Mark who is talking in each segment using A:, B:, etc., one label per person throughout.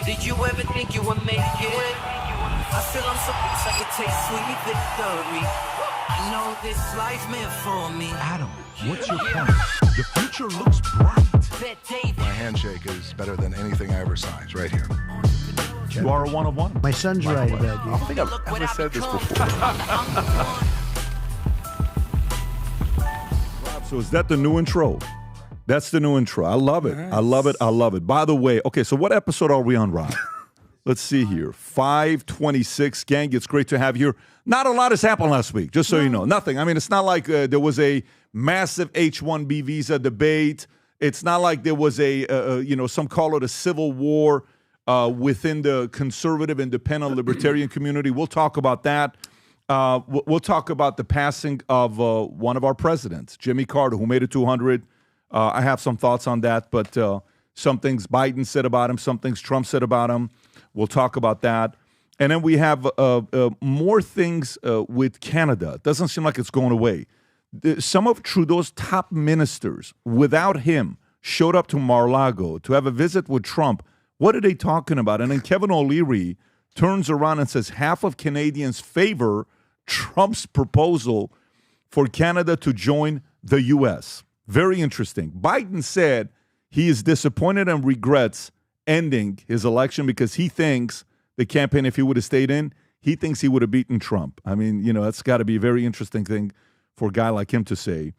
A: Did you ever think you would make it? I feel I'm so close I could taste sweet victory. I know this life meant for me.
B: Adam, what's your point? The future looks bright.
C: My handshake is better than anything I ever saw. It's right here.
B: You are a one of one.
D: My son's right about you.
C: I don't think I've ever said this before.
E: So is that the new intro? That's the new intro. I love it. Nice. I love it. I love it. By the way, okay, so what episode are we on, Rob? Let's see here. 526. Gang, it's great to have you here. Not a lot has happened last week, just so you know. Nothing. I mean, it's not like there was a massive H1-B visa debate. It's not like there was some call it a civil war within the conservative, independent, libertarian community. We'll talk about that. We'll talk about the passing of one of our presidents, Jimmy Carter, who made it to 100. I have some thoughts on that, but some things Biden said about him, some things Trump said about him. We'll talk about that. And then we have more things with Canada. It doesn't seem like it's going away. Some of Trudeau's top ministers, without him, showed up to Mar-a-Lago to have a visit with Trump. What are they talking about? And then Kevin O'Leary turns around and says half of Canadians favor Trump's proposal for Canada to join the U.S. Very interesting. Biden said he is disappointed and regrets ending his election because he thinks the campaign, if he would have stayed in, he thinks he would have beaten Trump. I mean, that's got to be a very interesting thing for a guy like him to say.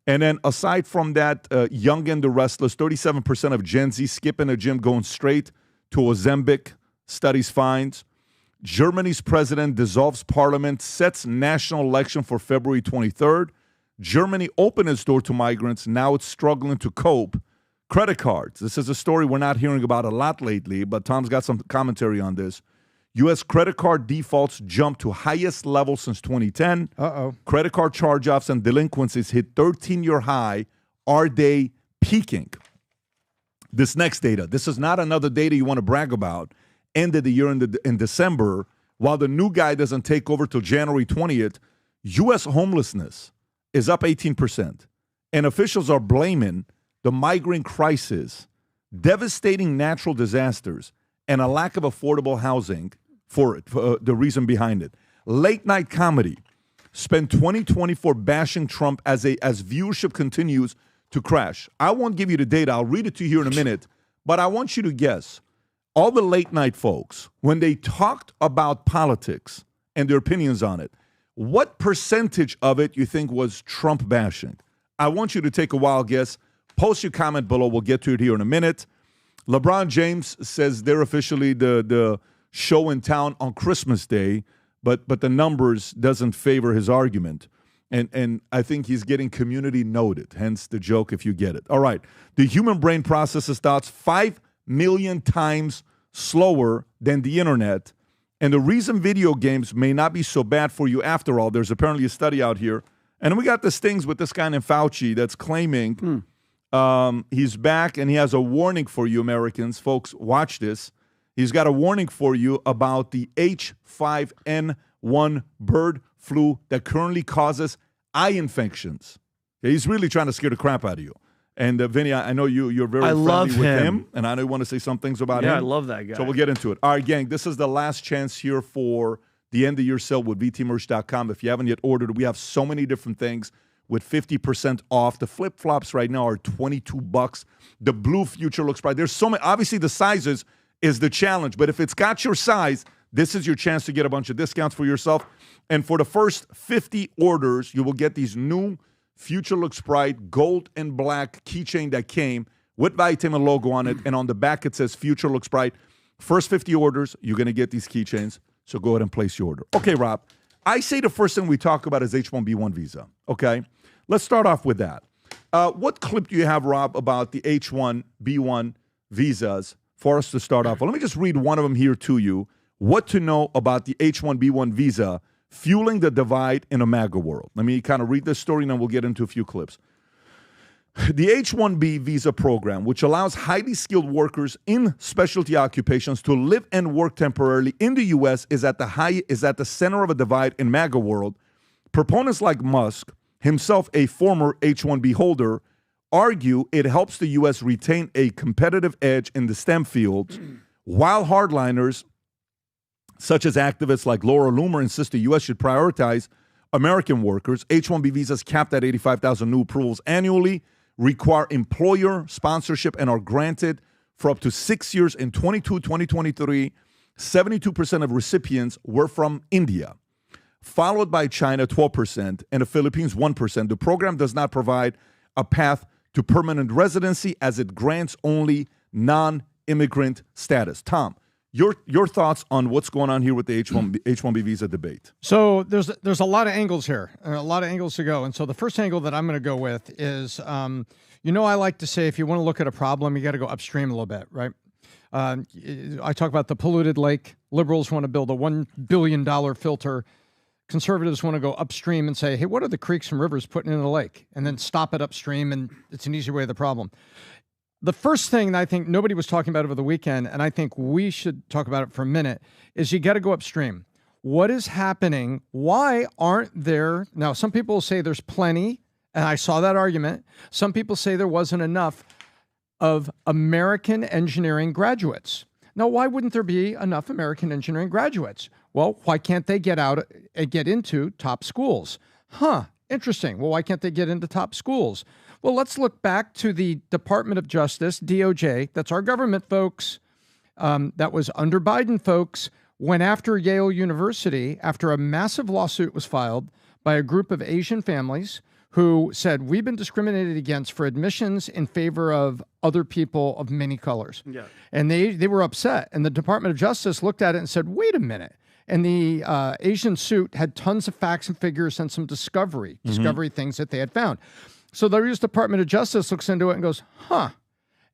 E: And then aside from that, Young and the Restless, 37% of Gen Z skipping the gym, going straight to Ozempic, studies finds. Germany's president dissolves parliament, sets national election for February 23rd. Germany opened its door to migrants. Now it's struggling to cope. Credit cards. This is a story we're not hearing about a lot lately, but Tom's got some commentary on this. U.S. credit card defaults jumped to highest level since 2010. Credit card charge-offs and delinquencies hit 13-year high. Are they peaking? This next data. This is not another data you want to brag about. Ended the year in December. While the new guy doesn't take over till January 20th, U.S. homelessness is up 18%. And officials are blaming the migrant crisis, devastating natural disasters, and a lack of affordable housing for it, for the reason behind it. Late night comedy spent 2024 bashing Trump as viewership continues to crash. I won't give you the data. I'll read it to you here in a minute, but I want you to guess. All the late night folks, when they talked about politics and their opinions on it, what percentage of it you think was Trump bashing? I want you to take a wild guess. Post your comment below. We'll get to it here in a minute. LeBron James says they're officially the show in town on Christmas Day, but the numbers doesn't favor his argument. And I think he's getting community noted, hence the joke if you get it. All right. The human brain processes thoughts 5 million times slower than the internet. And the reason video games may not be so bad for you after all, there's apparently a study out here. And we got this things with this guy named Fauci that's claiming he's back and he has a warning for you, Americans. Folks, watch this. He's got a warning for you about the H5N1 bird flu that currently causes eye infections. Okay, he's really trying to scare the crap out of you. And Vinny, I know you're very friendly with him, and I know you want to say some things about him.
D: Yeah, I love that guy.
E: So we'll get into it. All right, gang, this is the last chance here for the end-of-year sale with VTmerch.com. If you haven't yet ordered, we have so many different things with 50% off. The flip-flops right now are $22. The blue future looks bright. There's so many. Obviously, the sizes is the challenge, but if it's got your size, this is your chance to get a bunch of discounts for yourself. And for the first 50 orders, you will get these new Future Looks Bright gold and black keychain that came with Valuetainment logo on it, and on the back it says Future Looks Bright. First 50 orders, you're going to get these keychains, so go ahead and place your order. Okay, Rob, I say the first thing we talk about is H1B1 visa, okay? Let's start off with that. What clip do you have, Rob, about the H1B1 visas for us to start off? Well, let me just read one of them here to you. What to know about the H1B1 visa fueling the divide in a MAGA world. Let me kind of read this story and then we'll get into a few clips. The H1-B visa program, which allows highly skilled workers in specialty occupations to live and work temporarily in the U.S., is at the center of a divide in MAGA world. Proponents like Musk, himself a former H1-B holder, argue it helps the U.S. retain a competitive edge in the STEM fields, while hardliners, such as activists like Laura Loomer, insist the U.S. should prioritize American workers. H-1B visas capped at 85,000 new approvals annually, require employer sponsorship, and are granted for up to 6 years. In 2023, 72% of recipients were from India, followed by China, 12%, and the Philippines, 1%. The program does not provide a path to permanent residency as it grants only non-immigrant status. Tom, your thoughts on what's going on here with the H-1B visa debate?
D: So there's a lot of angles here, a lot of angles to go. And so the first angle that I'm going to go with is, I like to say if you want to look at a problem, you got to go upstream a little bit, right? I talk about the polluted lake. Liberals want to build a $1 billion filter. Conservatives want to go upstream and say, hey, what are the creeks and rivers putting in the lake? And then stop it upstream, and it's an easy way to the problem. The first thing that I think nobody was talking about over the weekend, and I think we should talk about it for a minute, is you got to go upstream. What is happening? Why aren't there? Now, some people say there's plenty, and I saw that argument. Some people say there wasn't enough of American engineering graduates. Now, why wouldn't there be enough American engineering graduates? Well, why can't they get into top schools? Interesting. Well, why can't they get into top schools? Well, let's look back to the Department of Justice, DOJ. That's our government, folks. That was under Biden, folks. Went after Yale University after a massive lawsuit was filed by a group of Asian families who said, we've been discriminated against for admissions in favor of other people of many colors. Yeah. And they were upset. And the Department of Justice looked at it and said, wait a minute. And the Asian suit had tons of facts and figures and some discovery things that they had found. So the U.S. Department of Justice looks into it and goes,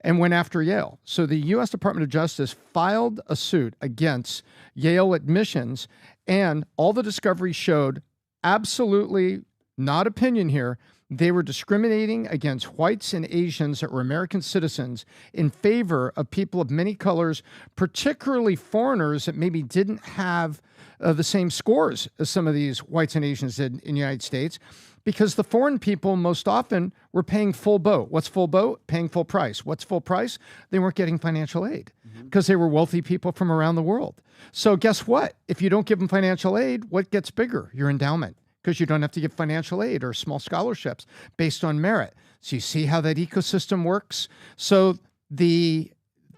D: and went after Yale. So the U.S. Department of Justice filed a suit against Yale admissions, and all the discovery showed, absolutely not opinion here, they were discriminating against whites and Asians that were American citizens in favor of people of many colors, particularly foreigners that maybe didn't have the same scores as some of these whites and Asians did in the United States, because the foreign people most often were paying full boat. What's full boat? Paying full price. What's full price? They weren't getting financial aid because they were wealthy people from around the world. So guess what? If you don't give them financial aid, what gets bigger? Your endowment, because you don't have to give financial aid or small scholarships based on merit. So you see how that ecosystem works? So the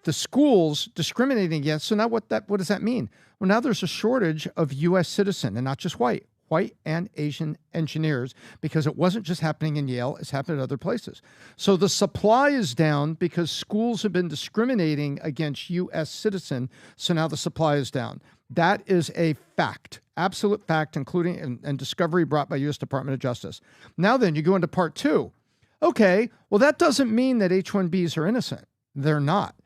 D: schools discriminating against, so now what does that mean? Well, now there's a shortage of U.S. citizen, and not just white and Asian engineers, because it wasn't just happening in Yale, it's happened at other places. So the supply is down because schools have been discriminating against U.S. citizen, so now the supply is down. That is a fact, absolute fact, including and discovery brought by U.S. Department of Justice. Now then, you go into part two. Okay, well, that doesn't mean that H-1Bs are innocent. They're not.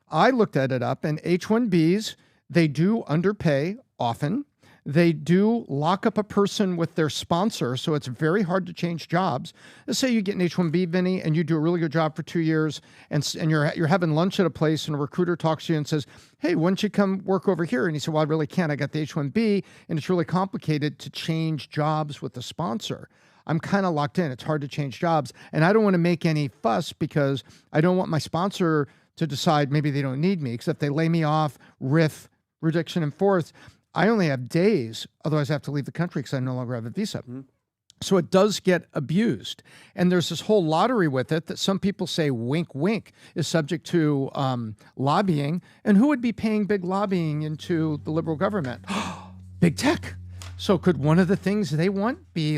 D: I looked at it up, and H-1Bs, they do underpay often. They do lock up a person with their sponsor, so it's very hard to change jobs. Let's say you get an H-1B, Vinny, and you do a really good job for 2 years, and you're having lunch at a place, and a recruiter talks to you and says, hey, why don't you come work over here? And you say, well, I really can't. I got the H-1B, and it's really complicated to change jobs with the sponsor. I'm kind of locked in. It's hard to change jobs, and I don't want to make any fuss because I don't want my sponsor to decide maybe they don't need me, because if they lay me off, RIF, reduction in force, I only have days, otherwise I have to leave the country because I no longer have a visa. Mm-hmm. So it does get abused. And there's this whole lottery with it that some people say, wink, wink, is subject to lobbying. And who would be paying big lobbying into the liberal government? Big tech. So could one of the things they want be,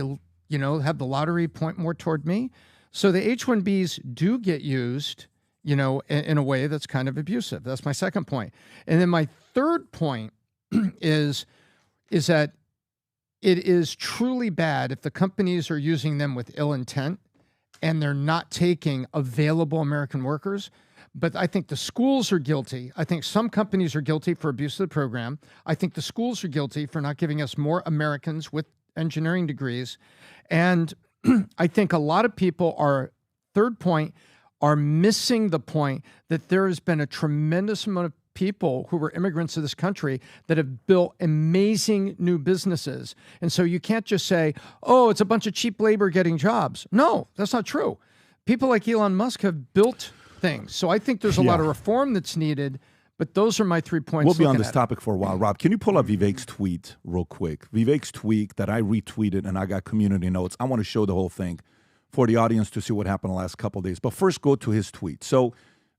D: have the lottery point more toward me? So the H-1Bs do get used, in a way that's kind of abusive. That's my second point. And then my third point is that it is truly bad if the companies are using them with ill intent and they're not taking available American workers. But I think the schools are guilty. I think some companies are guilty for abuse of the program. I think the schools are guilty for not giving us more Americans with engineering degrees. And I think a lot of people third point, are missing the point that there has been a tremendous amount of people who were immigrants to this country that have built amazing new businesses. And so you can't just say, oh, it's a bunch of cheap labor getting jobs. No, that's not true. people like Elon Musk have built things. So I think there's a lot of reform that's needed. But those are my 3 points.
E: We'll be on this topic for a while. Rob, can you pull up Vivek's tweet real quick? Vivek's tweet that I retweeted and I got community notes. I want to show the whole thing for the audience to see what happened the last couple of days. But first, go to his tweet. So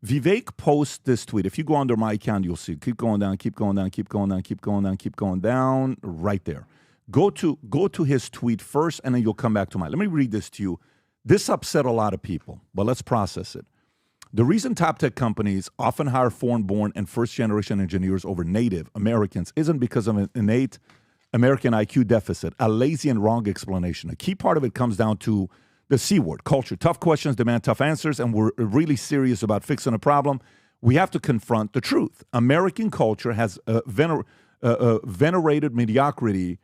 E: Vivek posts this tweet. If you go under my account, you'll see. Keep going down, keep going down, keep going down, keep going down, keep going down, right there. Go to his tweet first, and then you'll come back to mine. Let me read this to you. This upset a lot of people, but let's process it. The reason top tech companies often hire foreign-born and first-generation engineers over native Americans isn't because of an innate American IQ deficit, a lazy and wrong explanation. A key part of it comes down to the C word, culture. Tough questions demand tough answers, and we're really serious about fixing a problem. We have to confront the truth. American culture has venerated mediocrity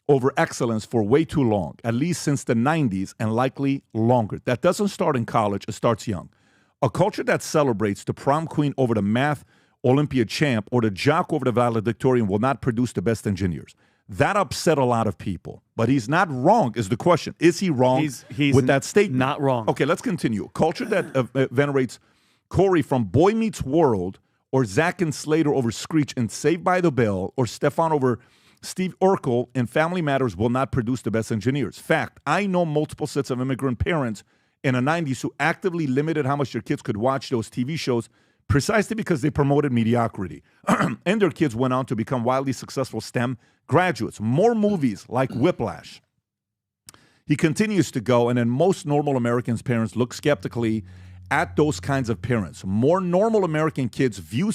E: over excellence for way too long, at least since the 90s and likely longer. That doesn't start in college, it starts young. A culture that celebrates the prom queen over the math Olympiad champ or the jock over the valedictorian will not produce the best engineers. That upset a lot of people. But he's not wrong is the question. Is he wrong with that statement?
F: Not wrong.
E: Okay, let's continue. A culture that venerates Corey from Boy Meets World or Zach and Slater over Screech in Saved by the Bell or Stefan over Steve Urkel in Family Matters will not produce the best engineers. Fact, I know multiple sets of immigrant parents in the 90s who actively limited how much their kids could watch those TV shows precisely because they promoted mediocrity. And their kids went on to become wildly successful STEM graduates. More movies like Whiplash. He continues to go, and then most normal Americans' parents look skeptically at those kinds of parents. More normal American kids view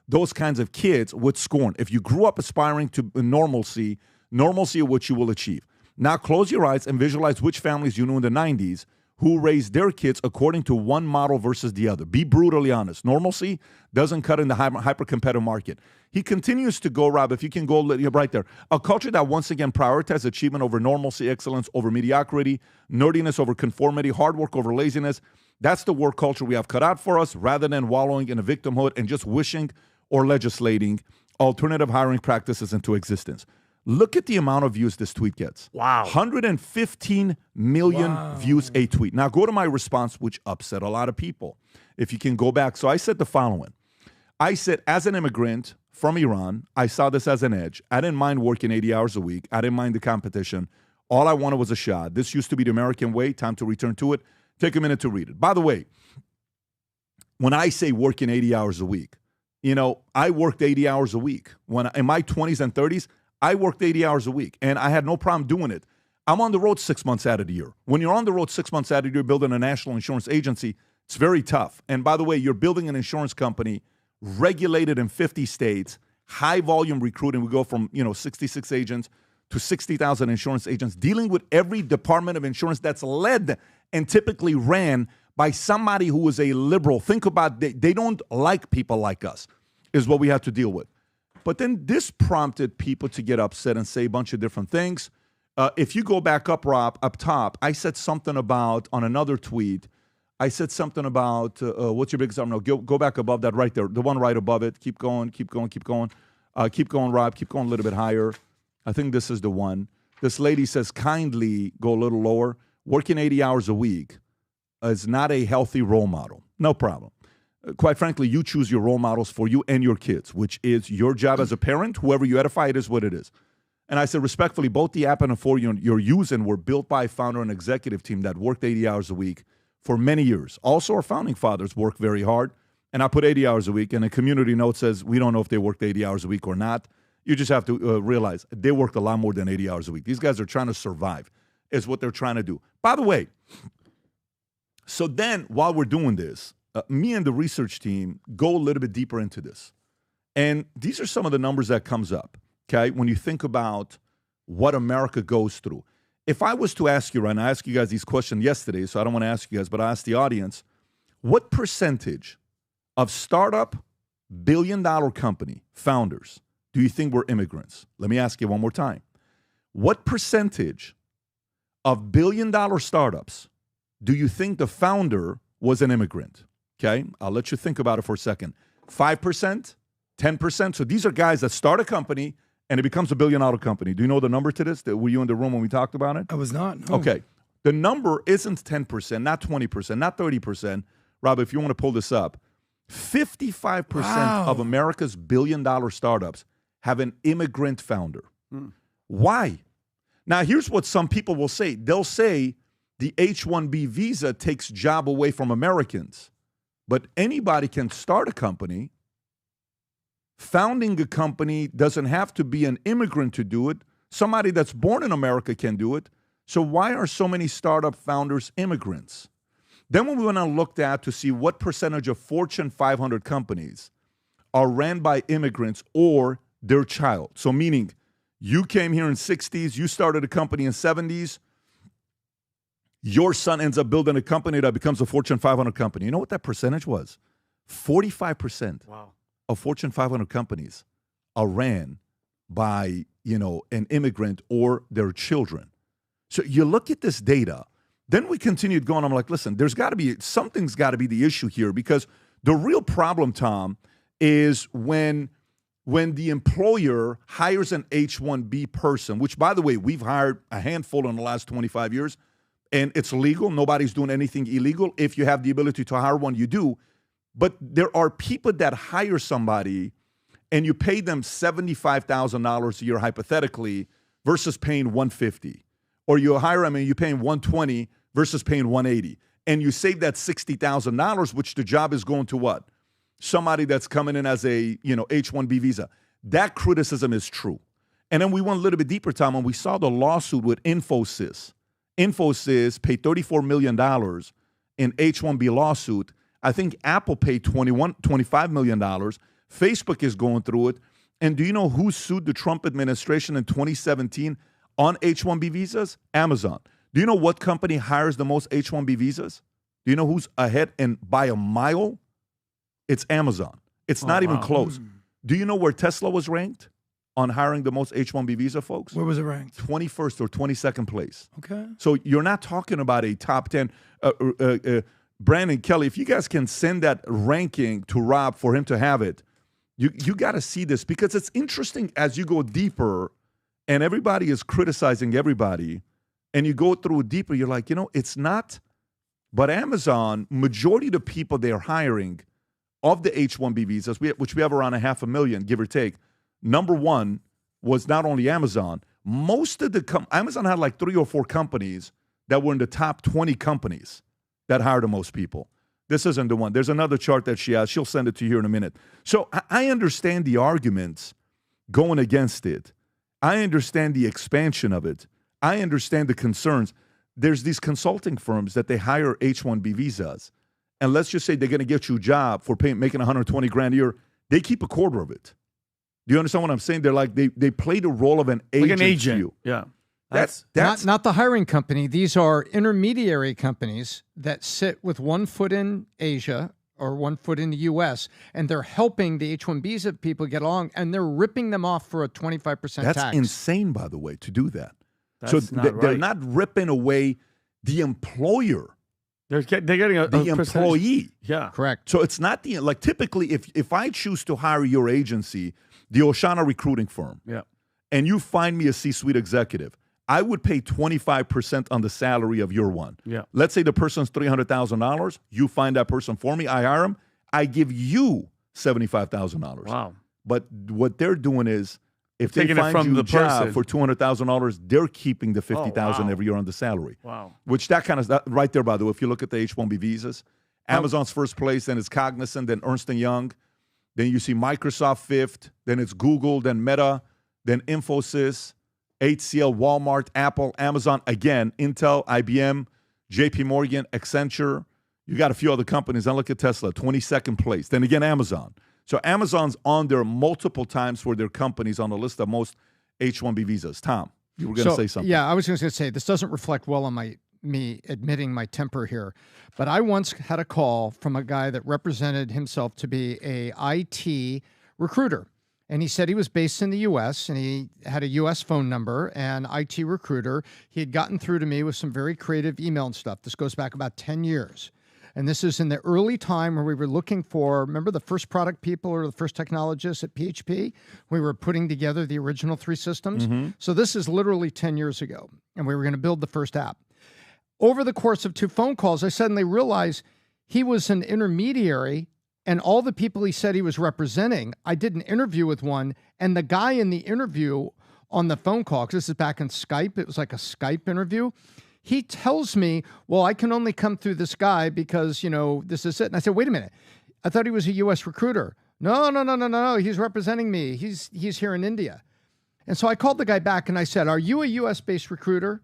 E: those kinds of kids with scorn. If you grew up aspiring to normalcy is what you will achieve. Now close your eyes and visualize which families you knew in the 90s who raised their kids according to one model versus the other. Be brutally honest. Normalcy doesn't cut in the hyper-competitive market. He continues to go, Rob, if you can go right there. A culture that once again prioritizes achievement over normalcy, excellence over mediocrity, nerdiness over conformity, hard work over laziness. That's the work culture we have cut out for us rather than wallowing in a victimhood and just wishing or legislating alternative hiring practices into existence. Look at the amount of views this tweet gets.
F: Wow.
E: 115 million views a tweet. Now go to my response, which upset a lot of people. If you can go back. So I said the following. I said, as an immigrant from Iran, I saw this as an edge. I didn't mind working 80 hours a week. I didn't mind the competition. All I wanted was a shot. This used to be the American way. Time to return to it. Take a minute to read it. By the way, when I say working 80 hours a week, I worked 80 hours a week. In my 20s and 30s, I worked 80 hours a week, and I had no problem doing it. I'm on the road 6 months out of the year. When you're on the road 6 months out of the year building a national insurance agency, it's very tough. And by the way, you're building an insurance company regulated in 50 states, high volume recruiting. We go from 66 agents to 60,000 insurance agents, dealing with every department of insurance that's led and typically ran by somebody who is a liberal. Think about they don't like people like us, is what we have to deal with. But then this prompted people to get upset and say a bunch of different things. If you go back up, Rob, up top, I said something about, on another tweet, I said something about, what's your biggest arm? No, go back above that right there. The one right above it. Keep going, keep going, keep going. Keep going, Rob. Keep going a little bit higher. I think this is the one. This lady says, kindly go a little lower. Working 80 hours a week is not a healthy role model. No problem. Quite frankly, you choose your role models for you and your kids, which is your job as a parent. Whoever you edify, it is what it is. And I said, respectfully, both the app and the phone you're using were built by a founder and executive team that worked 80 hours a week for many years. Also, our founding fathers worked very hard, and I put 80 hours a week, and a community note says we don't know if they worked 80 hours a week or not. You just have to realize they worked a lot more than 80 hours a week. These guys are trying to survive, is what they're trying to do. By the way, so then while we're doing this, me and the research team go a little bit deeper into this. And these are some of the numbers that comes up, okay, when you think about what America goes through. If I was to ask you right now, I asked you guys these questions yesterday, so I don't want to ask you guys, but I asked the audience, what percentage of startup billion-dollar company founders do you think were immigrants? Let me ask you one more time. What percentage of billion-dollar startups do you think the founder was an immigrant? Okay, I'll let you think about it for a second. 5%, 10%. So these are guys that start a company and it becomes a billion-dollar company. Do you know the number to this? Were you in the room when we talked about it?
G: I was not. No.
E: Okay, The number isn't 10%, not 20%, not 30%. Rob, if you want to pull this up, 55% of America's billion-dollar startups have an immigrant founder. Why? Now, here's what some people will say. They'll say the H1-B visa takes job away from Americans. But anybody can start a company. Founding a company doesn't have to be an immigrant to do it. Somebody that's born in America can do it. So why are so many startup founders immigrants? Then when we went and looked at to see what percentage of Fortune 500 companies are ran by immigrants or their child. So meaning you came here in 60s, you started a company in 70s, your son ends up building a company that becomes a Fortune 500 company. You know what that percentage was? 45% of Fortune 500 companies are ran by, an immigrant or their children. So you look at this data, then we continued going. I'm like, listen, something's got to be the issue here, because the real problem, Tom, is when the employer hires an H1-B person, which, by the way, we've hired a handful in the last 25 years, and it's legal. Nobody's doing anything illegal. If you have the ability to hire one, you do. But there are people that hire somebody and you pay them $75,000 a year, hypothetically, versus paying $150,000. Or you hire them and you pay them $120,000 versus paying $180,000. And you save that $60,000, which the job is going to what? Somebody that's coming in as a H1-B visa. That criticism is true. And then we went a little bit deeper, Tom, and we saw the lawsuit with Infosys. Infosys paid $34 million in H1-B lawsuit. I think Apple paid $25 million. Facebook is going through it. And do you know who sued the Trump administration in 2017 on H1-B visas? Amazon. Do you know what company hires the most H1-B visas? Do you know who's ahead and by a mile? It's Amazon. It's not even close. Do you know where Tesla was ranked on hiring the most H1-B visa folks?
F: Where was it ranked?
E: 21st or 22nd place.
F: Okay.
E: So you're not talking about a top 10. Brandon, Kelly, if you guys can send that ranking to Rob for him to have it, you got to see this, because it's interesting as you go deeper and everybody is criticizing everybody and you go through deeper, you're like, it's not. But Amazon, majority of the people they're hiring of the H1-B visas, which we have around 500,000, give or take, number one was not only Amazon. Most of Amazon had like 3 or 4 companies that were in the top 20 companies that hire the most people. This isn't the one. There's another chart that she has. She'll send it to you here in a minute. So I understand the arguments going against it. I understand the expansion of it. I understand the concerns. There's these consulting firms that they hire H1-B visas. And let's just say they're going to get you a job for making $120,000 a year. They keep a quarter of it. Do you understand what I'm saying? They're like, they play the role of an agent.
F: Like an agent.
E: To you.
F: Yeah.
E: That's
D: not the hiring company. These are intermediary companies that sit with one foot in Asia or one foot in the U.S., and they're helping the H1Bs people get along, and they're ripping them off for a 25% tax.
E: That's insane, by the way, to do that.
F: That's
E: They're not ripping away the employer.
F: They're getting
E: the employee.
F: Yeah.
D: Correct.
E: So it's not typically if I choose to hire your agency, the Oshana recruiting firm, and you find me a C-suite executive, I would pay 25% on the salary of your one.
F: Yeah.
E: Let's say the person's $300,000. You find that person for me. I hire him. I give you $75,000.
F: Wow.
E: But what they're doing is, if they
F: Taking it
E: find
F: from
E: you
F: the
E: a job
F: person.
E: for $200,000, they're keeping the $50,000
F: wow.
E: every year on the salary.
F: Wow.
E: Which that right there, by the way, if you look at the H-1B visas, Amazon's first place, then it's Cognizant, then Ernst & Young, then you see Microsoft fifth, then it's Google, then Meta, then Infosys, HCL, Walmart, Apple, Amazon, again, Intel, IBM, JP Morgan, Accenture. You got a few other companies. Then look at Tesla, 22nd place. Then again, Amazon. So Amazon's on there multiple times for their companies on the list of most H-1B visas. Tom, you were going to say something.
D: Yeah, I was going to say this doesn't reflect well on me admitting my temper here, but I once had a call from a guy that represented himself to be a IT recruiter. And he said he was based in the U.S. and he had a U.S. phone number and IT recruiter. He had gotten through to me with some very creative email and stuff. This goes back about 10 years. And this is in the early time where we were looking for, remember the first product people or the first technologists at PHP? We were putting together the original 3 systems. Mm-hmm. So this is literally 10 years ago. And we were going to build the first app. over the course of 2 phone calls, I suddenly realized he was an intermediary, and all the people he said he was representing, I did an interview with one, and the guy in the interview on the phone call, because this is back on Skype, it was like a Skype interview, he tells me, well, I can only come through this guy because, this is it. And I said, wait a minute. I thought he was a U.S. recruiter. No. He's representing me. He's here in India. And so I called the guy back and I said, are you a U.S.-based recruiter,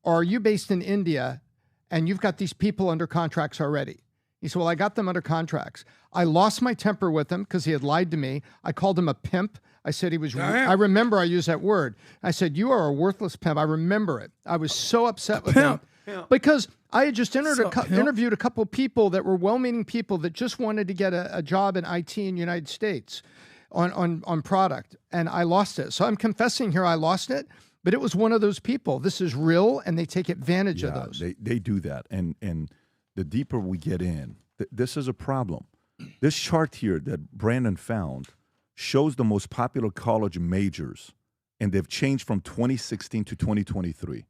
D: or are you based in India and you've got these people under contracts already? He said, well, I got them under contracts. I lost my temper with him because he had lied to me. I called him a pimp. I said he was, I remember I used that word. I said, you are a worthless pimp. I remember it. I was so upset with him because I had just interviewed a couple of people that were well-meaning people that just wanted to get a job in IT in the United States on product. And I lost it. So I'm confessing here I lost it, but it was one of those people. This is real, and they take advantage of those.
E: They do that. And the deeper we get in, this is a problem. This chart here that Brandon found shows the most popular college majors, and they've changed from 2016 to 2023.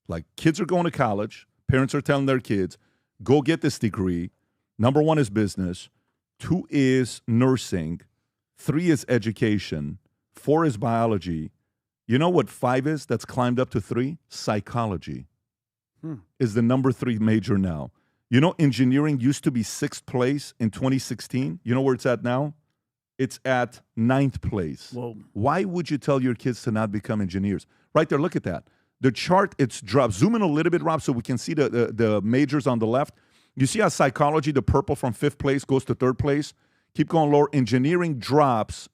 E: Like, kids are going to college. Parents are telling their kids, go get this degree. Number 1 is business. 2 is nursing. 3 is education. 4 is biology. You know what 5 is that's climbed up to 3? Psychology is the number 3 major now. You know, engineering used to be 6th place in 2016. You know where it's at now? It's at 9th place.
F: Whoa.
E: Why would you tell your kids to not become engineers? Right there, look at that. The chart, it's dropped. Zoom in a little bit, Rob, so we can see the majors on the left. You see how psychology, the purple from 5th place goes to 3rd place? Keep going lower. Engineering drops.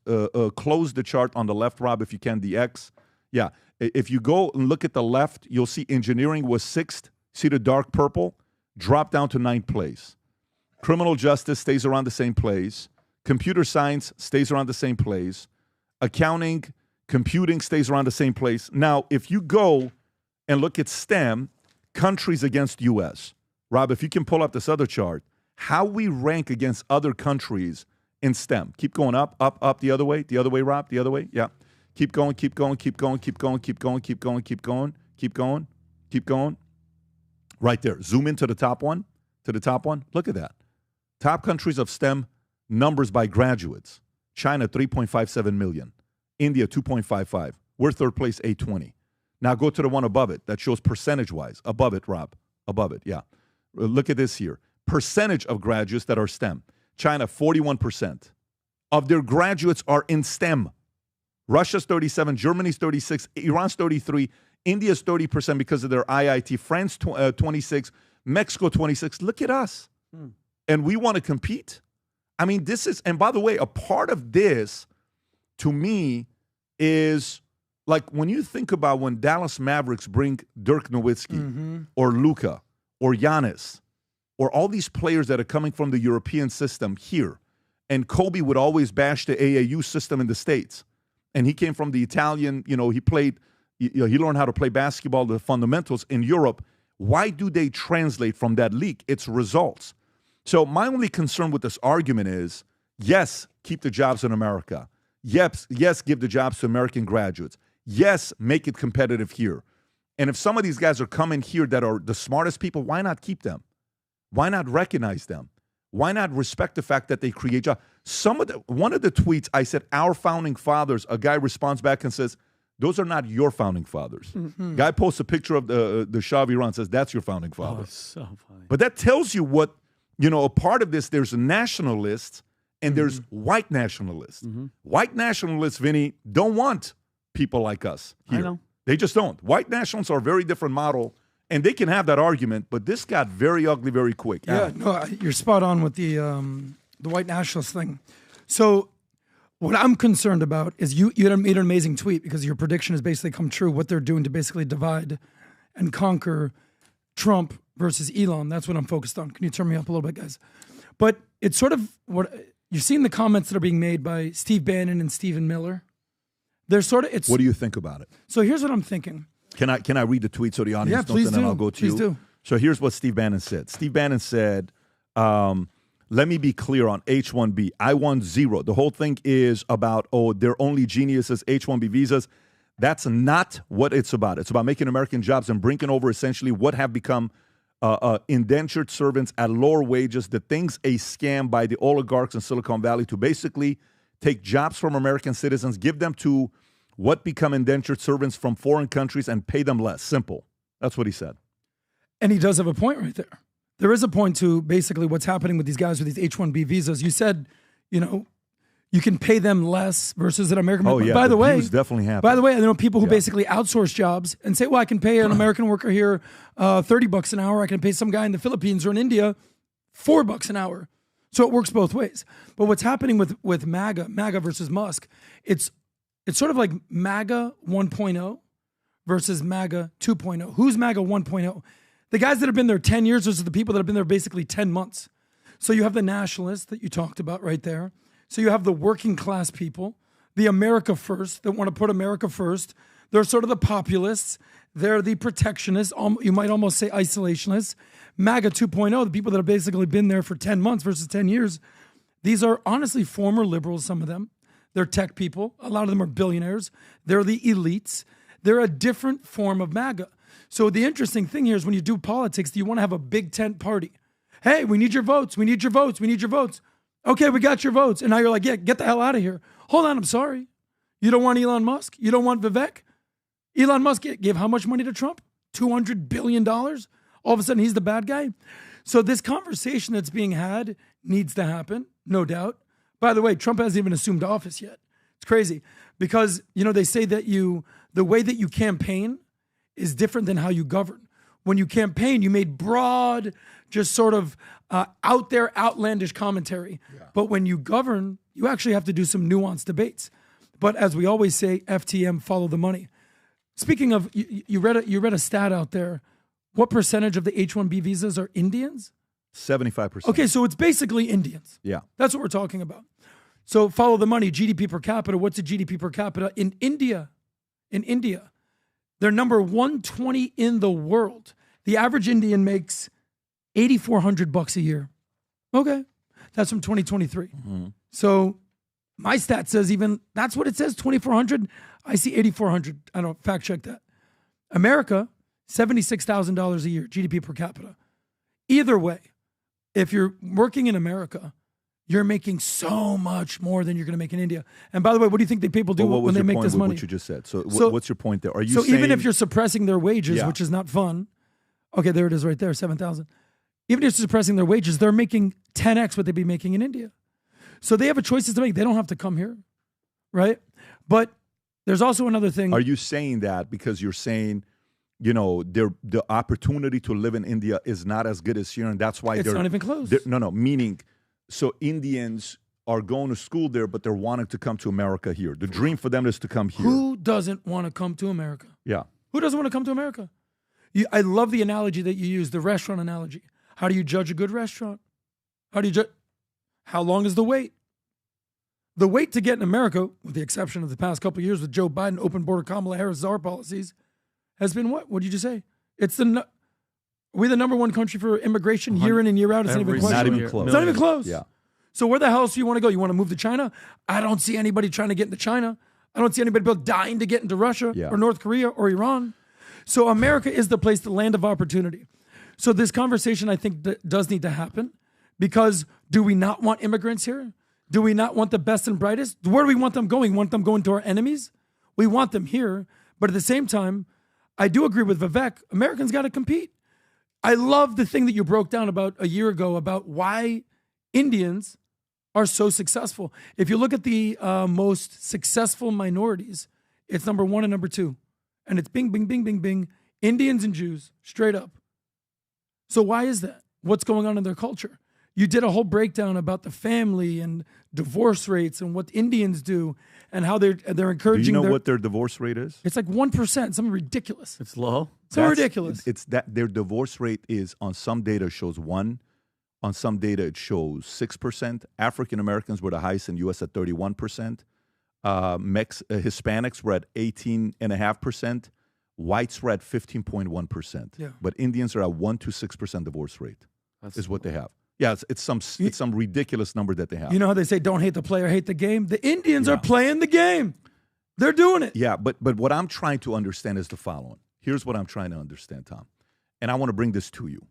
E: Close the chart on the left, Rob, if you can, the X. Yeah. If you go and look at the left, you'll see engineering was 6th. See the dark purple? Drop down to 9th place. Criminal justice stays around the same place. Computer science stays around the same place. Accounting, computing stays around the same place. Now, if you go and look at STEM, countries against U.S., Rob, if you can pull up this other chart, how we rank against other countries in STEM. Keep going up, the other way, Rob, the other way. Yeah. Keep going. Right there. Zoom into the top one. Look at that. Top countries of STEM numbers by graduates. China, 3.57 million. India, 2.55. We're 3rd place, 820. Now go to the one above it that shows percentage-wise. Above it, Rob. Above it, yeah. Look at this here. Percentage of graduates that are STEM. China, 41% of their graduates are in STEM. Russia's 37, Germany's 36, Iran's 33, India's 30% because of their IIT, France 26, Mexico 26. Look at us. And we want to compete? I mean, this is, and by the way, a part of this, to me, is like when you think about when Dallas Mavericks bring Dirk Nowitzki or Luka or Giannis or all these players that are coming from the European system here, and Kobe would always bash the AAU system in the States. And he came from the Italian, he learned how to play basketball, the fundamentals in Europe. Why do they translate from that league? It's results. So my only concern with this argument is, yes, keep the jobs in America. Yes, give the jobs to American graduates. Yes, make it competitive here. And if some of these guys are coming here that are the smartest people, why not keep them? Why not recognize them? Why not respect the fact that they create jobs? One of the tweets, I said, our founding fathers, a guy responds back and says, those are not your founding fathers. Guy posts a picture of the Shah of Iran, says, that's your founding father.
F: Oh, so funny.
E: But that tells you what, a part of this, there's nationalists and there's white nationalists. White nationalists, Vinny, don't want people like us here.
F: I know.
E: They just don't. White nationalists are a very different model, and they can have that argument, but this got very ugly very quick.
G: Yeah, no, you're spot on with the white nationalist thing. So what I'm concerned about is you made an amazing tweet because your prediction has basically come true, what they're doing to basically divide and conquer Trump versus Elon. That's what I'm focused on. Can you turn me up a little bit, guys? But it's sort of what you've seen the comments that are being made by Steve Bannon and Stephen Miller. They're sort of,
E: what do you think about it?
G: So here's what I'm thinking.
E: Can I read the tweet so the audience knows, and then I'll go to you?
G: Please do.
E: So here's what Steve Bannon said. Steve Bannon said, let me be clear on H1-B. I want zero. The whole thing is about, they're only geniuses, H1-B visas. That's not what it's about. It's about making American jobs and bringing over essentially what have become indentured servants at lower wages, the thing's a scam by the oligarchs in Silicon Valley to basically take jobs from American citizens, give them to what become indentured servants from foreign countries and pay them less. Simple. That's what he said.
G: And he does have a point right there. There is a point to basically what's happening with these guys with these H1-B visas. You said, you can pay them less versus an American.
E: Oh, yeah.
G: By the way,
E: definitely happen.
G: By the way, I know people who basically outsource jobs and say, well, I can pay an American worker here $30 an hour. I can pay some guy in the Philippines or in India $4 an hour. So it works both ways. But what's happening with MAGA versus Musk, it's sort of like MAGA 1.0 versus MAGA 2.0. Who's MAGA 1.0? The guys that have been there 10 years versus the people that have been there basically 10 months. So you have the nationalists that you talked about right there. So you have the working class people, the America first that want to put America first. They're sort of the populists. They're the protectionists. You might almost say isolationists. MAGA 2.0, the people that have basically been there for 10 months versus 10 years. These are honestly former liberals, some of them. They're tech people. A lot of them are billionaires. They're the elites. They're a different form of MAGA. So the interesting thing here is when you do politics, you want to have a big tent party. Hey, we need your votes. We need your votes. We need your votes. Okay, we got your votes. And now you're like, yeah, get the hell out of here. Hold on, I'm sorry. You don't want Elon Musk? You don't want Vivek? Elon Musk gave how much money to Trump? $200 billion? All of a sudden, he's the bad guy? So this conversation that's being had needs to happen, no doubt. By the way, Trump hasn't even assumed office yet. It's crazy because, they say that the way that you campaign is different than how you govern. When you campaign, you made broad, just sort of out there, outlandish commentary. Yeah. But when you govern, you actually have to do some nuanced debates. But as we always say, FTM, follow the money. Speaking of, you read a stat out there. What percentage of the H1-B visas are Indians?
E: 75%.
G: Okay, so it's basically Indians.
E: Yeah.
G: That's what we're talking about. So follow the money, GDP per capita. What's the GDP per capita in India? In India, they're number 120 in the world. The average Indian makes $8,400 a year. Okay, that's from 2023. Mm-hmm. So my stat says that's what it says, 2,400. I see 8,400. I don't fact check that. America, $76,000 a year, GDP per capita. Either way, if you're working in America, you're making so much more than you're going to make in India. And by the way, what do you think the people do when they make this money?
E: What you just said. So what's your point there? Are you saying,
G: even if you're suppressing their wages, which is not fun. Okay, there it is right there, 7,000. Even if you're suppressing their wages, they're making 10x what they'd be making in India. So they have a choices to make. They don't have to come here, right? But there's also another thing.
E: Are you saying that because you're saying, the opportunity to live in India is not as good as here, and that's why
G: it's not even close.
E: No, meaning, so Indians are going to school there, but they're wanting to come to America here. The dream for them is to come here.
G: Who doesn't want to come to America?
E: Yeah.
G: Who doesn't want to come to America? I love the analogy that you use, the restaurant analogy. How do you judge a good restaurant? How long is the wait? The wait to get in America, with the exception of the past couple of years with Joe Biden, open border, Kamala Harris, czar policies, has been what? What did you just say? Are we the number one country for immigration year in and year out? It's not even close.
E: Not even close.
G: It's not even close.
E: Yeah.
G: So where the hell else do you want to go? You want to move to China? I don't see anybody trying to get into China. I don't see anybody dying to get into Russia or North Korea or Iran. So America is the place, the land of opportunity. So this conversation, I think, does need to happen because do we not want immigrants here? Do we not want the best and brightest? Where do we want them going? Want them going to our enemies? We want them here. But at the same time, I do agree with Vivek. Americans got to compete. I love the thing that you broke down about a year ago about why Indians are so successful. If you look at the most successful minorities, it's number 1 and number 2. And it's bing, bing, bing, bing, bing. Indians and Jews, straight up. So why is that? What's going on in their culture? You did a whole breakdown about the family and divorce rates and what Indians do and how they're encouraging.
E: Do you know what their divorce rate is?
G: It's like 1%, something ridiculous.
F: It's low.
G: So ridiculous.
E: It's that their divorce rate is on some data shows 1, on some data it shows 6%. African Americans were the highest in the U.S. at 31%. Hispanics were at 18.5%. Whites were at 15.1%.
G: Yeah.
E: But Indians are at 1 to 6% divorce rate. Is what they have. Yeah, it's some ridiculous number that they have.
G: You know how they say don't hate the player, hate the game? The Indians are playing the game. They're doing it.
E: Yeah, but what I'm trying to understand is the following. Here's what I'm trying to understand, Tom. And I want to bring this to you.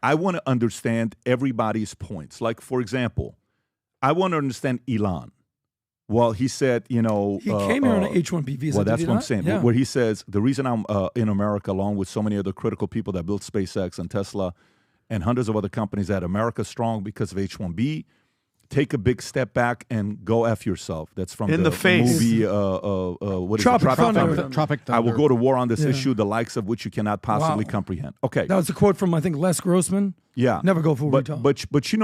E: I want to understand everybody's points. Like, for example, I want to understand Elon. Well, he said,
G: He came here on an H1-B visa.
E: Well, that's
G: did he
E: what I'm
G: not?
E: saying.
G: Yeah.
E: Where he says, the reason I'm in America, along with so many other critical people that built SpaceX and Tesla and hundreds of other companies, that America's strong because of H1-B. Take a big step back and go F yourself. That's from
F: In the face.
E: movie, what is
G: Tropic
E: it?
G: Thunder.
D: Tropic Thunder.
E: I will go to war on this
G: Yeah.
E: issue, the likes of which you cannot possibly
G: Wow.
E: comprehend. Okay.
G: That was a quote from, I think, Les Grossman.
E: Yeah.
G: Never go full retail.
E: But you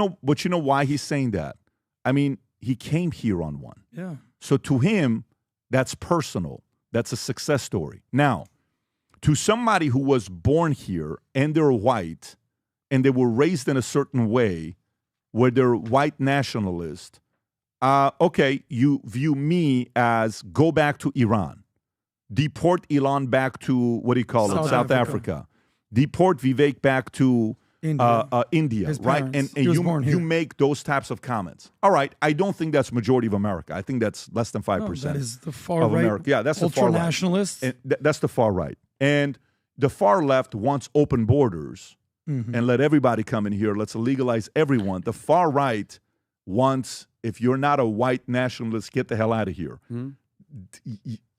E: know why he's saying that? I mean, he came here on one.
G: Yeah.
E: So to him, that's personal. That's a success story. Now, to somebody who was born here and they're white and they were raised in a certain way where they're white nationalist, okay, you view me as go back to Iran. Deport Elon back to, what do you call it, South Africa. Deport Vivek back to India,
G: His
E: right?
G: parents.
E: And
G: He was born
E: you
G: here.
E: make those types of comments. All right, I don't think that's majority of America. I think that's less than 5%.
G: That is the far
E: of
G: right.
E: America. Yeah, that's the far right.
G: Ultra-nationalists.
E: And that's the far right. And the far left wants open borders and let everybody come in here. Let's legalize everyone. The far right wants, if you're not a white nationalist, get the hell out of here.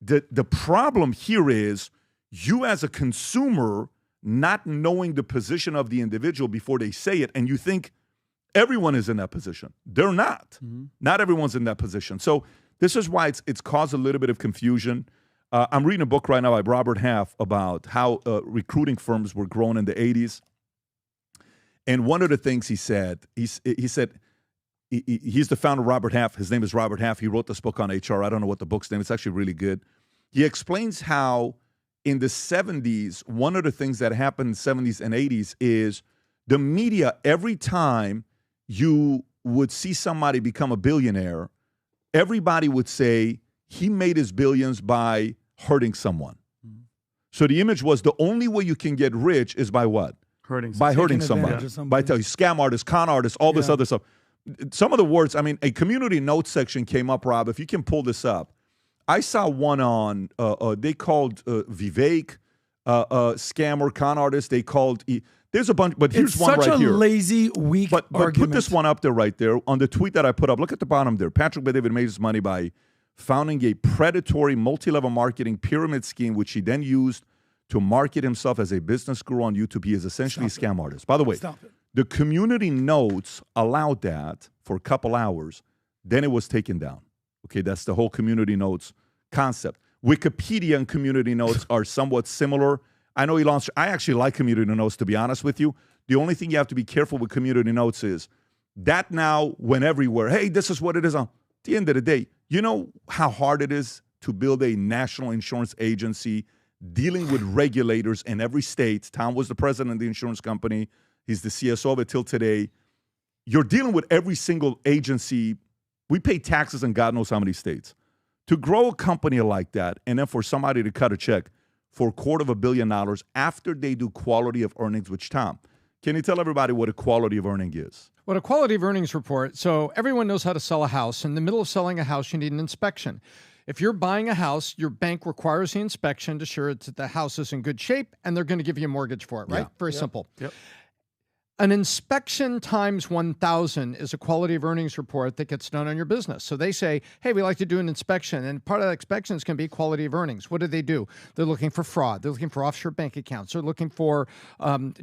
E: The problem here is you as a consumer not knowing the position of the individual before they say it, and you think everyone is in that position. They're not. Not everyone's in that position. So this is why it's caused a little bit of confusion. I'm reading a book right now by Robert Half about how recruiting firms were grown in the 80s. And one of the things he said, he's the founder of Robert Half. His name is Robert Half. He wrote this book on HR. I don't know what the book's name is. It's actually really good. He explains how in the 70s, one of the things that happened in the 70s and 80s is the media, every time you would see somebody become a billionaire, everybody would say he made his billions by hurting someone. So the image was the only way you can get rich is by what? By hurting somebody. By telling you, scam artists, con artists, all this other stuff. Some of the words, I mean, a community notes section came up, Rob. If you can pull this up. I saw one on, they called Vivek, scammer, con artist. They called, there's a bunch, but here's
G: It's
E: one
G: such
E: right
G: a
E: here.
G: lazy, weak
E: But
G: argument.
E: put this one up there right there on the tweet that I put up. Look at the bottom there. Patrick Bet-David made his money by founding a predatory multi-level marketing pyramid scheme, which he then used to market himself as a business guru on YouTube. He is essentially a scam artist. By the way, the community notes allowed that for a couple hours. Then it was taken down. Okay, that's the whole community notes concept. Wikipedia and community notes are somewhat similar. I know Elon, I actually like community notes, to be honest with you. The only thing you have to be careful with community notes is that now went everywhere. Hey, this is what it is. At the end of the day, you know how hard it is to build a national insurance agency dealing with regulators in every state. Tom was the president of the insurance company. He's the CSO of it till today. You're dealing with every single agency. We pay taxes in God knows how many states. To grow a company like that and then for somebody to cut a check for $250 million after they do quality of earnings, which, Tom, can you tell everybody what a quality of earning is?
D: What a quality of earnings report. So everyone knows how to sell a house. In the middle of selling a house, you need an inspection. If you're buying a house, your bank requires the inspection to assure that the house is in good shape, and they're going to give you a mortgage for it, right?
E: Yeah.
D: Very simple.
F: Yep.
D: An inspection times 1,000 is a quality of earnings report that gets done on your business. So they say, hey, we like to do an inspection. And part of that inspection is going to be quality of earnings. What do? They're looking for fraud. They're looking for offshore bank accounts. They're looking for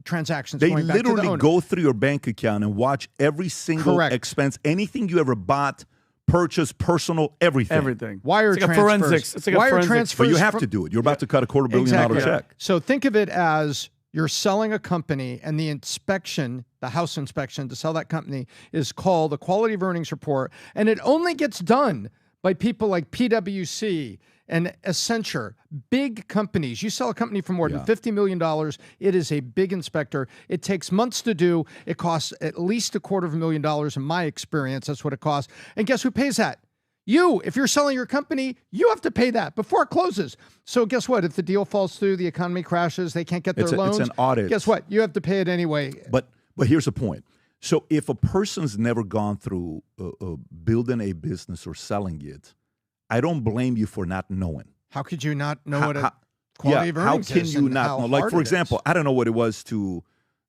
D: transactions
E: They
D: going back to the
E: literally
D: owner.
E: go through your bank account and watch every single
D: Correct.
E: expense, anything you ever bought, purchased, personal, everything.
F: Everything.
D: Wire
F: it's like
D: transfers.
F: a forensics. It's like
D: Wire
F: a forensics.
D: transfers
E: But you have
D: from-
E: to do it. You're about to cut a $250 million
D: Exactly.
E: check.
D: So think of it as you're selling a company, and the inspection, the house inspection to sell that company, is called a quality of earnings report. And it only gets done by people like PwC and Accenture, big companies. You sell a company for more than $50 million, it is a big inspector. It takes months to do. It costs at least $250,000 in my experience. That's what it costs. And guess who pays that? You, if you're selling your company, you have to pay that before it closes. So guess what? If the deal falls through, the economy crashes, they can't get their loans.
E: It's an audit.
D: Guess what? You have to pay it anyway.
E: But here's the point. So if a person's never gone through building a business or selling it, I don't blame you for not knowing.
D: How could you not know what a quality of earnings
E: how can
D: is
E: you
D: and
E: not
D: how
E: know? Like,
D: hard
E: for
D: it
E: example,
D: is?
E: I don't know what it was to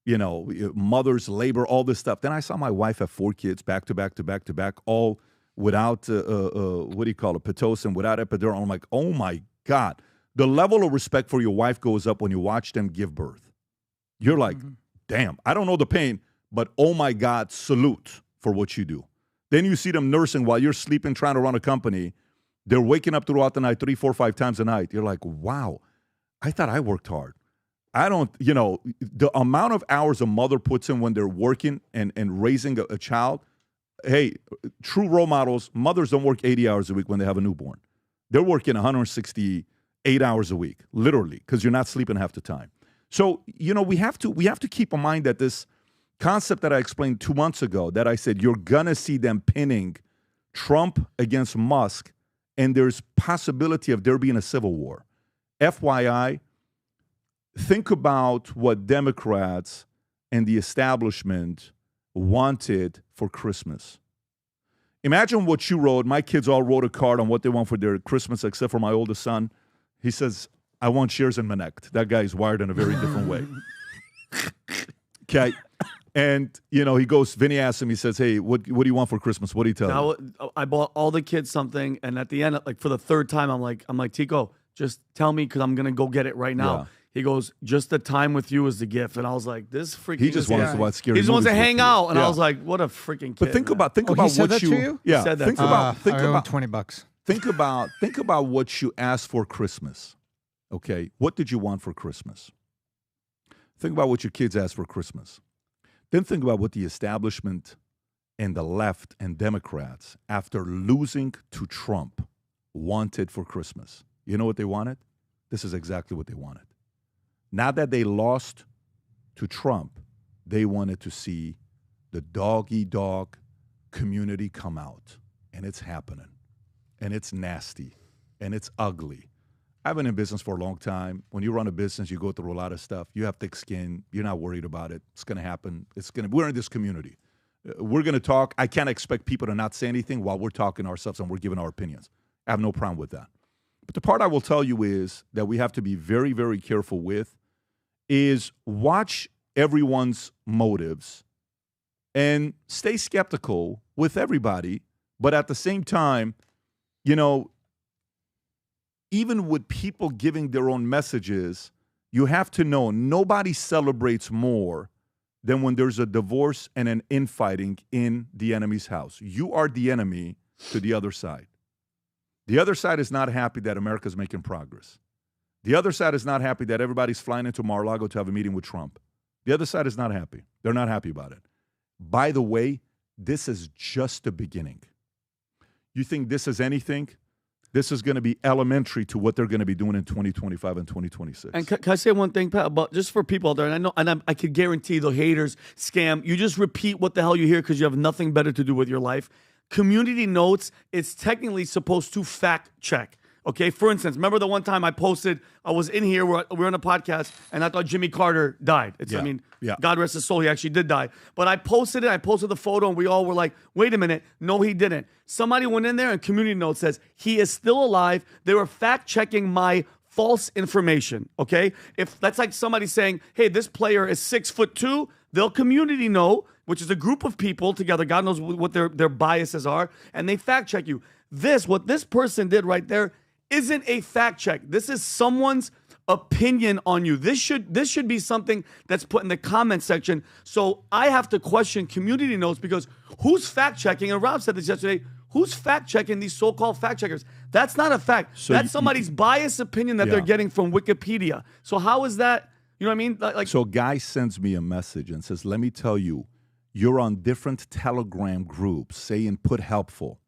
E: mother's labor, all this stuff. Then I saw my wife have 4 kids back to back to back to back, all without, what do you call it, Pitocin, without epidural. I'm like, oh my God. The level of respect for your wife goes up when you watch them give birth. You're like, damn, I don't know the pain, but oh my God, salute for what you do. Then you see them nursing while you're sleeping, trying to run a company. They're waking up throughout the night 3, 4, 5 times a night. You're like, wow, I thought I worked hard. I don't, the amount of hours a mother puts in when they're working and raising a child. Hey, true role models, mothers don't work 80 hours a week when they have a newborn. They're working 168 hours a week, literally, because you're not sleeping half the time. So, we have to keep in mind that this concept that I explained 2 months ago, that I said you're going to see them pinning Trump against Musk, and there's possibility of there being a civil war. FYI, think about what Democrats and the establishment wanted for Christmas. Imagine what you wrote. My kids all wrote a card on what they want for their Christmas, except for my oldest son. He says, I want shares in Manect. That guy is wired in a very different way. Okay. And, he goes, Vinny asks him, he says, hey, what do you want for Christmas? What do you tell him?
F: I bought all the kids something, and at the end, like for the 3rd time, I'm like, Tico, just tell me because I'm going to go get it right now. Yeah. He goes, just the time with you is the gift. And I was like, this freaking
E: He just wants to watch scary
F: movies. He just wants to hang out. And
E: yeah.
F: I was like, what a freaking kid.
E: But think about
D: he said
E: what
D: that
E: you
D: to you?
E: Yeah.
F: He said that
E: think
F: to
E: about
D: I owe him $20.
E: Think about what you asked for Christmas. Okay? What did you want for Christmas? Think about what your kids asked for Christmas. Then think about what the establishment and the left and Democrats, after losing to Trump, wanted for Christmas. You know what they wanted? This is exactly what they wanted. Now that they lost to Trump, they wanted to see the dog-eat-dog community come out. And it's happening. And it's nasty. And it's ugly. I've been in business for a long time. When you run a business, you go through a lot of stuff. You have thick skin. You're not worried about it. It's going to happen. We're in this community. We're going to talk. I can't expect people to not say anything while we're talking ourselves and we're giving our opinions. I have no problem with that. But the part I will tell you is that we have to be very, very careful with is watch everyone's motives and stay skeptical with everybody. But at the same time, even with people giving their own messages, you have to know nobody celebrates more than when there's a divorce and an infighting in the enemy's house. You are the enemy to the other side. The other side is not happy that America's making progress. The other side is not happy that everybody's flying into Mar-a-Lago to have a meeting with Trump. The other side is not happy. They're not happy about it. By the way, this is just the beginning. You think this is anything? This is going to be elementary to what they're going to be doing in 2025 and 2026.
F: And can I say one thing, Pat, about just for people out there, and I know, and I could guarantee the haters scam. You just repeat what the hell you hear because you have nothing better to do with your life. Community notes, it's technically supposed to fact check. Okay, for instance, remember the one time I posted, I was in here, we're on a podcast, and I thought Jimmy Carter died. God rest his soul, he actually did die. But I posted the photo, and we all were like, wait a minute, no, he didn't. Somebody went in there, and community note says, he is still alive. They were fact-checking my false information, okay? If that's like somebody saying, hey, this player is 6'2", they'll community note, which is a group of people together, God knows what their biases are, and they fact-check you. What this person did right there isn't a fact check. This is someone's opinion on you. This should be something that's put in the comment section. So I have to question community notes because who's fact checking? And Rob said this yesterday. Who's fact checking these so-called fact checkers? That's not a fact. So that's somebody's biased opinion that they're getting from Wikipedia. So how is that? You know what I mean?
E: So a guy sends me a message and says, "Let me tell you, you're on different Telegram groups saying put helpful."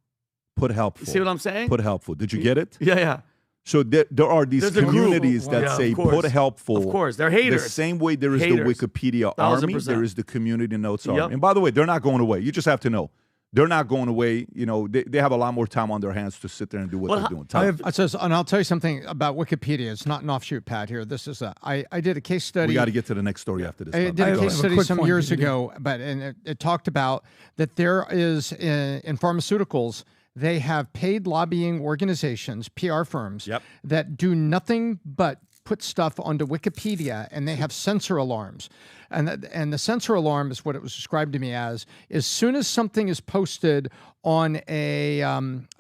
E: Put helpful.
F: You see what I'm saying?
E: Put helpful. Did you get it?
F: Yeah.
E: So there are these communities that say put helpful.
F: Of course, they're haters.
E: The same way there is the Wikipedia army,
F: 1,000%.
E: there is the community notes army. And by the way, they're not going away. You just have to know. They're not going away. They have a lot more time on their hands to sit there and do what they're doing.
D: And I'll tell you something about Wikipedia. It's not an offshoot, Pat, here. This is I did a case study.
E: We got to get to the next story after this.
D: I did a case study some years ago, and it talked about that there is, in pharmaceuticals, they have paid lobbying organizations, PR firms, that do nothing but put stuff onto Wikipedia and they have censor alarms. And the censor alarm is what it was described to me as soon as something is posted on a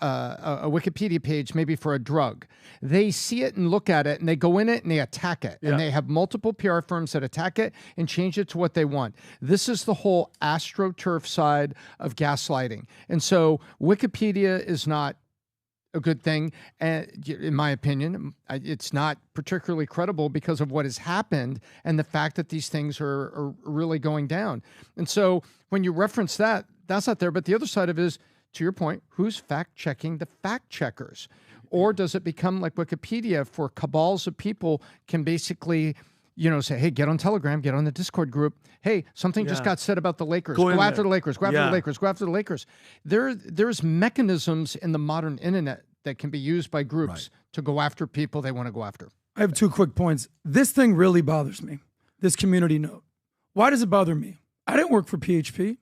D: Wikipedia page, maybe for a drug, they see it and look at it and they go in it and they attack it. And they have multiple PR firms that attack it and change it to what they want. This is the whole AstroTurf side of gaslighting. And so Wikipedia is not a good thing, and in my opinion, it's not particularly credible because of what has happened and the fact that these things are really going down. And so when you reference that, that's not there. But the other side of it is, to your point, who's fact-checking the fact-checkers? Or does it become like Wikipedia, for cabals of people can basically, say, hey, get on Telegram, get on the Discord group. Hey, something just got said about the Lakers. Go after the Lakers. Go after the Lakers. Go after the Lakers. There's mechanisms in the modern internet that can be used by groups to go after people they want to go after.
G: I have 2 quick points. This thing really bothers me, this community note. Why does it bother me? I didn't work for PHP.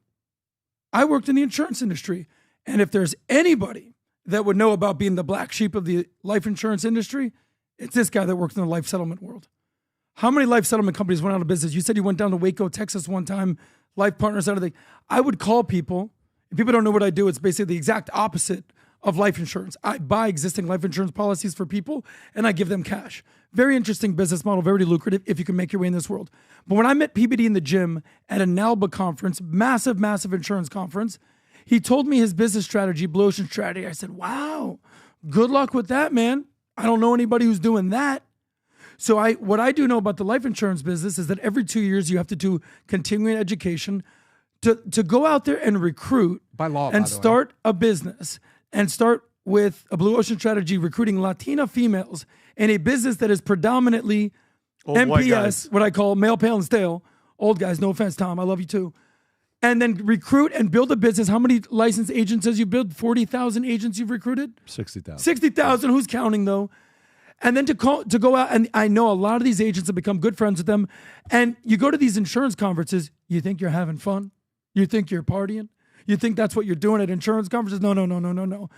G: I worked in the insurance industry. And if there's anybody that would know about being the black sheep of the life insurance industry, it's this guy that works in the life settlement world. How many life settlement companies went out of business? You said you went down to Waco, Texas one time, Life Partners, everything. I would call people. If people don't know what I do, it's basically the exact opposite of life insurance. I buy existing life insurance policies for people and I give them cash. Very interesting business model, very lucrative if you can make your way in this world. But when I met PBD in the gym at a NALBA conference, massive insurance conference, he told me his business strategy, Blue Ocean strategy. I said, wow, good luck with that, man. I don't know anybody who's doing that. So what I do know about the life insurance business is that every 2 years you have to do continuing education to go out there and recruit
D: by law,
G: and start a business and start with a Blue Ocean strategy, recruiting Latina females in a business that is predominantly
F: old
G: MPS, what I call male, pale, and stale. Old guys, no offense, Tom, I love you too. And then recruit and build a business. How many licensed agents has you built? 40,000 agents you've recruited?
E: 60,000.
G: 60,000. Who's counting though? And then to go out, and I know a lot of these agents have become good friends with them. And you go to these insurance conferences, you think you're having fun? You think you're partying? You think that's what you're doing at insurance conferences? No.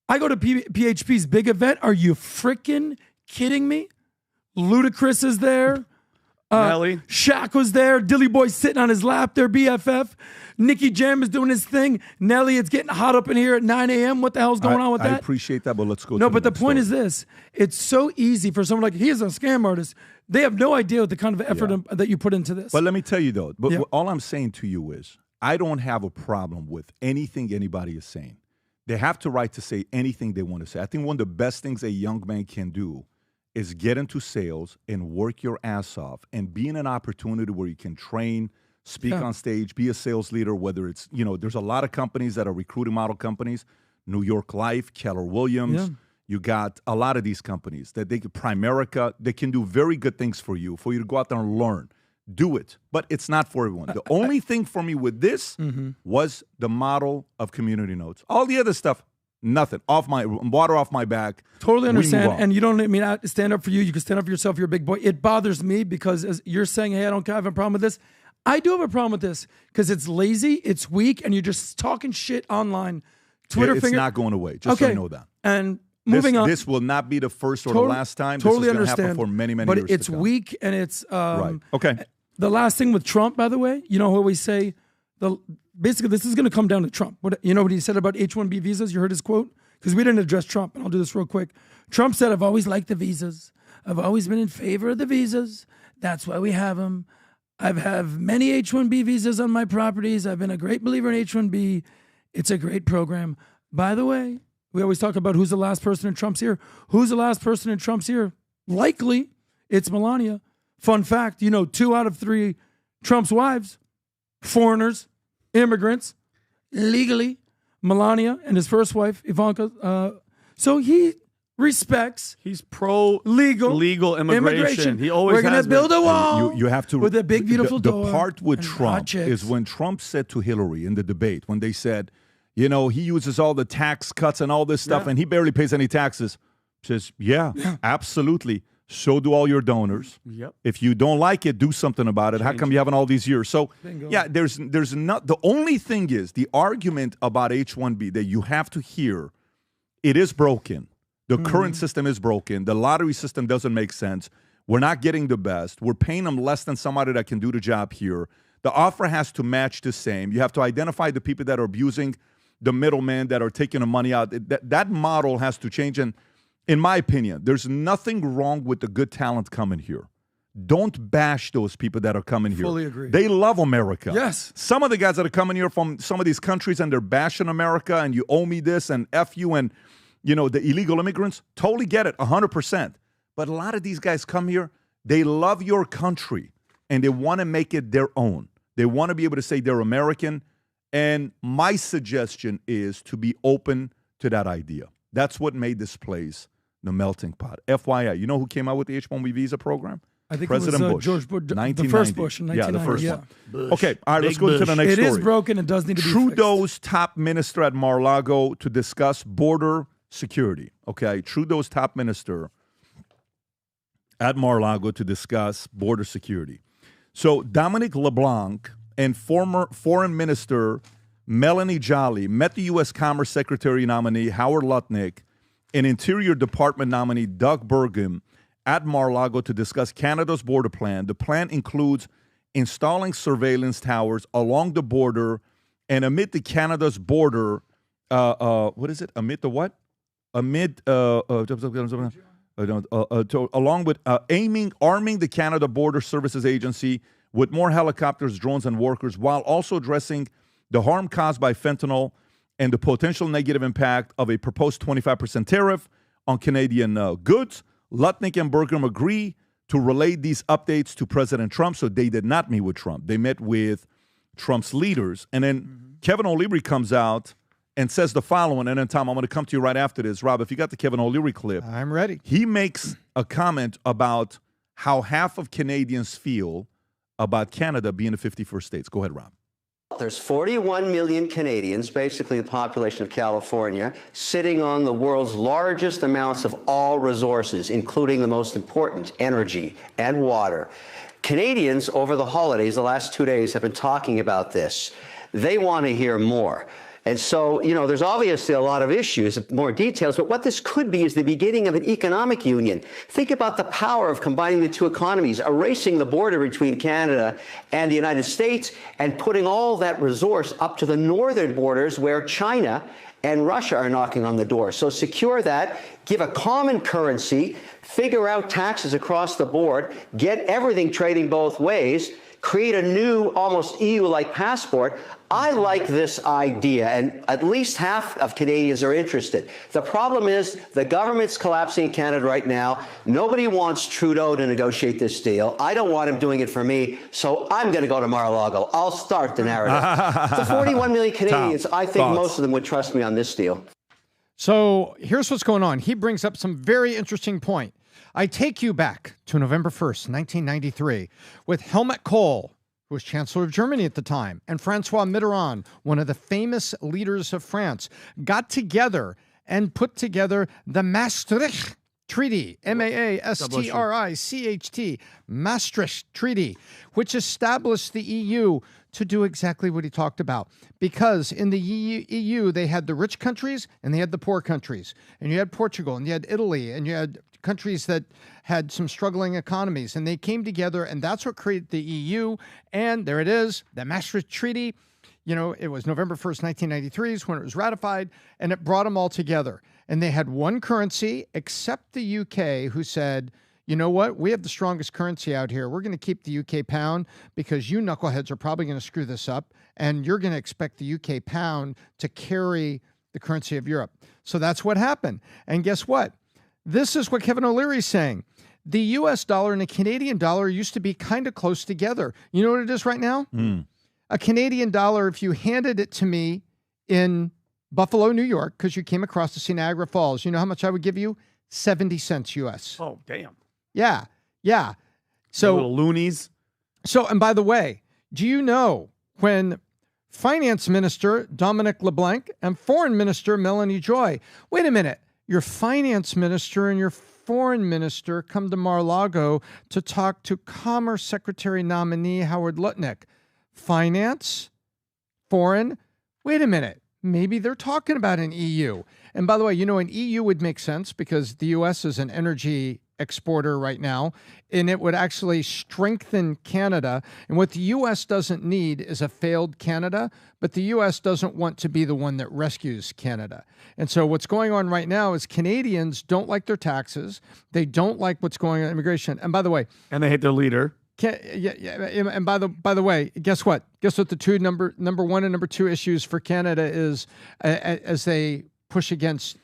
G: I go to PHP's big event. Are you freaking kidding me? Ludacris is there.
F: Nelly.
G: Shaq was there. Dilly Boy's sitting on his lap, their BFF. Nicky Jam is doing his thing. Nelly, it's getting hot up in here at 9 a.m. What the hell's going on with that?
E: I appreciate that, but let's go.
G: No, but the point is this. It's so easy for someone like, he is a scam artist. They have no idea what the kind of effort that you put into this.
E: But let me tell you, though, all I'm saying to you is, I don't have a problem with anything anybody is saying. They have the right to say anything they want to say. I think one of the best things a young man can do is get into sales and work your ass off and be in an opportunity where you can train, speak on stage, be a sales leader, whether it's, there's a lot of companies that are recruiting model companies, New York Life, Keller Williams. Yeah. You got a lot of these companies that Primerica, they can do very good things for you to go out there and learn. Do it. But it's not for everyone. The only thing for me with this was the model of community notes. All the other stuff, nothing. Water off my back.
G: Totally understand. And you don't I stand up for you. You can stand up for yourself. You're a big boy. It bothers me because as you're saying, hey, I don't have a problem with this. I do have a problem with this because it's lazy, it's weak, and you're just talking shit online. Twitter
E: It's not going away. Just so you know that.
G: And moving on.
E: This will not be the first or the last time.
G: Totally
E: this is
G: understand.
E: Happen for many, many
G: but
E: years
G: it's
E: to come.
G: weak and it's
E: right. Okay.
G: The last thing with Trump, by the way, you know what we say? Basically, this is going to come down to Trump. What he said about H1-B visas? You heard his quote? Because we didn't address Trump, and I'll do this real quick. Trump said, I've always liked the visas. I've always been in favor of the visas. That's why we have them. I have many H1-B visas on my properties. I've been a great believer in H1-B. It's a great program. By the way, we always talk about who's the last person in Trump's ear. Who's the last person in Trump's ear? Likely, it's Melania. Fun fact, 2 out of 3 Trump's wives, foreigners, immigrants, legally. Melania and his first wife, Ivanka. So he respects.
F: He's legal immigration. He always
G: We're going to build a wall
E: you have to,
G: with a big, beautiful door.
E: The part with Trump is when Trump said to Hillary in the debate, when they said, he uses all the tax cuts and all this stuff, and he barely pays any taxes. Says, yeah, absolutely. So do all your donors.
F: Yep.
E: If you don't like it, do something about it. How come you haven't all these years? So, there's not. The only thing is the argument about H1-B that you have to hear, it is broken. The current system is broken. The lottery system doesn't make sense. We're not getting the best. We're paying them less than somebody that can do the job here. The offer has to match the same. You have to identify the people that are abusing the middlemen, that are taking the money out. That model has to change. And in my opinion, there's nothing wrong with the good talent coming here. Don't bash those people that are coming here.
G: Fully agree.
E: They love America.
G: Yes.
E: Some of the guys that are coming here from some of these countries and they're bashing America and you owe me this and F you and, you know, the illegal immigrants, totally get it, 100%. But a lot of these guys come here, they love your country and they want to make it their own. They want to be able to say they're American. And my suggestion is to be open to that idea. That's what made this place the melting pot. FYI, you know who came out with the H1-B visa program?
G: I think
E: President
G: it was
E: Bush.
G: George Bush, the
E: 1990.
G: first Bush in
E: Yeah,
G: 1990.
E: the first one. Okay, all right, let's
F: Big
E: go to the
F: Bush.
E: next
G: It
E: story.
G: is broken. It does need to be
E: Trudeau's top minister at Mar-a-Lago to discuss border security. Okay, Trudeau's top minister at Mar-a-Lago to discuss border security. So Dominic LeBlanc and former Foreign Minister Melanie Joly met the U.S. Commerce Secretary nominee Howard Lutnick and Interior Department nominee Doug Burgum at Mar-a-Lago to discuss Canada's border plan. The plan includes installing surveillance towers along the border and amid the Canada's border, what is it? Amid the what? Amid, along with arming the Canada Border Services Agency with more helicopters, drones, and workers, while also addressing the harm caused by fentanyl and the potential negative impact of a proposed 25% tariff on Canadian goods. Lutnick and Burgum agree to relay these updates to President Trump, so they did not meet with Trump. They met with Trump's leaders. And then Kevin O'Leary comes out and says the following, and then, Tom, I'm going to come to you right after this. Rob, if you got the Kevin O'Leary clip.
D: I'm ready.
E: He makes a comment about how half of Canadians feel about Canada being the 51st states. Go ahead, Rob.
H: There's 41 million Canadians, basically the population of California, sitting on the world's largest amounts of all resources, including the most important, energy and water. Canadians, over the holidays, the last 2 days, have been talking about this. They want to hear more. And so, you know, there's obviously a lot of issues, more details, but what this could be is the beginning of an economic union. Think about the power of combining the two economies, erasing the border between Canada and the United States, and putting all that resource up to the northern borders where China and Russia are knocking on the door. So secure that, give a common currency, figure out taxes across the board, get everything trading both ways, create a new, almost EU-like passport. I like this idea, and at least half of Canadians are interested. The problem is the government's collapsing in Canada right now. Nobody wants Trudeau to negotiate this deal. I don't want him doing it for me, so I'm going to go to Mar-a-Lago. I'll start the narrative. The 41 million Canadians, I think most of them would trust me on this deal.
D: So here's what's going on. He brings up some very interesting point. I take you back to November 1st, 1993, with Helmut Kohl, who was Chancellor of Germany at the time, and Francois Mitterrand, one of the famous leaders of France, got together and put together the Maastricht Treaty, M-A-A-S-T-R-I-C-H-T, Maastricht Treaty, which established the EU to do exactly what he talked about. Because in the EU, they had the rich countries and they had the poor countries. And you had Portugal and you had Italy and you had countries that had some struggling economies. And they came together, and that's what created the EU. And there it is, the Maastricht Treaty. You know, it was November 1st, 1993 is when it was ratified, and it brought them all together. And they had one currency, except the UK, who said, you know what? We have the strongest currency out here. We're going to keep the UK pound because you knuckleheads are probably going to screw this up, and you're going to expect the UK pound to carry the currency of Europe. So that's what happened. And guess what? This is what Kevin O'Leary is saying. The US dollar and the Canadian dollar used to be kind of close together. You know what it is right now? A Canadian dollar, if you handed it to me in Buffalo, New York, because you came across to see Niagara Falls, you know how much I would give you? 70 cents US.
F: Oh, damn.
D: Yeah. Yeah. So
F: little loonies.
D: So, and by the way, do you know when Finance Minister Dominic LeBlanc and Foreign Minister Melanie Joy, wait a minute, your Finance Minister and your Foreign Minister come to Mar-a-Lago to talk to Commerce Secretary nominee Howard Lutnick. Finance? Foreign? Wait a minute. Maybe they're talking about an EU. And by the way, an EU would make sense because the U.S. is an energy exporter right now, and it would actually strengthen Canada. And what the U.S. doesn't need is a failed Canada, but the U.S. doesn't want to be the one that rescues Canada. And so what's going on right now is Canadians don't like their taxes. They don't like what's going on in immigration. And by the way,
F: and they hate their leader.
D: And by the way, guess what? Guess what the two number one and number two issues for Canada is as they push against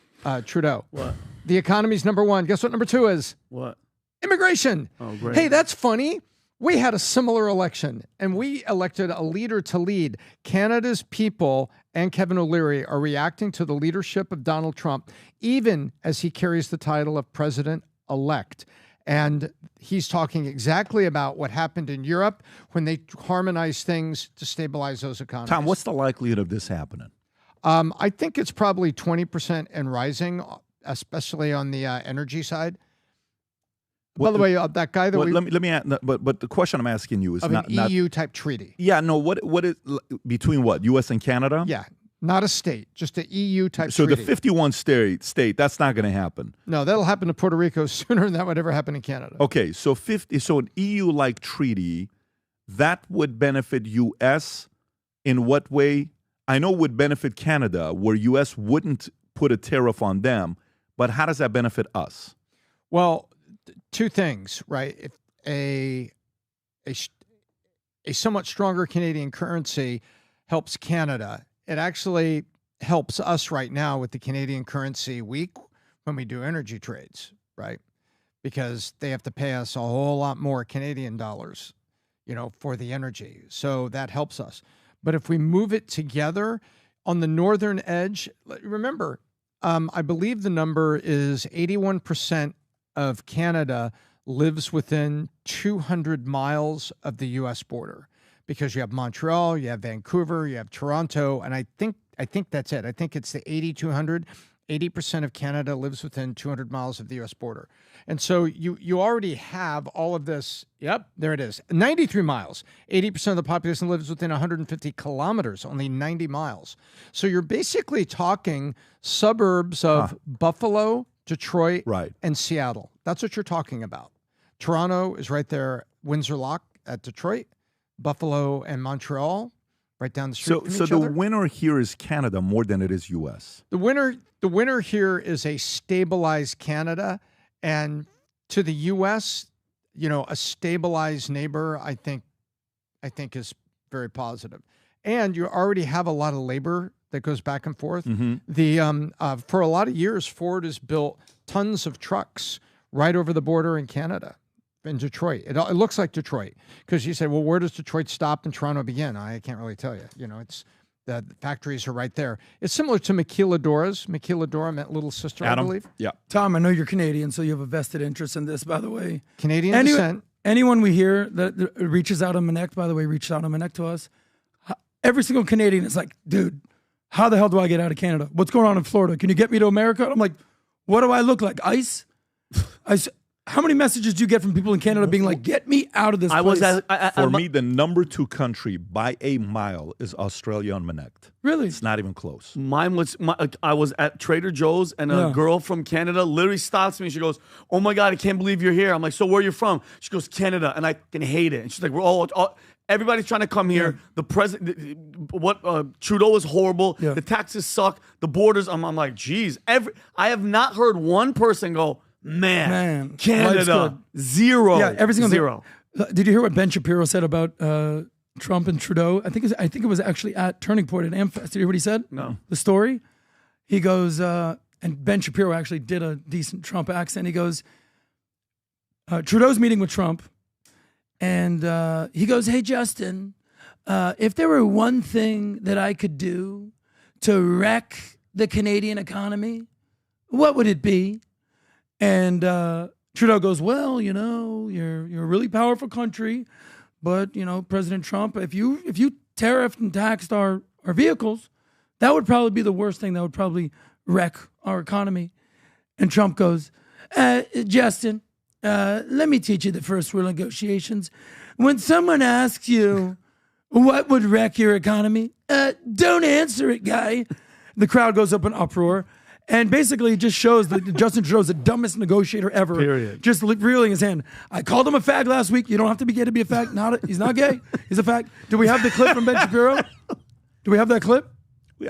D: Trudeau?
F: What?
D: The economy's number one. Guess what number two is?
F: What?
D: Immigration.
F: Oh, great.
D: Hey, that's funny. We had a similar election, and we elected a leader to lead. Canada's people and Kevin O'Leary are reacting to the leadership of Donald Trump, even as he carries the title of president-elect. And he's talking exactly about what happened in Europe when they harmonized things to stabilize those economies.
E: Tom, what's the likelihood of this happening?
D: I think it's probably 20% and rising, especially on the energy side. By the way, that guy that
E: let me ask, but the question I'm asking you is
D: of
E: not
D: an EU type treaty.
E: Yeah, no. What is between what U.S. and Canada?
D: Yeah, not a state, just an EU type.
E: So
D: treaty.
E: the 51 state, that's not going to happen.
D: No, that'll happen to Puerto Rico sooner than that would ever happen in Canada.
E: Okay, so an EU-like treaty that would benefit U.S. in what way? I know would benefit Canada, where U.S. wouldn't put a tariff on them, but how does that benefit us?
D: Well, two things, right? If a somewhat stronger Canadian currency helps Canada, it actually helps us right now with the Canadian currency weak when we do energy trades, right? Because they have to pay us a whole lot more Canadian dollars, for the energy. So that helps us. But if we move it together on the northern edge, remember, I believe the number is 81% of Canada lives within 200 miles of the U.S. border, because you have Montreal, you have Vancouver, you have Toronto, and I think that's it. I think it's the 8,200. 80% of Canada lives within 200 miles of the U.S. border. And so you already have all of this. Yep, there it is. 93 miles. 80% of the population lives within 150 kilometers, only 90 miles. So you're basically talking suburbs of Buffalo, Detroit, and Seattle. That's what you're talking about. Toronto is right there, Windsor Loch at Detroit, Buffalo and Montreal, right down the street from each
E: the
D: other.
E: winner here is Canada more than it is U.S.
D: The winner here is a stabilized Canada, and to the U.S., a stabilized neighbor, I think is very positive. And you already have a lot of labor that goes back and forth. Mm-hmm. For a lot of years, Ford has built tons of trucks right over the border in Canada, in Detroit. It looks like Detroit, because you say, well, where does Detroit stop and Toronto begin? I can't really tell you. It's the factories are right there. It's similar to Maquiladora's. Maquiladora meant little sister,
E: Adam?
D: I believe.
E: Yeah.
G: Tom, I know you're Canadian, so you have a vested interest in this, by the way.
D: Canadian descent.
G: Anyone we hear that reaches out on Manek, by the way, reached out on Manek to us, every single Canadian is like, dude, how the hell do I get out of Canada? What's going on in Florida? Can you get me to America? And I'm like, what do I look like? Ice? How many messages do you get from people in Canada being like, get me out of this place?
E: For me, the number 2 country by a mile is Australia on Manect.
G: Really?
E: It's not even close.
F: I was at Trader Joe's, and a girl from Canada literally stops me. She goes, "Oh my God, I can't believe you're here." I'm like, "So where are you from?" She goes, "Canada," and I can hate it. And she's like, "We're all everybody's trying to come here. Yeah. The president, Trudeau is horrible. Yeah. The taxes suck. The borders." I'm like, "Geez." I have not heard one person go, Man, Canada, zero.
G: Yeah, every single
F: zero.
G: Did you hear what Ben Shapiro said about Trump and Trudeau? I think it was actually at Turning Point at AmFest. Did you hear what he said?
F: No.
G: The story? He goes, and Ben Shapiro actually did a decent Trump accent. He goes, Trudeau's meeting with Trump, and he goes, "Hey, Justin, if there were one thing that I could do to wreck the Canadian economy, what would it be?" And Trudeau goes, "Well, you're a really powerful country, but President Trump, if you tariffed and taxed our vehicles, that would probably be the worst thing. That would probably wreck our economy." And Trump goes, "Justin, let me teach you the first rule of negotiations. When someone asks you what would wreck your economy, don't answer it, guy." The crowd goes up in uproar. And basically, it just shows that Justin Trudeau's the dumbest negotiator ever.
F: Period.
G: Just reeling his hand. I called him a fag last week. You don't have to be gay to be a fag. He's not gay. He's a fag. Do we have the clip from Ben Shapiro? Do we have that clip?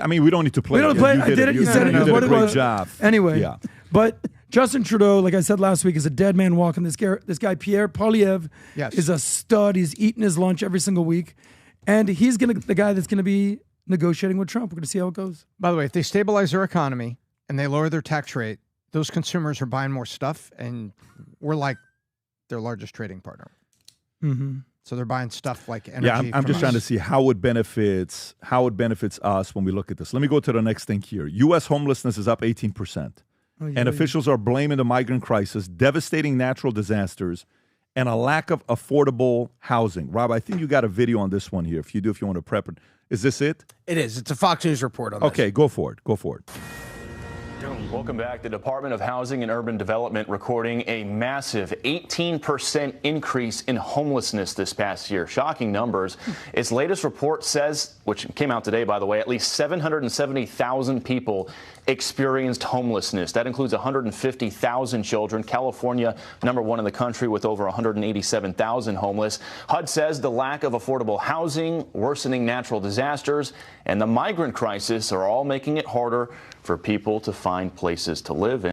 E: I mean, we don't need to play.
G: We don't
E: it.
G: play.
E: You
G: I did it. You said it.
E: You did
G: What
E: a
G: it
E: great
G: was.
E: job.
G: Anyway,
E: Yeah.
G: but Justin Trudeau, like I said last week, is a dead man walking. This guy Pierre Poilievre
D: Yes.
G: is a stud. He's eating his lunch every single week, and he's the guy that's gonna be negotiating with Trump. We're gonna see how it goes.
D: By the way, if they stabilize their economy and they lower their tax rate, those consumers are buying more stuff, and we're like their largest trading partner.
G: Mm-hmm.
D: So they're buying stuff like energy.
E: Yeah, I'm
D: from
E: just trying to
D: us.
E: see how it benefits us when we look at this. Let me go to the next thing here. U.S. homelessness is up 18%. And officials are blaming the migrant crisis, devastating natural disasters, and a lack of affordable housing. Rob, I think you got a video on this one here. If you want to prep it. Is this it?
I: It is. It's a Fox News report on this.
E: Okay, go for it. Go for it.
J: Welcome back. The Department of Housing and Urban Development recording a massive 18% increase in homelessness this past year. Shocking numbers. Its latest report says, which came out today, by the way, at least 770,000 people experienced homelessness. That includes 150,000 children. California, number one in the country with over 187,000 homeless. HUD says the lack of affordable housing, worsening natural disasters, and the migrant crisis are all making it harder for people to find places to live in.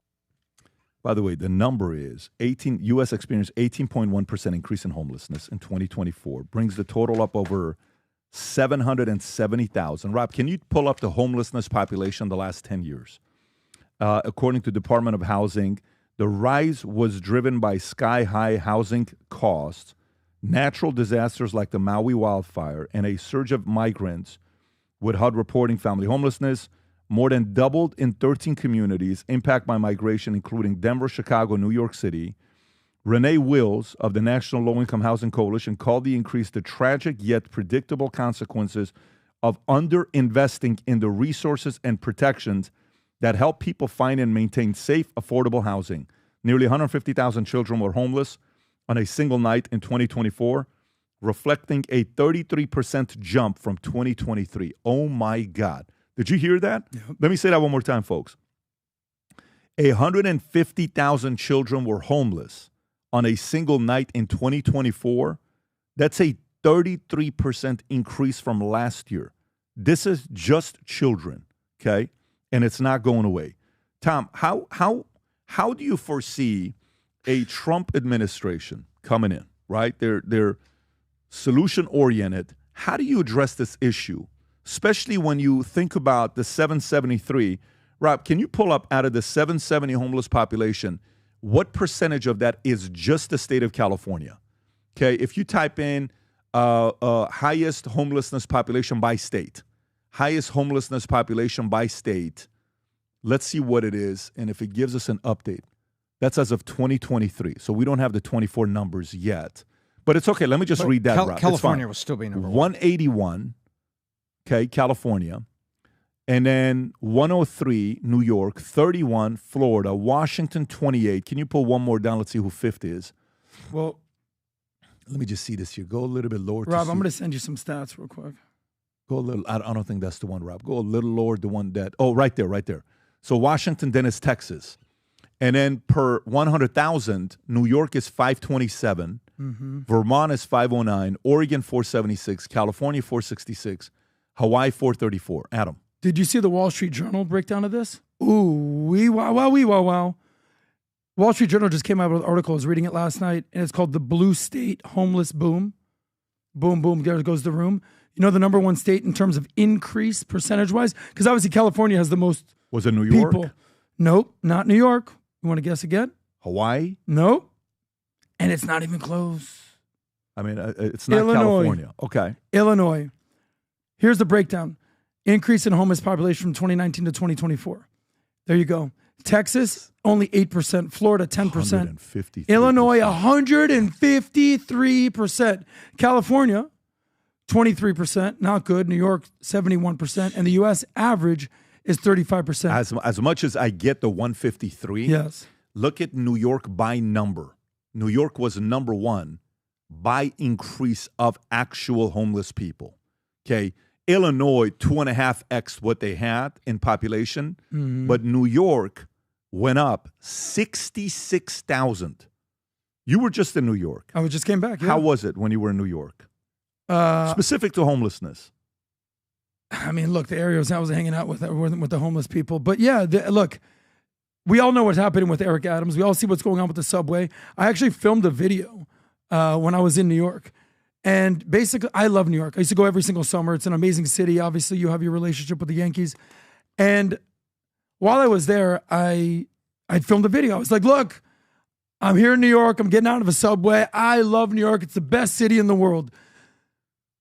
E: By the way, the number is U.S. experienced 18.1% increase in homelessness in 2024, brings the total up over 770,000. Rob, can you pull up the homelessness population the last 10 years? According to Department of Housing, the rise was driven by sky-high housing costs, natural disasters like the Maui wildfire, and a surge of migrants, with HUD reporting family homelessness more than doubled in 13 communities impacted by migration, including Denver, Chicago, New York City. Renee Wills of the National Low-Income Housing Coalition called the increase the tragic yet predictable consequences of underinvesting in the resources and protections that help people find and maintain safe, affordable housing. Nearly 150,000 children were homeless on a single night in 2024, reflecting a 33% jump from 2023. Oh, my God. Did you hear that? Yep. Let me say that one more time, folks. 150,000 children were homeless on a single night in 2024. That's a 33% increase from last year. This is just children, okay? And it's not going away. Tom, how do you foresee a Trump administration coming in, right? They're solution-oriented. How do you address this issue? Especially when you think about the 773. Rob, can you pull up out of the 770 homeless population, what percentage of that is just the state of California? Okay, if you type in highest homelessness population by state, let's see what it is, and if it gives us an update. That's as of 2023, so we don't have the 24 numbers yet. But it's okay, let me just read that, Rob.
D: California will still be number
E: 181. Okay, California, and then 103, New York, 31, Florida, Washington, 28. Can you pull one more down? Let's see who fifth is.
G: Well,
E: let me just see this here. Go a little bit lower.
G: Rob, I'm going to send you some stats real quick.
E: Go a little. I don't think that's the one, Rob. Go a little lower. The one that. Oh, right there. So Washington, then is Texas, and then per 100,000, New York is 527, Vermont is 509, Oregon 476, California 466. Hawaii 434. Adam.
G: Did you see the Wall Street Journal breakdown of this? Ooh, wow. Wall Street Journal just came out with an article. I was reading it last night, and it's called The Blue State Homeless Boom. Boom, boom, there goes the room. You know the number one state in terms of increase percentage-wise? Because obviously California has the most
E: Was it New York?
G: people. Nope, not New York. You want to guess again?
E: Hawaii?
G: Nope. And it's not even close.
E: I mean, it's not
G: Illinois.
E: California. Okay.
G: Illinois. Here's the breakdown. Increase in homeless population from 2019 to 2024. There you go. Texas, only 8%. Florida, 10%.
E: 153%.
G: Illinois, 153%. California, 23%. Not good. New York, 71%. And the U.S. average is 35%.
E: As much as I get the 153,
G: yes.
E: Look at New York by number. New York was number one by increase of actual homeless people. Okay. Illinois 2.5x what they had in population, but New York went up 66,000. You were just in New York.
G: I just came back. Yeah.
E: How was it when you were in New York? Specific to homelessness.
G: I mean, look, the areas I was hanging out with the homeless people. But yeah, look, we all know what's happening with Eric Adams. We all see what's going on with the subway. I actually filmed a video when I was in New York. And basically, I love New York. I used to go every single summer. It's an amazing city. Obviously, you have your relationship with the Yankees. And while I was there, I filmed a video. I was like, look, I'm here in New York. I'm getting out of a subway. I love New York. It's the best city in the world.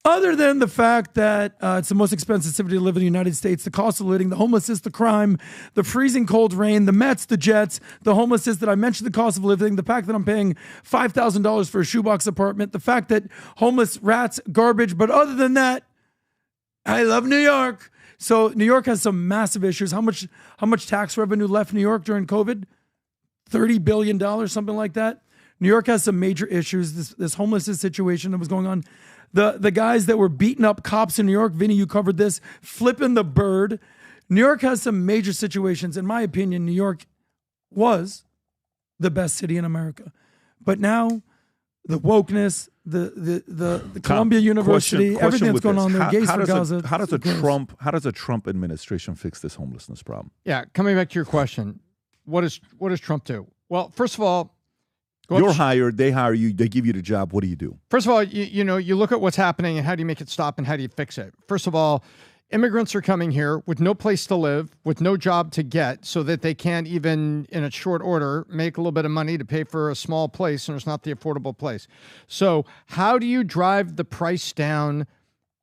G: Other than the fact that it's the most expensive city to live in the United States, the cost of living, the homelessness, the crime, the freezing cold rain, the Mets, the Jets, the homelessness that I mentioned, the cost of living, the fact that I'm paying $5,000 for a shoebox apartment, the fact that homeless, rats, garbage. But other than that, I love New York. So New York has some massive issues. How much tax revenue left New York during COVID? $30 billion, something like that. New York has some major issues. This homelessness situation that was going on. The guys that were beating up cops in New York, Vinny, you covered this, flipping the bird. New York has some major situations. In my opinion, New York was the best city in America. But now, the wokeness, the Columbia University, everything that's going on there, gays for Gaza.
E: How does a Trump administration fix this homelessness problem?
D: Yeah, coming back to your question, what does Trump do? Well, first of all,
E: you're hired, they hire you, they give you the job. What do you do?
D: First of all, you look at what's happening and how do you make it stop and how do you fix it? First of all, immigrants are coming here with no place to live, with no job to get, so that they can't even, in a short order, make a little bit of money to pay for a small place, and it's not the affordable place. So how do you drive the price down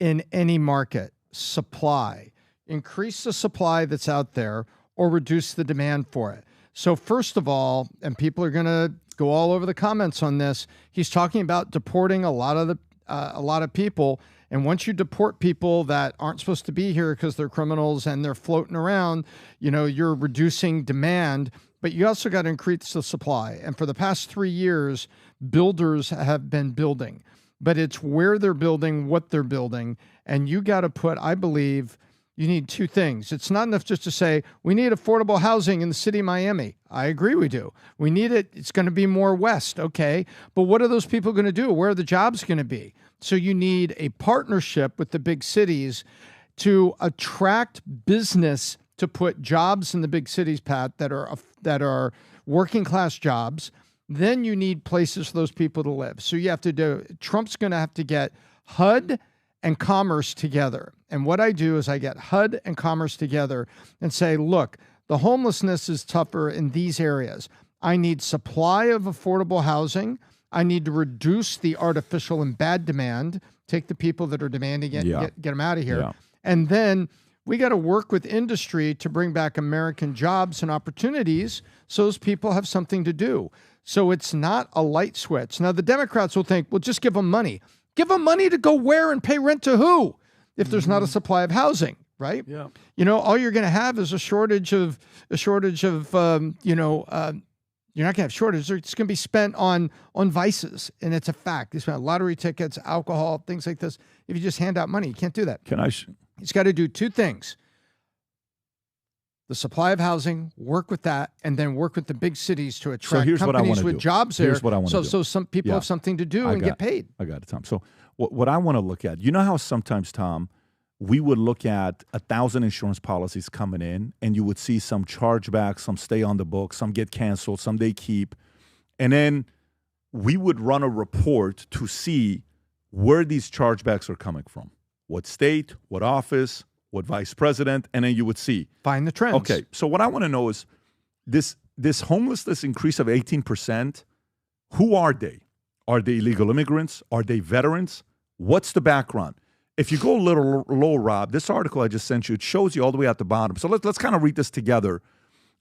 D: in any market? Supply. Increase the supply that's out there or reduce the demand for it. So first of all, and people are going to go all over the comments on this, he's talking about deporting a lot of people. And once you deport people that aren't supposed to be here because they're criminals and they're floating around, you're reducing demand, but you also got to increase the supply. And for the past 3 years, builders have been building, but it's where they're building, what they're building. And you got to put, I believe, you need two things. It's not enough just to say, we need affordable housing in the city of Miami. I agree we do. We need it. It's going to be more west. Okay. But what are those people going to do? Where are the jobs going to be? So you need a partnership with the big cities to attract business to put jobs in the big cities, Pat, that are working class jobs. Then you need places for those people to live. So you have to do, Trump's going to have to get HUD and commerce together. And what I do is I get HUD and commerce together and say, look, the homelessness is tougher in these areas. I need supply of affordable housing. I need to reduce the artificial and bad demand, take the people that are demanding it, get them out of here. Yeah. And then we got to work with industry to bring back American jobs and opportunities so those people have something to do. So it's not a light switch. Now, the Democrats will think, well, just give them money. Give them money to go where and pay rent to who if there's not a supply of housing, right? Yeah. All you're going to have is a shortage of you're not going to have shortage. It's going to be spent on vices, and it's a fact. You spend lottery tickets, alcohol, things like this. If you just hand out money, you can't do that. He's got to do two things. The supply of housing, work with that, and then work with the big cities to attract companies with jobs there.
E: Here's what I want to do.
D: So some people have something to do and get paid.
E: I got it, Tom. So what I want to look at, how sometimes, Tom, we would look at 1,000 insurance policies coming in, and you would see some chargebacks, some stay on the book, some get canceled, some they keep. And then we would run a report to see where these chargebacks are coming from. What state, what office, what vice president, and then you would see.
D: Find the trends.
E: Okay, so what I want to know is this homelessness increase of 18%, who are they? Are they illegal immigrants? Are they veterans? What's the background? If you go a little low, Rob, this article I just sent you, it shows you all the way at the bottom. So let's kind of read this together.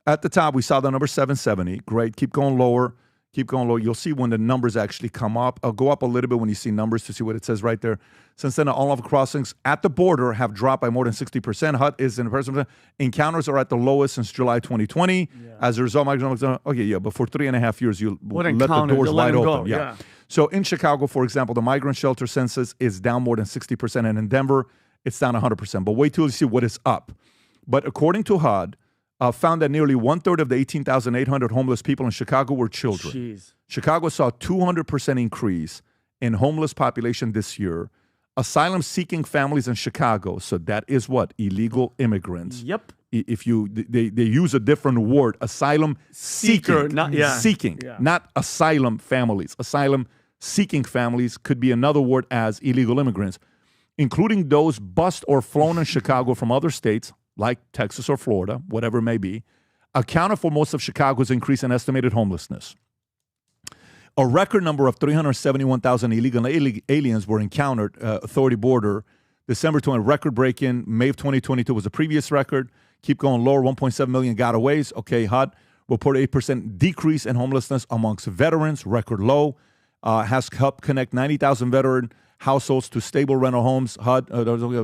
E: At the top, we saw the number 770. Great. Keep going lower. Keep going low. You'll see when the numbers actually come up. I'll go up a little bit when you see numbers to see what it says right there. Since then, all of crossings at the border have dropped by more than 60%. HUD is in person. Encounters are at the lowest since July 2020. Yeah. As a result, but for 3.5 years, you let the doors wide open. Yeah. So in Chicago, for example, the migrant shelter census is down more than 60%. And in Denver, it's down 100%. But wait till you see what is up. But according to HUD, found that nearly 1/3 of the 18,800 homeless people in Chicago were children.
F: Jeez.
E: Chicago saw a 200% increase in homeless population this year. Asylum-seeking families in Chicago, so that is what? Illegal immigrants.
F: Yep.
E: If you, they use a different word, asylum
F: Seeker,
E: seeking,
F: not- yeah.
E: seeking,
F: Yeah.
E: not asylum families. Asylum seeking families could be another word as illegal immigrants, including those bused or flown in Chicago from other states like Texas or Florida, whatever it may be, accounted for most of Chicago's increase in estimated homelessness. A record number of 371,000 illegal aliens were encountered, Authority Border, December 20, record-breaking. May of 2022 was the previous record. Keep going lower, 1.7 million gotaways. Okay, HUD reported 8% decrease in homelessness amongst veterans, record low. Has helped connect 90,000 veteran households to stable rental homes. HUD,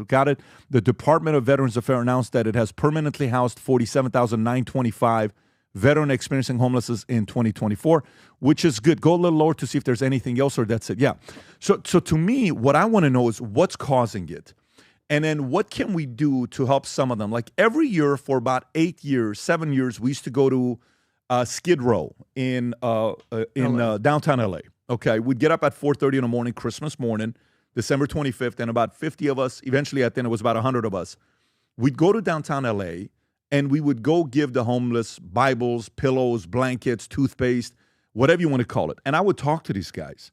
E: got it. The Department of Veterans Affairs announced that it has permanently housed 47,925 veteran experiencing homelessness in 2024, which is good. Go a little lower to see if there's anything else, or that's it. Yeah. So to me, what I want to know is what's causing it. And then what can we do to help some of them? Like every year for about 7 years, we used to go to Skid Row in downtown LA. Okay, we'd get up at 4:30 in the morning, Christmas morning, December 25th, and about 50 of us, eventually I think it was about 100 of us, we'd go to downtown LA and we would go give the homeless Bibles, pillows, blankets, toothpaste, whatever you want to call it. And I would talk to these guys.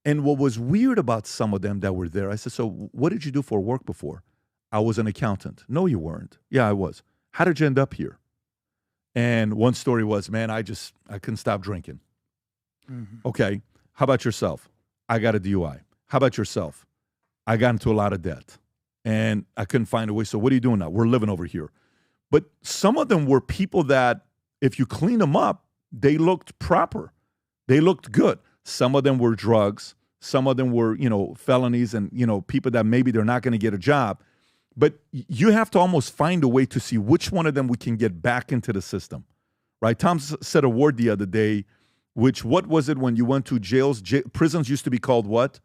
E: And what was weird about some of them that were there, I said, so what did you do for work before? I was an accountant. No, you weren't. Yeah, I was. How did you end up here? And one story was, man, I couldn't stop drinking. Mm-hmm. Okay. How about yourself? I got a DUI. How about yourself? I got into a lot of debt and I couldn't find a way. So what are you doing now? We're living over here. But some of them were people that if you clean them up, they looked proper. They looked good. Some of them were drugs. Some of them were, felonies and, people that maybe they're not going to get a job. But you have to almost find a way to see which one of them we can get back into the system, right? Tom said a word the other day, what was it when you went to jails? Prisons used to be called what?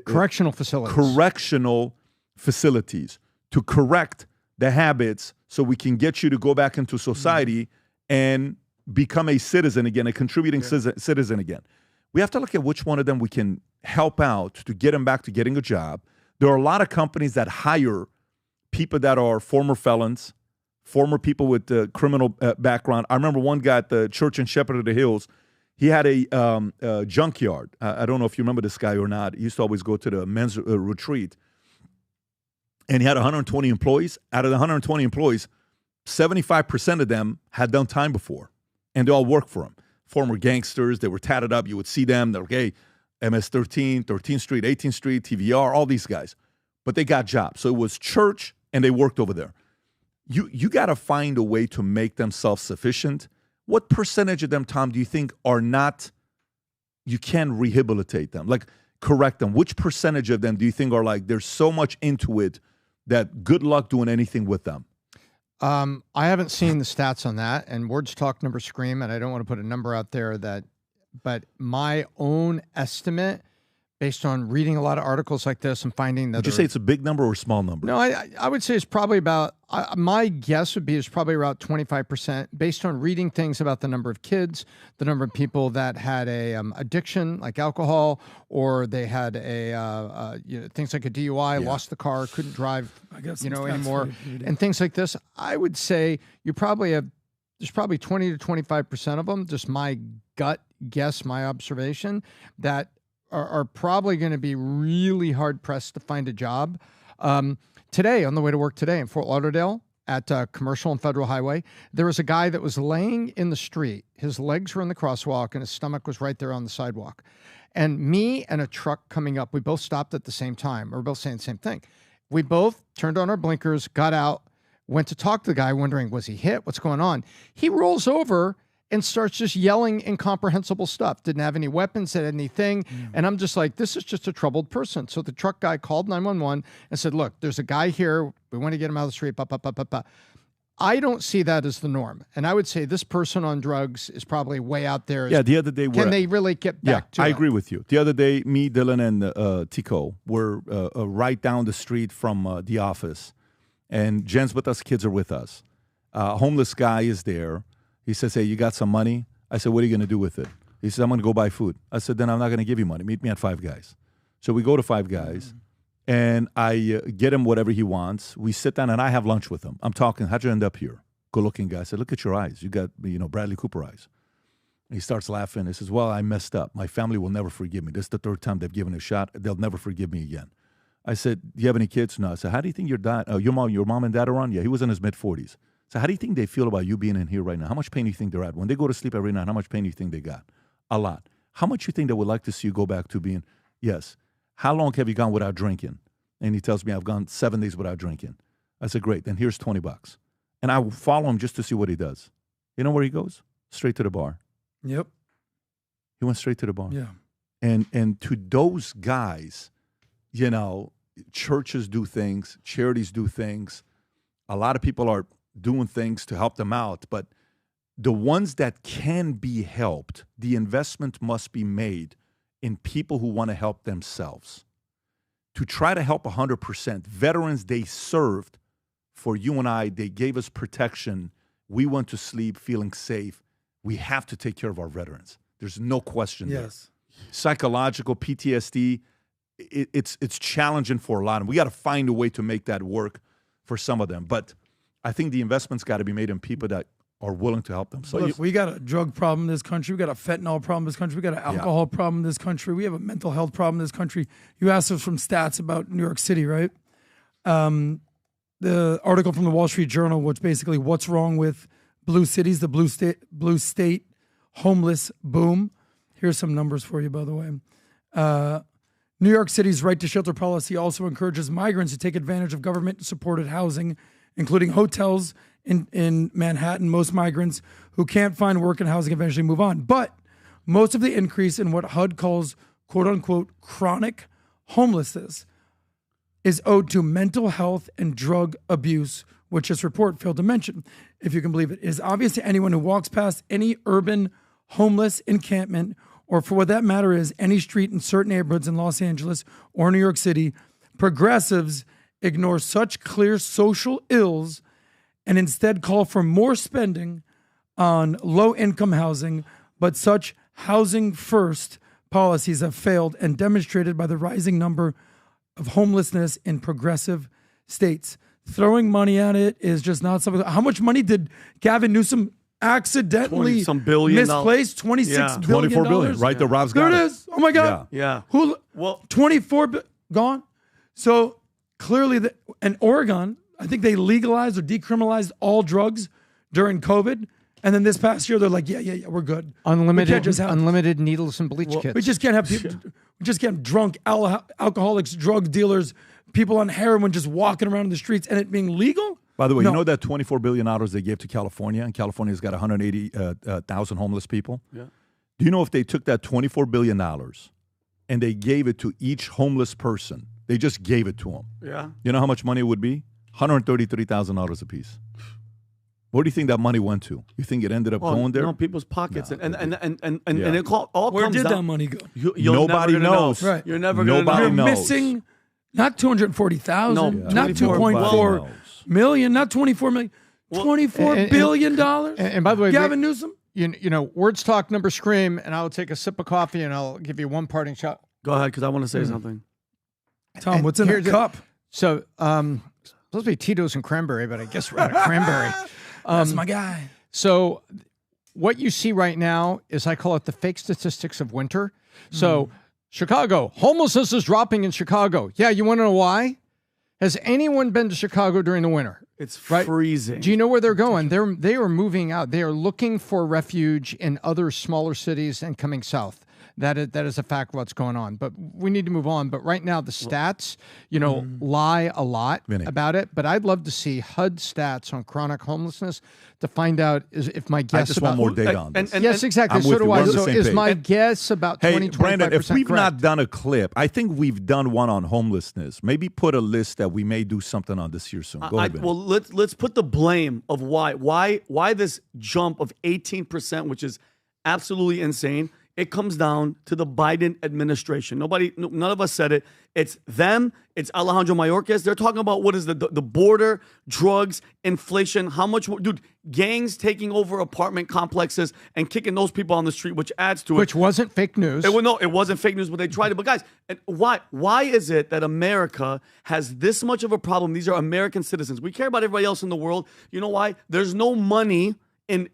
D: Correctional facilities.
E: Correctional facilities to correct the habits so we can get you to go back into society and become a citizen again, a contributing citizen again. We have to look at which one of them we can help out to get them back to getting a job. There are a lot of companies that hire people that are former felons, former people with criminal background. I remember one guy at the church in Shepherd of the Hills. He had a junkyard. I don't know if you remember this guy or not. He used to always go to the men's retreat. And he had 120 employees. Out of the 120 employees, 75% of them had done time before. And they all worked for him. Former gangsters, they were tatted up. You would see them. They're like, hey, MS-13, 13th Street, 18th Street, TVR, all these guys. But they got jobs. So it was church, and they worked over there. You got to find a way to make them self-sufficient. What percentage of them, Tom, do you think are not, you can rehabilitate them, like correct them? Which percentage of them do you think are like, there's so much into it that good luck doing anything with them?
D: I haven't seen the stats on that, and words talk, numbers scream, and I don't want to put a number out there but my own estimate, based on reading a lot of articles like this and finding that.
E: Would you say it's a big number or a small number?
D: No, I would say it's probably about, my guess would be it's probably about 25% based on reading things about the number of kids, the number of people that had a addiction like alcohol, or they had things like a DUI, lost the car, couldn't drive, anymore, and things like this. I would say there's probably 20 to 25% of them, just my gut guess, my observation, that are probably going to be really hard-pressed to find a job. Today, on the way to work today in Fort Lauderdale at Commercial and Federal Highway, there was a guy that was laying in the street. His legs were in the crosswalk and his stomach was right there on the sidewalk. And me and a truck coming up, we both stopped at the same time. We were both saying the same thing. We both turned on our blinkers, got out, went to talk to the guy, wondering, was he hit? What's going on? He rolls over and starts just yelling incomprehensible stuff. Didn't have any weapons, said anything. And I'm just like, this is just a troubled person. So the truck guy called 911 and said, look, there's a guy here. We want to get him out of the street. I don't see that as the norm. And I would say this person on drugs is probably way out there.
E: Yeah, the other day...
D: Can they really get back to
E: I
D: it?
E: agree with you. The other day, me, Dylan, and Tico were right down the street from the office. And Jen's with us, kids are with us. Homeless guy is there. He says, hey, you got some money? I said, what are you going to do with it? He said, I'm going to go buy food. I said, then I'm not going to give you money. Meet me at Five Guys. So we go to Five Guys. And I get him whatever he wants. We sit down, and I have lunch with him. I'm talking, how'd you end up here? Good-looking guy. I said, look at your eyes. You got, Bradley Cooper eyes. And he starts laughing. He says, well, I messed up. My family will never forgive me. This is the third time they've given a shot. They'll never forgive me again. I said, do you have any kids? No. I said, how do you think your mom and dad are on? Yeah, he was in his mid-40s. So how do you think they feel about you being in here right now? How much pain do you think they're at? When they go to sleep every night, how much pain do you think they got? A lot. How much you think they would like to see you go back to being, yes. How long have you gone without drinking? And he tells me, I've gone 7 days without drinking. I said, great, then here's $20. And I follow him just to see what he does. You know where he goes? Straight to the bar.
G: Yep.
E: He went straight to the bar.
G: Yeah.
E: And to those guys, churches do things, charities do things. A lot of people are doing things to help them out. But the ones that can be helped, the investment must be made in people who want to help themselves. To try to help 100%. Veterans, they served for you and I. They gave us protection. We went to sleep feeling safe. We have to take care of our veterans. There's no question there. Psychological PTSD, it's challenging for a lot. And we got to find a way to make that work for some of them. But I think the investment's got to be made in people that are willing to help themselves.
G: Look, we got a drug problem in this country. We got a fentanyl problem in this country. We got an alcohol problem in this country. We have a mental health problem in this country. You asked us from stats about New York City, right? The article from the Wall Street Journal, which basically what's wrong with blue cities, the blue state homeless boom. Here's some numbers for you, by the way. New York City's right to shelter policy also encourages migrants to take advantage of government-supported housing, including hotels in Manhattan. Most migrants who can't find work and housing eventually move on. But most of the increase in what HUD calls, quote-unquote, chronic homelessness is owed to mental health and drug abuse, which this report failed to mention, if you can believe it. It is obvious to anyone who walks past any urban homeless encampment, or for what that matter is, any street in certain neighborhoods in Los Angeles or New York City, progressives ignore such clear social ills and instead call for more spending on low-income housing, but such housing-first policies have failed and demonstrated by the rising number of homelessness in progressive states. Throwing money at it is just not something. How much money did Gavin Newsom accidentally misplace? $26 billion.
E: $24 billion, right? The Rob's got
G: it. There it is. Oh my God.
F: Yeah.
G: Who? Well, 24 gone. So clearly, in Oregon, I think they legalized or decriminalized all drugs during COVID. And then this past year, they're like, yeah, we're good.
D: Unlimited needles and bleach kits.
G: We just can't have people. We just can't have drunk alcoholics, drug dealers, people on heroin just walking around in the streets and it being legal.
E: By the way, you know that $24 billion they gave to California, and California's got 180,000 homeless people?
F: Yeah.
E: Do you know if they took that $24 billion and they gave it to each homeless person, they just gave it to them?
F: Yeah.
E: You know how much money it would be? $133,000 a piece. Where do you think that money went to? You think it ended up going there?
F: No, people's pockets.
E: No,
F: and it all
G: Where
F: comes
G: did
F: down.
G: that money go?
E: Nobody knows.
G: Right.
F: You're never going to know.
E: Nobody
G: You're
E: knows.
G: missing not 240,000,
F: No,
G: not 2.4 million, not 24 million, $24 billion.
D: And by the way,
G: Gavin Newsom?
D: You know, words talk, numbers scream, and I'll take a sip of coffee and I'll give you one parting shot.
F: Go ahead, because I want to say something.
G: Tom, what's in that cup?
D: So, supposed to be Tito's and cranberry, but I guess we're out of cranberry.
G: That's my guy.
D: So what you see right now is, I call it the fake statistics of winter. So Chicago, homelessness is dropping in Chicago. Yeah, you want to know why? Has anyone been to Chicago during the winter?
F: It's freezing.
D: Do you know where they're going? They are moving out. They are looking for refuge in other smaller cities and coming south. that is a fact what's going on. But we need to move on. But right now, the stats, lie a lot about it. But I'd love to see HUD stats on chronic homelessness to find out if my guess
E: I just
D: about
E: want more data on this.
D: yes, exactly.
E: I'm
D: so
E: with
D: do
E: you. We're
D: I.
E: on the
D: So
E: same
D: is
E: page.
D: my guess about
E: Hey,
D: 20, 25%
E: Brandon, if we've
D: correct?
E: not done a clip, I think we've done one on homelessness. Maybe put a list that we may do something on this year soon. Go ahead, Benny.
F: Well, let's put the blame of why this jump of 18%, which is absolutely insane. It comes down to the Biden administration. None of us said it. It's them. It's Alejandro Mayorkas. They're talking about what is the border, drugs, inflation, how much more, dude, gangs taking over apartment complexes and kicking those people on the street, which adds to it.
D: Which wasn't fake news.
F: It wasn't fake news, but they tried it. But guys, and why is it that America has this much of a problem? These are American citizens. We care about everybody else in the world. You know why? There's no money in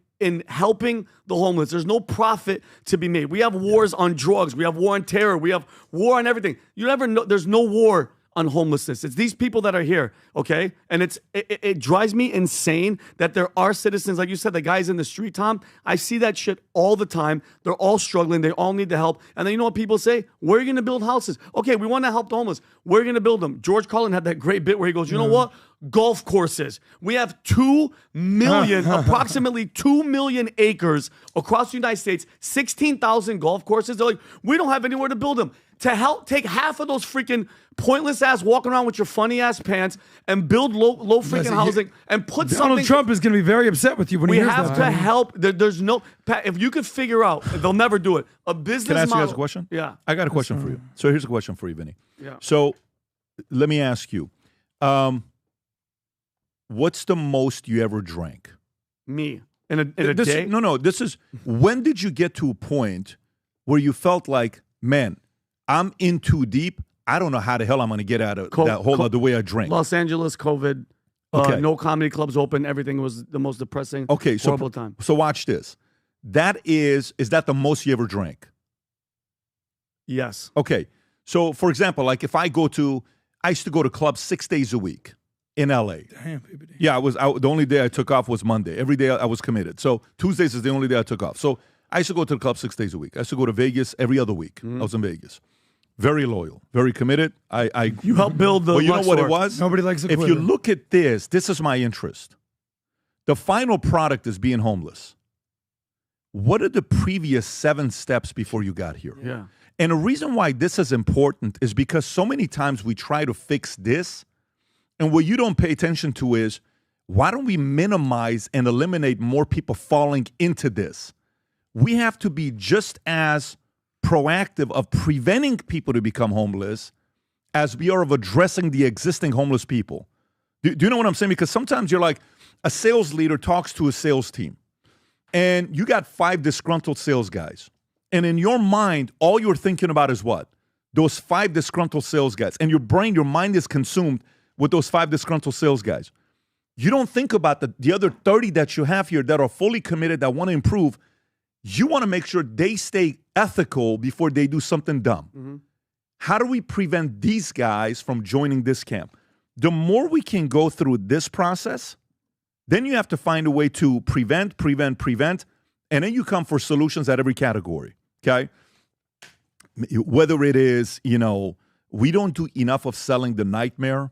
F: helping the homeless. There's no profit to be made. We have wars on drugs. We have war on terror. We have war on everything. You never know. There's no war on homelessness. It's these people that are here, okay? And it drives me insane that there are citizens, like you said, the guys in the street, Tom. I see that shit all the time. They're all struggling. They all need the help. And then you know what people say? Where are you going to build houses? Okay, we want to help the homeless. Where are you going to build them? George Carlin had that great bit where he goes, you know what? Golf courses. We have 2 million, approximately 2 million acres across the United States, 16,000 golf courses. They're like, we don't have anywhere to build them. To help take half of those freaking pointless ass walking around with your funny ass pants and build low freaking housing and put something.
G: Donald Trump is going to be very upset with you when he hears that.
F: We have to help. There's no, Pat, if you could figure out, they'll never do it. A business
E: Can I ask
F: model.
E: you guys a question?
F: Yeah.
E: I got a question for you. So here's a question for you, Vinny.
F: Yeah.
E: So let me ask you, what's the most you ever drank?
F: Me. In a day?
E: No. This is, when did you get to a point where you felt like, man, I'm in too deep. I don't know how the hell I'm going to get out of that hole of the way I drink.
F: Los Angeles, COVID,
E: Okay.
F: no comedy clubs open. Everything was the most depressing, horrible time.
E: So watch this. Is that the most you ever drank?
F: Yes.
E: Okay. So, for example, like if I used to go to clubs 6 days a week in LA.
G: Damn, PBD.
E: Yeah, the only day I took off was Monday. Every day I was committed. So Tuesdays is the only day I took off. So I used to go to the club 6 days a week. I used to go to Vegas every other week. I was in Vegas. Very loyal, very committed.
F: You helped build the.
E: Well, you know what it
F: Luxor.
E: was?
G: Nobody likes a
E: If
G: quitter.
E: you look at this is my interest. The final product is being homeless. What are the previous 7 steps before you got here?
F: Yeah.
E: And the reason why this is important is because so many times we try to fix this, and what you don't pay attention to is, why don't we minimize and eliminate more people falling into this? We have to be just as proactive of preventing people to become homeless as we are of addressing the existing homeless people. Do you know what I'm saying? Because sometimes you're like, a sales leader talks to a sales team, and you got 5 disgruntled sales guys. And in your mind, all you're thinking about is what? Those 5 disgruntled sales guys. And your mind is consumed with those 5 disgruntled sales guys. You don't think about the other 30 that you have here that are fully committed, that want to improve. You want to make sure they stay ethical before they do something dumb.
F: Mm-hmm.
E: How do we prevent these guys from joining this camp? The more we can go through this process, then you have to find a way to prevent, and then you come for solutions at every category, okay? Whether it is, we don't do enough of selling the nightmare.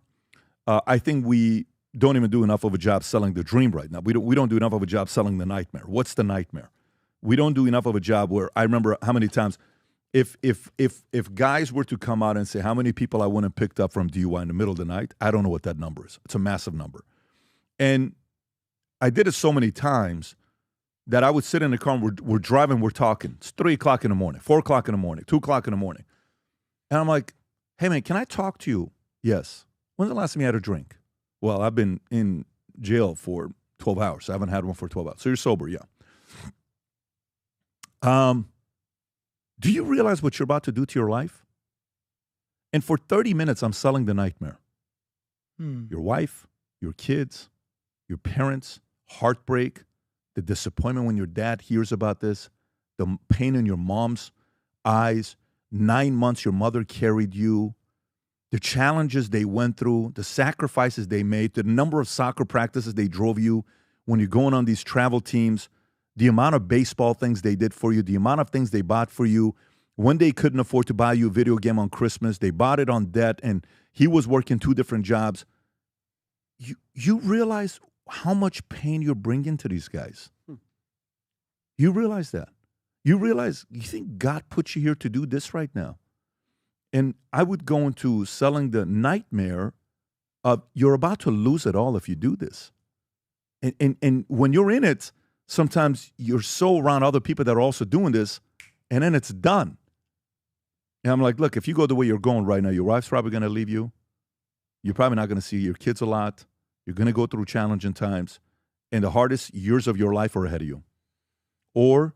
E: I think we don't even do enough of a job selling the dream right now. We don't do enough of a job selling the nightmare. What's the nightmare? We don't do enough of a job where I remember how many times if guys were to come out and say how many people I went and picked up from DUI in the middle of the night, I don't know what that number is. It's a massive number. And I did it so many times that I would sit in the car and we're driving, we're talking. It's 3 o'clock in the morning, 4 o'clock in the morning, 2 o'clock in the morning. And I'm like, hey man, can I talk to you? Yes. When's the last time you had a drink? Well, I've been in jail for 12 hours. I haven't had one for 12 hours. So you're sober, yeah. Do you realize what you're about to do to your life? And for 30 minutes, I'm selling the nightmare. Your wife, your kids, your parents, heartbreak, the disappointment when your dad hears about this, the pain in your mom's eyes, 9 months your mother carried you, the challenges they went through, the sacrifices they made, the number of soccer practices they drove you when you're going on these travel teams, the amount of baseball things they did for you, the amount of things they bought for you, When they couldn't afford to buy you a video game on Christmas, they bought it on debt, and he was working 2 different jobs. You realize how much pain you're bringing to these guys. You realize that. You think God put you here to do this right now. And I would go into selling the nightmare of you're about to lose it all if you do this. And when you're in it, sometimes you're so around other people that are also doing this, and then it's done. And I'm like, look, if you go the way you're going right now, your wife's probably going to leave you. You're probably not going to see your kids a lot. You're going to go through challenging times. And the hardest years of your life are ahead of you. Or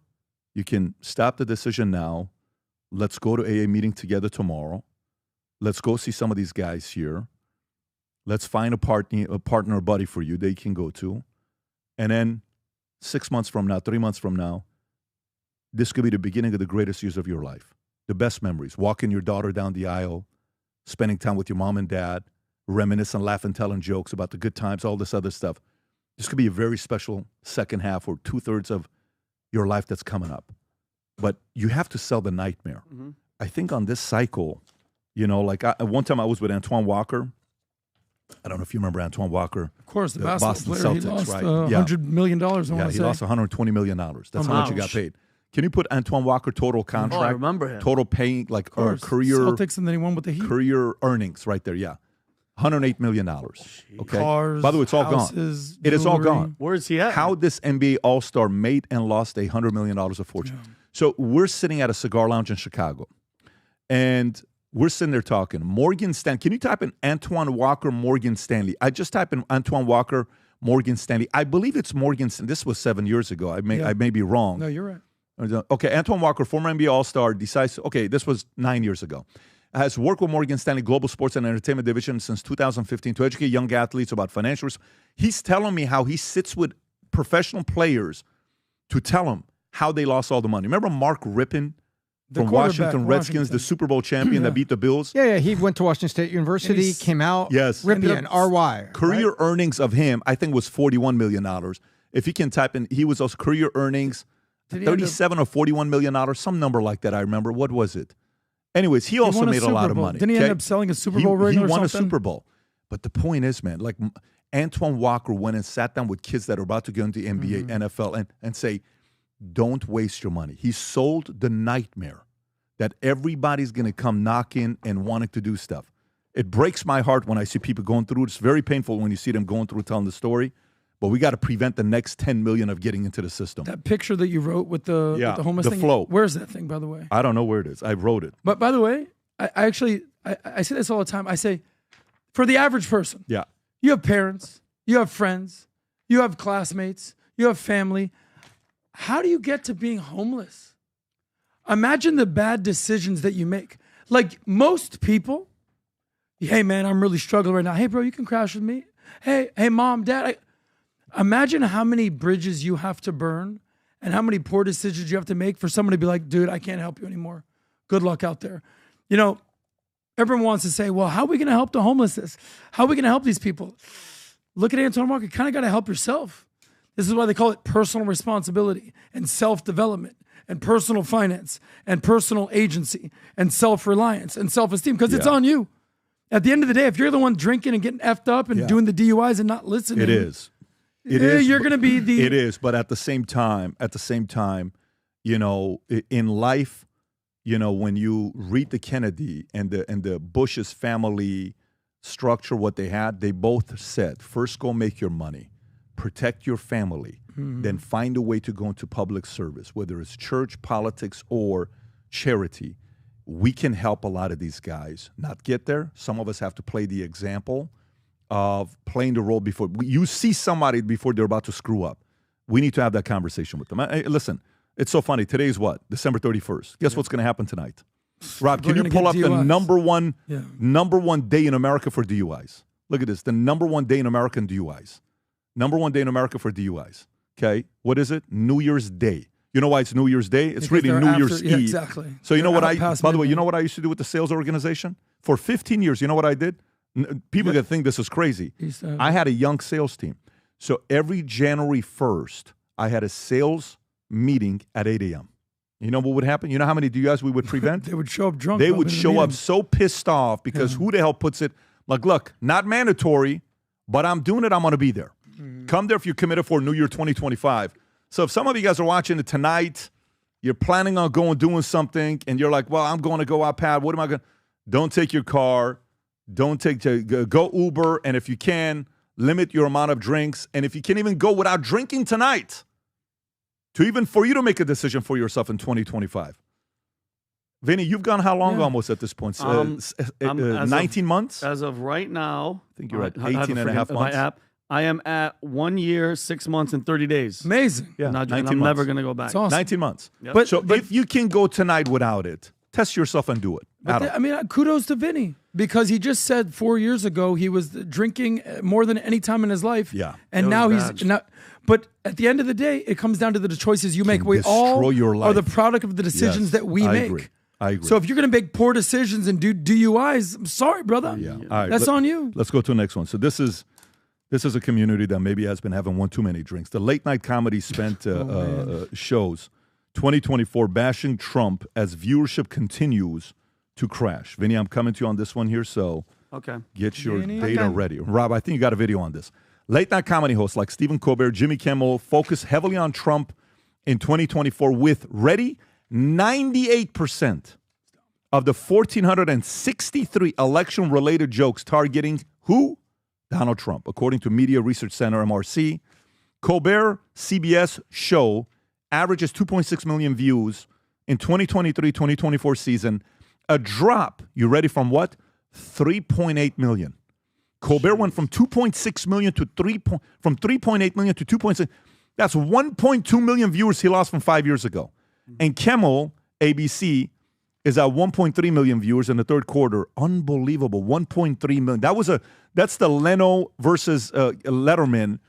E: you can stop the decision now. Let's go to AA meeting together tomorrow. Let's go see some of these guys here. Let's find a partner or buddy for you that you can go to. And then 6 months from now, 3 months from now, this could be the beginning of the greatest years of your life. The best memories, walking your daughter down the aisle, spending time with your mom and dad, reminiscing, laughing, telling jokes about the good times, all this other stuff. This could be a very special second half or 2/3 of your life that's coming up. But you have to sell the nightmare. Mm-hmm. I think on this cycle, like one time I was with Antoine Walker. I don't know if you remember Antoine Walker.
G: Of course, the
E: Boston
G: basketball player.
E: Celtics,
G: He lost
E: right?
G: $100 million.
E: He lost $120 million. That's how much he got paid. Can you put Antoine Walker total contract?
F: Oh, I remember him.
E: Total paying, like career.
G: Celtics, and then he won with the Heat.
E: Career earnings right there, yeah. $108 million. Okay.
G: Cars,
E: by the way, it's all
G: houses,
E: gone. It is all gone.
F: Where is he at?
E: How this NBA All-Star made and lost $100 million of fortune. Yeah. So we're sitting at a cigar lounge in Chicago, and we're sitting there talking. Morgan Stanley. Can you type in Antoine Walker Morgan Stanley? I just type in Antoine Walker Morgan Stanley. I believe it's Morgan Stanley. This was 7 years ago. I may be wrong.
G: No, you're right.
E: Okay, Antoine Walker, former NBA All-Star, decides, this was 9 years ago, has worked with Morgan Stanley Global Sports and Entertainment Division since 2015 to educate young athletes about financial risk. He's telling me how he sits with professional players to tell them how they lost all the money. Remember Mark Rippon from Washington Redskins, the Super Bowl champion that beat the Bills?
D: Yeah, he went to Washington State University, came out.
E: Yes.
D: Ripien, R-Y.
E: Career earnings of him, I think, was $41 million. If you can type in, he was those career earnings, 37 or $41 million, some number like that, I remember. What was it? Anyways, he also made a lot of money.
G: Didn't he end up selling a Super Bowl ring or something?
E: He won a Super Bowl. But the point is, man, like Antoine Walker went and sat down with kids that are about to go into the NBA, NFL, and say, don't waste your money. He sold the nightmare that everybody's going to come knocking and wanting to do stuff. It breaks my heart when I see people going through it. It's very painful when you see them going through telling the story. But we got to prevent the next 10 million of getting into the system.
G: That picture that you wrote with the homeless thing.
E: Float.
G: Where's that thing, by the way?
E: I don't know where it is. I wrote it.
G: But by the way, I say this all the time. I say, for the average person, you have parents, you have friends, you have classmates, you have family. How do you get to being homeless? Imagine the bad decisions that you make. Like most people, hey man, I'm really struggling right now. Hey bro, you can crash with me. Hey mom, dad. Imagine how many bridges you have to burn and how many poor decisions you have to make for someone to be like, dude, I can't help you anymore. Good luck out there. Everyone wants to say, well, how are we going to help the homeless? How are we going to help these people? Look at Antoine Walker. You kind of got to help yourself. This is why they call it personal responsibility and self-development and personal finance and personal agency and self-reliance and self-esteem because it's on you. At the end of the day, if you're the one drinking and getting effed up and doing the DUIs and not listening.
E: It is.
G: You're going to be the.
E: It is, but at the same time, in life, when you read the Kennedy and the Bush's family structure, what they had, they both said, first go make your money, protect your family, then find a way to go into public service, whether it's church, politics, or charity. We can help a lot of these guys not get there. Some of us have to play the example of playing the role before. You see somebody before they're about to screw up. We need to have that conversation with them. Listen, it's so funny. Today is what? December 31st. Guess what's going to happen tonight? Rob, can you pull up the number one day in America for DUIs? Look at this. The number one day in America in DUIs. Number one day in America for DUIs. Okay? What is it? New Year's Day. You know why it's New Year's Day? It's really New Year's Eve.
G: Exactly.
E: So you know what by the way, you know what I used to do with the sales organization? For 15 years, you know what I did? People that think this is crazy. I had a young sales team. So every January 1st, I had a sales meeting at 8 a.m. You know what would happen? You know how many DUIs we would prevent?
G: They would show up drunk.
E: They
G: probably
E: would
G: in the
E: show up
G: meeting.
E: so pissed off because who the hell puts it? Like, look, not mandatory, but I'm doing it. I'm going to be there. Come there if you're committed for New Year 2025. So if some of you guys are watching it tonight, you're planning on doing something, and you're like, well, I'm going to go out, Pat. What am I going to? Don't take your car. Don't go Uber. And if you can, limit your amount of drinks. And if you can even go without drinking tonight, for you to make a decision for yourself in 2025. Vinny, you've gone how long almost at this point? 19 months?
F: As of right now.
E: I think you're at 18 and a half months.
F: I am at 1 year, 6 months, and 30 days.
G: Amazing.
E: Yeah,
F: Not,
E: 19
F: I'm
E: months.
F: never going to go back.
G: It's awesome.
E: 19 months.
F: Yep.
G: But
E: If you can go tonight without it, test yourself and do it.
G: Kudos to Vinny because he just said 4 years ago he was drinking more than any time in his life.
E: Yeah.
G: And
F: It
G: now
F: was
G: he's
F: bad.
G: not. But at the end of the day, it comes down to the choices you make. We
E: destroy
G: all
E: your
G: are the
E: life.
G: product of the decisions that we
E: I
G: make.
E: agree. I agree.
G: So if you're going to make poor decisions and do DUIs, I'm sorry, brother.
E: Yeah. All right,
G: That's on you.
E: Let's go to the next one. So this is a community that maybe has been having one too many drinks. The late night comedy spent shows 2024 bashing Trump as viewership continues to crash. Vinny, I'm coming to you on this one here, so get your data ready. Rob, I think you got a video on this. Late night comedy hosts like Stephen Colbert, Jimmy Kimmel focus heavily on Trump in 2024 with, ready, 98% of the 1,463 election-related jokes targeting who? Donald Trump, according to Media Research Center, MRC. Colbert CBS show averages 2.6 million views in 2023-2024 season, a drop, you ready, from what? 3.8 million. Colbert went from 2.6 million to 3.8 million to 2.6. That's 1.2 million viewers he lost from 5 years ago. And Kimmel, ABC, is at 1.3 million viewers in the third quarter. Unbelievable, 1.3 million. That's the Leno versus Letterman,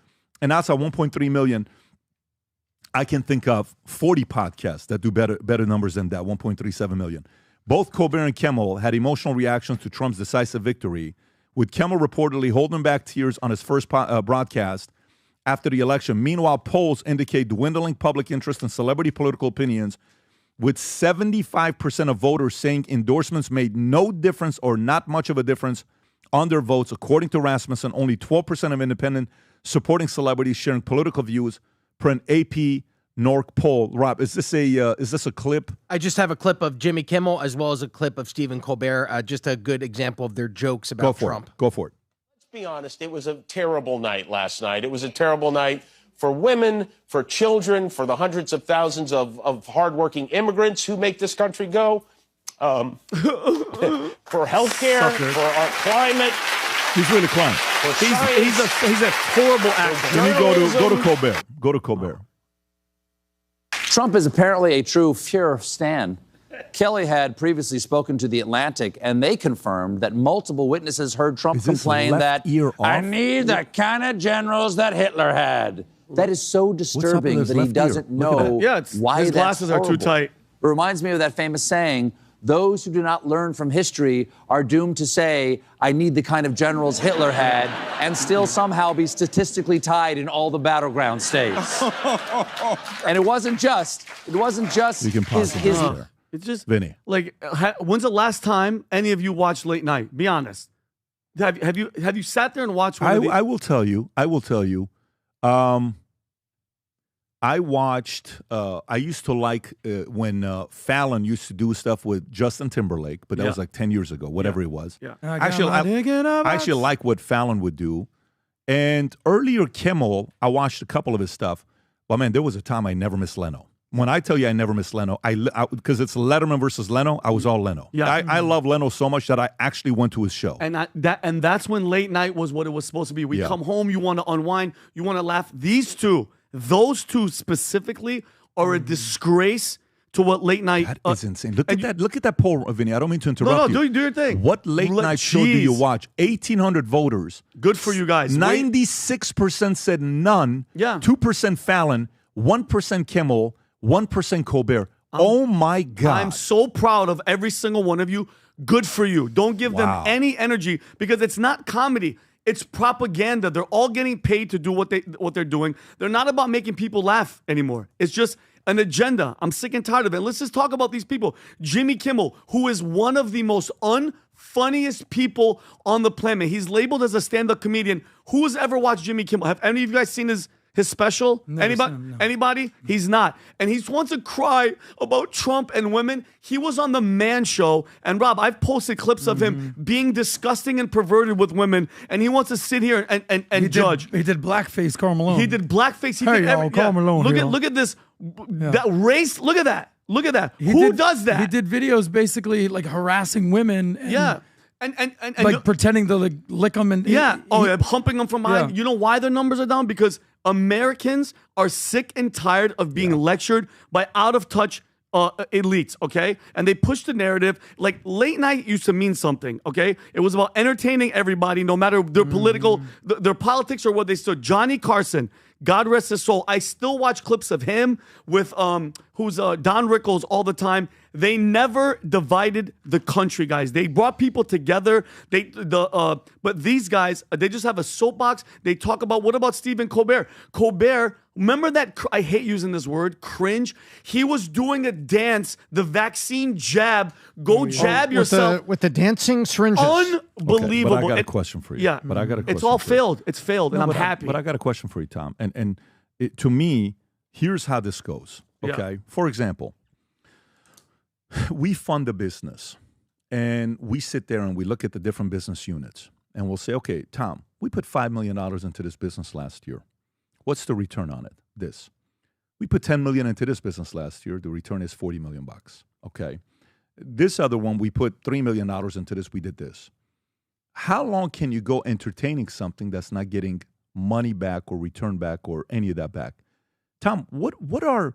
E: and that's at 1.3 million. I can think of 40 podcasts that do better numbers than that, 1.37 million. Both Colbert and Kimmel had emotional reactions to Trump's decisive victory, with Kimmel reportedly holding back tears on his first broadcast after the election. Meanwhile, polls indicate dwindling public interest in celebrity political opinions, with 75% of voters saying endorsements made no difference or not much of a difference on their votes. According to Rasmussen, only 12% of independent supporting celebrities sharing political views per an AP NORC poll. Rob, is this a clip?
I: I just have a clip of Jimmy Kimmel as well as a clip of Stephen Colbert, just a good example of their jokes about Trump.
E: Go for it.
K: Let's be honest, it was a terrible night last night. It was a terrible night for women, for children, for the hundreds of thousands of hardworking immigrants who make this country go, for healthcare, for our climate.
E: He's really crying.
F: He's a horrible actor.
E: Let me go to Colbert. Go to Colbert.
L: Trump is apparently a true Fuhrer stan. Kelly had previously spoken to The Atlantic, and they confirmed that multiple witnesses heard Trump complain that I need the kind of generals that Hitler had. That is so disturbing that he doesn't know why
F: his
L: that's
F: glasses are too tight.
L: It reminds me of that famous saying, those who do not learn from history are doomed to say, I need the kind of generals Hitler had, and still somehow be statistically tied in all the battleground states. And it wasn't just his
F: It's just
E: Vinny.
F: Like, when's the last time any of you watched late night? Be honest. Have you sat there and watched?
E: I will tell you. I watched. I used to like when Fallon used to do stuff with Justin Timberlake, but that was like 10 years ago, whatever it was.
F: Yeah.
E: I actually like what Fallon would do. And earlier, Kimmel, I watched a couple of his stuff. Well, man, there was a time I never missed Leno. When I tell you I never missed Leno, because it's Letterman versus Leno, I was all Leno.
F: Yeah.
E: I love Leno so much that I actually went to his show.
F: And that's when late night was what it was supposed to be. We come home, you want to unwind, you want to laugh. Those two specifically are a disgrace to what late night.
E: That is insane. Look at that poll, Vinny. I don't mean to interrupt you.
F: No, do your thing.
E: What late night show do you watch? 1,800 voters.
F: Good for you guys.
E: 96% said none.
F: Yeah.
E: 2% Fallon. 1% Kimmel. 1% Colbert. Oh my God.
F: I'm so proud of every single one of you. Good for you. Don't give them any energy because it's not comedy. It's propaganda. They're all getting paid to do what they're doing. They're not about making people laugh anymore. It's just an agenda. I'm sick and tired of it. Let's just talk about these people. Jimmy Kimmel, who is one of the most unfunniest people on the planet. He's labeled as a stand-up comedian. Who has ever watched Jimmy Kimmel? Have any of you guys seen his special? Anybody?
G: Seen him, no.
F: Anybody? He's not. And he wants to cry about Trump and women. He was on the Man Show. And Rob, I've posted clips of him being disgusting and perverted with women. And he wants to sit here and judge.
G: He did blackface Karl Malone.
F: He did blackface. He
G: Hey,
F: did
G: y'all, Karl Malone here.
F: Look at this. That race. Look at that. Look at that. Who does that?
G: He did videos basically like harassing women. And,
F: Yeah. And
G: like pretending to like lick them and
F: humping them from behind.
G: Yeah.
F: You know why their numbers are down? Because Americans are sick and tired of being lectured by out of touch elites, okay? And they push the narrative. Like late night used to mean something, okay? It was about entertaining everybody, no matter their political, their politics or what they stood. Johnny Carson, God rest his soul. I still watch clips of him with who's Don Rickles all the time. They never divided the country, guys. They brought people together. But these guys, they just have a soapbox. They talk about, what about Stephen Colbert? Colbert, remember that, I hate using this word, cringe? He was doing a dance, the vaccine jab. Go jab yourself.
D: With the dancing syringes.
F: Unbelievable.
E: Okay, but I got a question for you.
F: Yeah.
E: But I got a question.
F: It's all
E: for you.
F: failed. It's failed, and I'm happy.
E: But I got a question for you, Tom. And to me, here's how this goes. Okay. For example, we fund a business and we sit there and we look at the different business units and we'll say, okay, Tom, we put $5 million into this business last year. What's the return on it? This. We put $10 million into this business last year. The return is $40 million. Okay. This other one, we put $3 million into this. We did this. How long can you go entertaining something that's not getting money back or return back or any of that back? Tom, how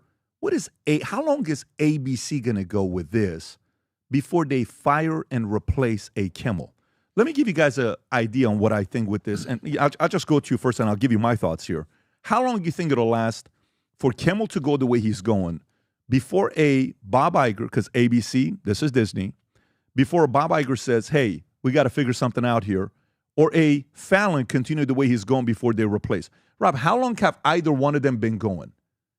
E: long is ABC going to go with this before they fire and replace a Kimmel? Let me give you guys an idea on what I think with this. And I'll just go to you first and I'll give you my thoughts here. How long do you think it'll last for Kimmel to go the way he's going before a Bob Iger, because ABC, this is Disney, before Bob Iger says, hey, we got to figure something out here, or a Fallon continue the way he's going before they replace? Rob, how long have either one of them been going?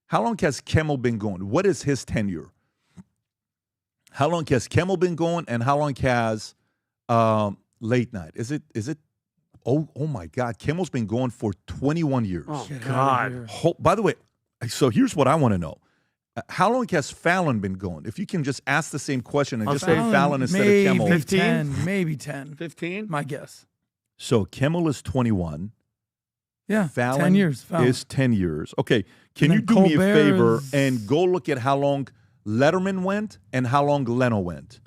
E: How long has Kimmel been going? What is his tenure? How long has Kimmel been going, and how long has late night? Is it? Oh my God! Kimmel's been going for 21 years.
F: Oh God!
E: By the way, so here's what I want to know: how long has Fallon been going? If you can just ask the same question and just say Fallon instead of Kimmel.
F: 15,
G: maybe 10,
F: 15.
G: My guess.
E: So Kimmel is 21.
G: Yeah,
E: Fallon
G: 10 years. Fallon.
E: is 10 years. Okay, can
G: And
E: you
G: then
E: do me a
G: Colbert
E: favor
G: is-
E: and go look at how long Letterman went and how long Leno went?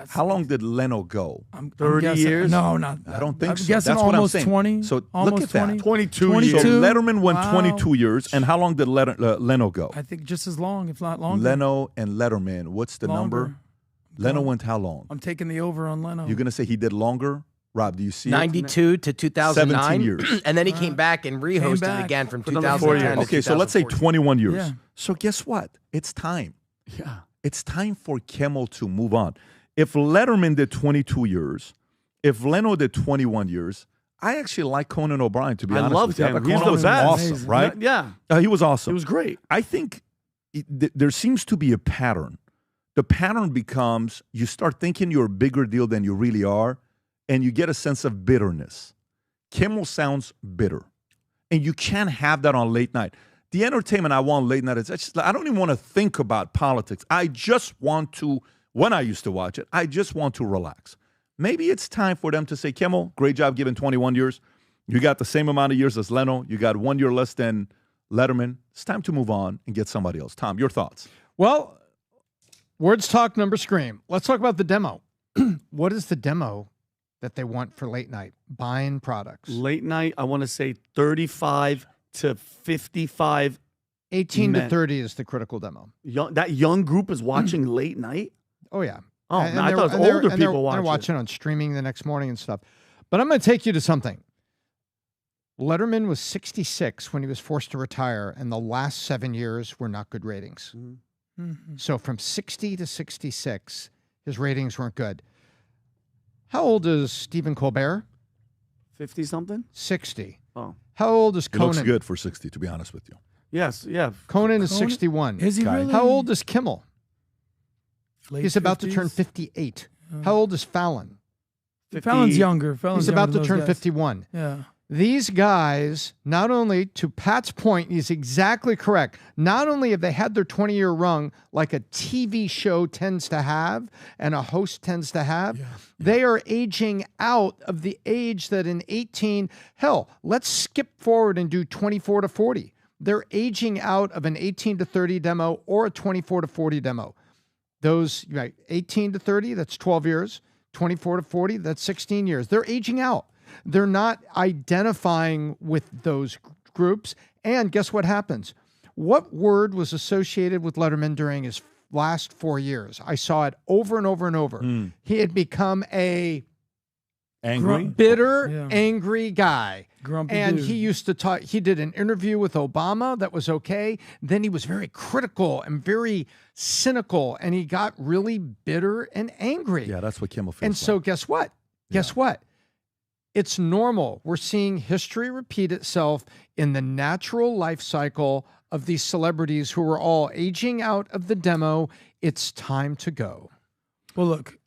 E: How long did Leno go?
G: I'm
F: 30
G: guessing-
F: years?
G: No, not.
E: I don't think
G: I'm
E: so.
G: guessing
E: That's what I'm
G: almost
E: saying.
G: 20.
E: So
G: almost
E: look at that.
G: 20.
F: 22
G: 22.
F: years.
E: So Letterman went
G: Wow.
E: 22 years, and how long did Leno go?
G: I think just as long, if not longer.
E: Leno and Letterman, what's the number?
G: Longer.
E: Leno went how long?
G: I'm taking the over on Leno.
E: You're going to say he did longer? Rob, do you see it?
I: 92 to 2009.
E: 17 years.
I: And then he came back and rehosted
G: back
I: again from
F: for another 4
I: 2010
F: years.
I: to
E: Okay, so let's say
I: 2014.
E: 21 years.
G: Yeah.
E: So guess what? It's time.
F: Yeah.
E: It's time for Kimmel to move on. If Letterman did 22 years, if Leno did 21 years, I actually like Conan O'Brien, to be honest
F: loved
E: with you. I
F: him.
E: thought
F: He's
E: Conan
F: the
E: was
F: best.
E: awesome,
G: Amazing.
E: right?
F: Yeah.
E: He was awesome.
F: It was great.
E: I think there seems to be a pattern. The pattern becomes you start thinking you're a bigger deal than you really are, and you get a sense of bitterness. Kimmel sounds bitter, and you can't have that on late night. The entertainment I want late night is just, I don't even want to think about politics. I just want to, when I used to watch it, I just want to relax. Maybe it's time for them to say, Kimmel, great job given 21 years. You got the same amount of years as Leno. You got 1 year less than Letterman. It's time to move on and get somebody else. Tom, your thoughts?
D: Well, words talk, numbers scream. Let's talk about the demo. What is the demo that they want for late night? Buying products.
F: Late night, I want to say 35 to 55.
D: 18 to
F: Men.
D: 30 is the critical demo.
F: That young group is watching late night?
D: Oh, yeah.
F: Oh,
D: And
F: no, I
D: they're-
F: thought it was
D: and they're-
F: older
D: and they're-
F: people
D: They're
F: watching.
D: watching on streaming the next morning and stuff. But I'm going to take you to something. Letterman was 66 when he was forced to retire, and the last 7 years were not good ratings.
G: Mhm.
D: So from 60 to 66, his ratings weren't good. How old is Stephen Colbert?
F: 50 something?
D: 60.
F: Oh.
D: How old is
E: He
D: Conan?
E: looks good for 60, to be honest with you.
F: Yes, yeah.
D: Conan is 61.
G: Is he really?
D: How old is Kimmel?
G: Late
D: He's about to
G: 50s?
D: turn 58. How old is Fallon?
G: Fallon's younger. Fallon's
D: He's about
G: younger
D: to
G: than
D: turn
G: those guys.
D: 51.
G: Yeah.
D: These guys, not only, to Pat's point, he's exactly correct. Not only have they had their 20-year run like a TV show tends to have and a host tends to have, they are aging out of the age that in 18, hell, let's skip forward and do 24 to 40. They're aging out of an 18 to 30 demo or a 24 to 40 demo. Those, right, 18 to 30, that's 12 years. 24 to 40, that's 16 years. They're aging out. They're not identifying with those groups. And guess what happens? What word was associated with Letterman during his last 4 years? I saw it over and over and over. He had become a bitter, angry guy.
G: Grumpy
D: and
G: dude.
D: he used to talk. He did an interview with Obama that was okay. Then he was very critical and very cynical, and he got really bitter and angry.
E: Yeah, that's what Kimmel feels
D: And
E: like.
D: so guess what? Guess what? It's normal. We're seeing history repeat itself in the natural life cycle of these celebrities who are all aging out of the demo. It's time to go.
G: Well, look,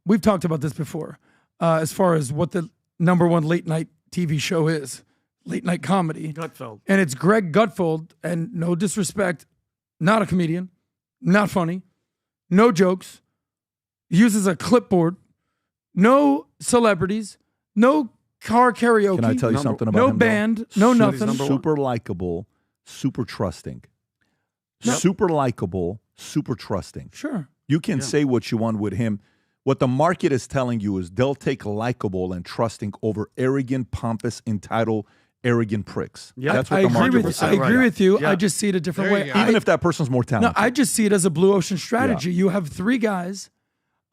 G: we've talked about this before as far as what the number one late night TV show is, late night comedy.
F: Gutfeld.
G: And it's Greg Gutfeld, and no disrespect, not a comedian, not funny, no jokes, uses a clipboard, no celebrities, no car karaoke.
E: Can I tell you something about
G: no
E: him?
G: band, no nothing.
E: Super likable, super trusting. Super likable, super trusting.
G: Sure.
E: You can say what you want with him. What the market is telling you is they'll take likable and trusting over arrogant, pompous, entitled, arrogant pricks.
F: Yeah,
E: That's what
G: I
E: the
G: agree
E: market
G: with
E: will
G: I
E: say.
G: agree with you.
F: Yeah.
G: I just see it a different
D: There
G: way.
D: you go.
E: Even if that person's more talented.
G: No, I just see it as a blue ocean strategy. You have three guys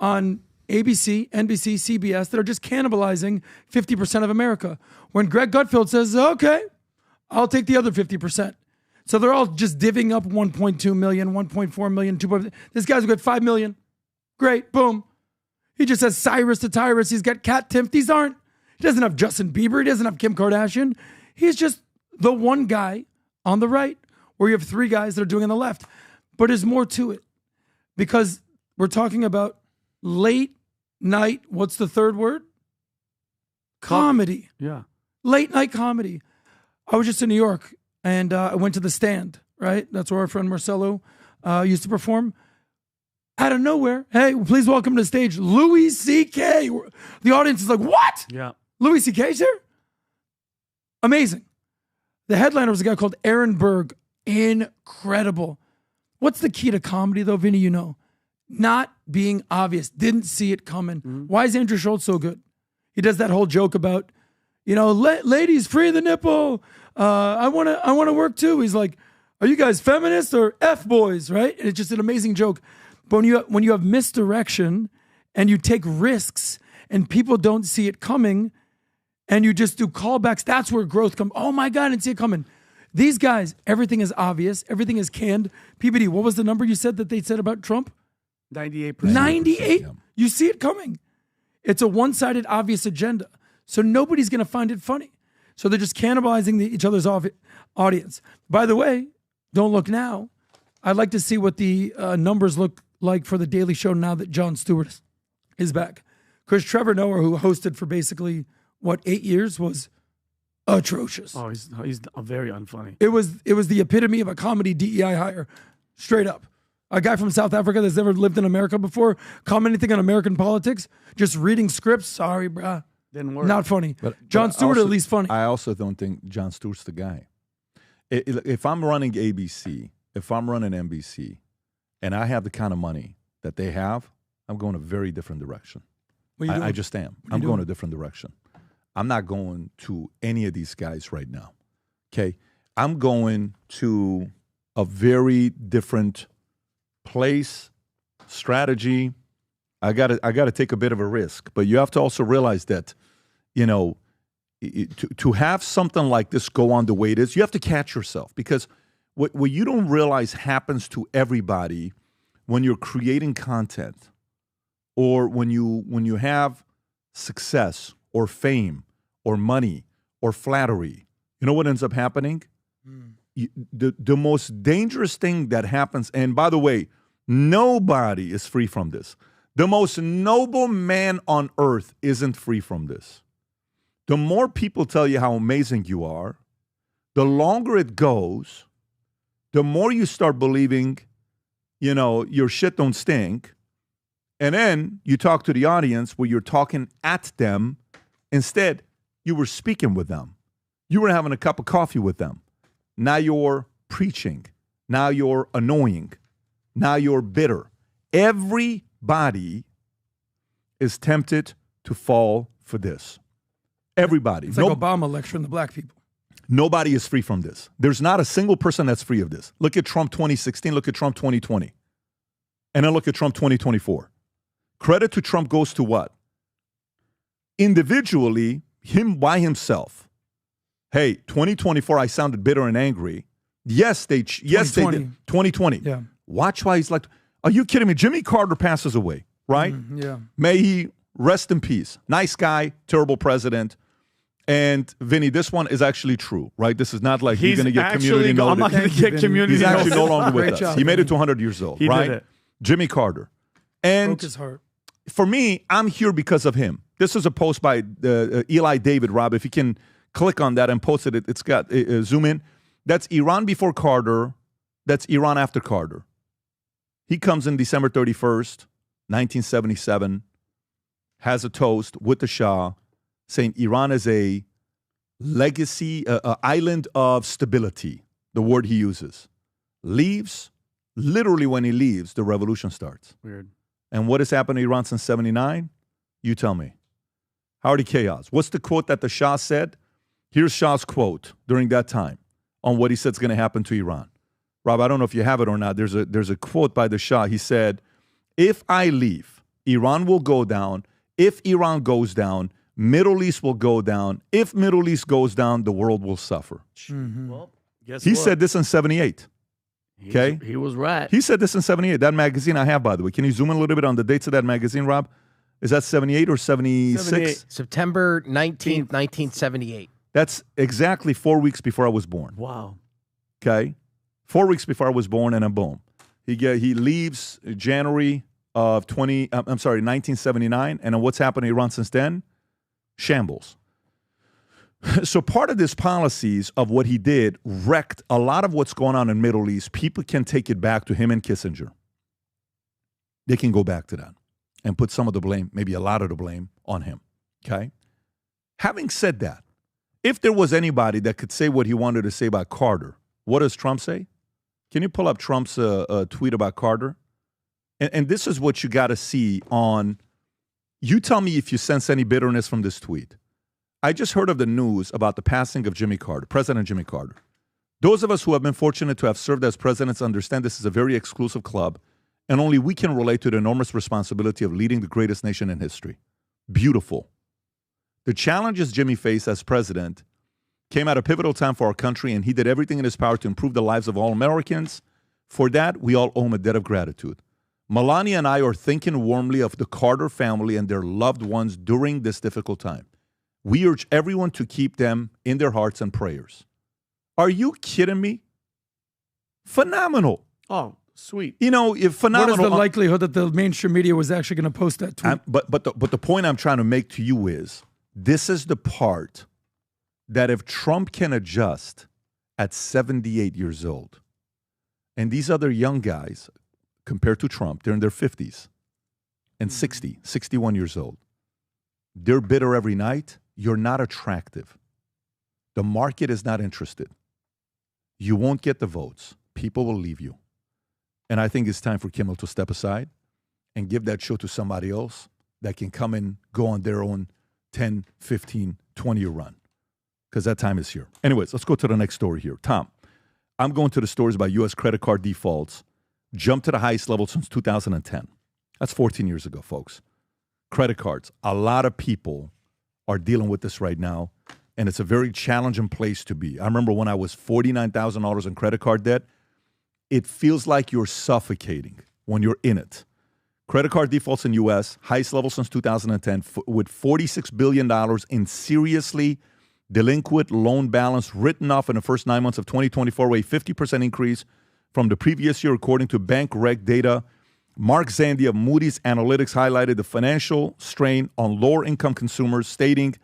G: on ABC, NBC, CBS that are just cannibalizing 50% of America. When Greg Gutfeld says, okay, I'll take the other 50%. So they're all just divvying up 1.2 million, 1.4 million, 2. This guy's got 5 million. Great, boom. He just has Cyrus to Tyrus. He's got Kat Timpf. He doesn't have Justin Bieber. He doesn't have Kim Kardashian. He's just the one guy on the right where you have three guys that are doing on the left. But there's more to it because we're talking about late night. What's the third word? Comedy.
F: Yeah.
G: Late night comedy. I was just in New York and I went to the Stand, right? That's where our friend Marcelo used to perform. Out of nowhere, hey, please welcome to the stage, Louis C.K. The audience is like, what?
F: Yeah.
G: Louis C.K.'s here? Amazing. The headliner was a guy called Aaron Berg. Incredible. What's the key to comedy, though, Vinny? You know, not being obvious. Didn't see it coming. Why is Andrew Schultz so good? He does that whole joke about, ladies, free the nipple. I want to work too. He's like, are you guys feminists or F boys, right? And it's just an amazing joke. But when you have misdirection and you take risks and people don't see it coming and you just do callbacks, that's where growth comes. Oh my God, I didn't see it coming. These guys, everything is obvious. Everything is canned. PBD, what was the number you said that they said about Trump?
F: 98%.
G: 98?
E: Yeah.
G: You see it coming. It's a one-sided, obvious agenda. So nobody's going to find it funny. So they're just cannibalizing each other's audience. By the way, don't look now. I'd like to see what the numbers look like for The Daily Show now that Jon Stewart is back. Because Trevor Noah, who hosted for basically, 8 years, was atrocious.
F: Oh, he's very unfunny.
G: It was the epitome of a comedy DEI hire, straight up. A guy from South Africa that's never lived in America before, commenting on American politics, just reading scripts. Sorry, bruh.
F: Didn't work.
G: Not funny.
E: But
G: Jon Stewart, at least funny.
E: I also don't think Jon Stewart's the guy. If I'm running ABC, if I'm running NBC, and I have the kind of money that they have, I'm going a very different direction. I just am. I'm going a different direction. I'm not going to any of these guys right now. Okay? I'm going to a very different place, strategy. I got to take a bit of a risk, but you have to also realize that, to have something like this go on the way it is, you have to catch yourself because what you don't realize happens to everybody when you're creating content or when you have success or fame or money or flattery. You know what ends up happening? the most dangerous thing that happens, and by the way, nobody is free from this. The most noble man on earth isn't free from this. The more people tell you how amazing you are, the longer it goes, the more you start believing, your shit don't stink. And then you talk to the audience where you're talking at them. Instead, you were speaking with them. You were having a cup of coffee with them. Now you're preaching. Now you're annoying. Now you're bitter. Everybody is tempted to fall for this. Everybody.
G: It's like Obama lecturing the black people.
E: Nobody is free from this. There's not a single person that's free of this. Look at Trump 2016. Look at Trump 2020. And then look at Trump 2024. Credit to Trump goes to what? Individually, him by himself. Hey, 2024, I sounded bitter and angry. Yes, they did. 2020.
G: Yeah.
E: Watch why he's like, are you kidding me? Jimmy Carter passes away, right?
G: Yeah.
E: May he rest in peace. Nice guy, terrible president. And Vinny, this one is actually true, right? This is not like you're going to get community notice.
F: I'm not going to get community
E: He's
F: notice.
E: actually no longer with
G: Great
E: us.
G: job,
E: He made it
G: Vinny.
E: to 100 years old,
F: He
E: right?
F: did it.
E: Jimmy Carter. And
G: Broke his heart.
E: for me, I'm here because of him. This is a post by Eli David, Rob. If you can click on that and post it, it's got zoom in. That's Iran before Carter. That's Iran after Carter. He comes in December 31st, 1977, has a toast with the Shah saying Iran is a legacy, island of stability, the word he uses. Leaves, literally when he leaves, the revolution starts.
F: Weird.
E: And what has happened to Iran since 79? You tell me. Howdy chaos. What's the quote that the Shah said? Here's Shah's quote during that time on what he said is going to happen to Iran. Rob, I don't know if you have it or not. There's a quote by the Shah. He said, if I leave, Iran will go down. If Iran goes down, Middle East will go down. If Middle East goes down, the world will suffer.
F: Well, guess
E: He
F: what?
E: said this in 78. Okay?
F: He was right.
E: He said this in 78. That magazine I have, by the way. Can you zoom in a little bit on the dates of that magazine, Rob? Is that 78 or 76?
F: 78.
I: September 19th, 1978.
E: That's exactly 4 weeks before I was born.
F: Wow.
E: Okay? 4 weeks before I was born, and then boom. He leaves January of 1979, and then what's happened to Iran since then? Shambles. So part of this policies of what he did wrecked a lot of what's going on in Middle East. People can take it back to him and Kissinger. They can go back to that and put some of the blame, maybe a lot of the blame, on him. Okay? Having said that, if there was anybody that could say what he wanted to say about Carter, what does Trump say? Can you pull up Trump's tweet about Carter? And this is what you got to see on, you tell me if you sense any bitterness from this tweet. I just heard of the news about the passing of Jimmy Carter, President Jimmy Carter. Those of us who have been fortunate to have served as presidents understand this is a very exclusive club, and only we can relate to the enormous responsibility of leading the greatest nation in history. Beautiful. The challenges Jimmy faced as president came at a pivotal time for our country, and he did everything in his power to improve the lives of all Americans. For that, we all owe him a debt of gratitude. Melania and I are thinking warmly of the Carter family and their loved ones during this difficult time. We urge everyone to keep them in their hearts and prayers. Are you kidding me? Phenomenal.
F: Oh, sweet.
E: You know, if phenomenal.
G: What is the likelihood that the mainstream media was actually going to post that tweet?
E: But the point I'm trying to make to you is, this is the part that if Trump can adjust at 78 years old, and these other young guys, compared to Trump, they're in their 50s and 60, 61 years old. They're bitter every night. You're not attractive. The market is not interested. You won't get the votes. People will leave you. And I think it's time for Kimmel to step aside and give that show to somebody else that can come and go on their own 10, 15, 20-year run. Because that time is here. Anyways, let's go to the next story here. Tom, I'm going to the stories about U.S. credit card defaults. Jumped to the highest level since 2010. That's 14 years ago, folks. Credit cards. A lot of people are dealing with this right now, and it's a very challenging place to be. I remember when I was $49,000 in credit card debt, it feels like you're suffocating when you're in it. Credit card defaults in U.S., highest level since 2010, with $46 billion in seriously delinquent loan balance written off in the first 9 months of 2024, a 50% increase from the previous year, according to Bank Rec data. Mark Zandi of Moody's Analytics highlighted the financial strain on lower-income consumers, stating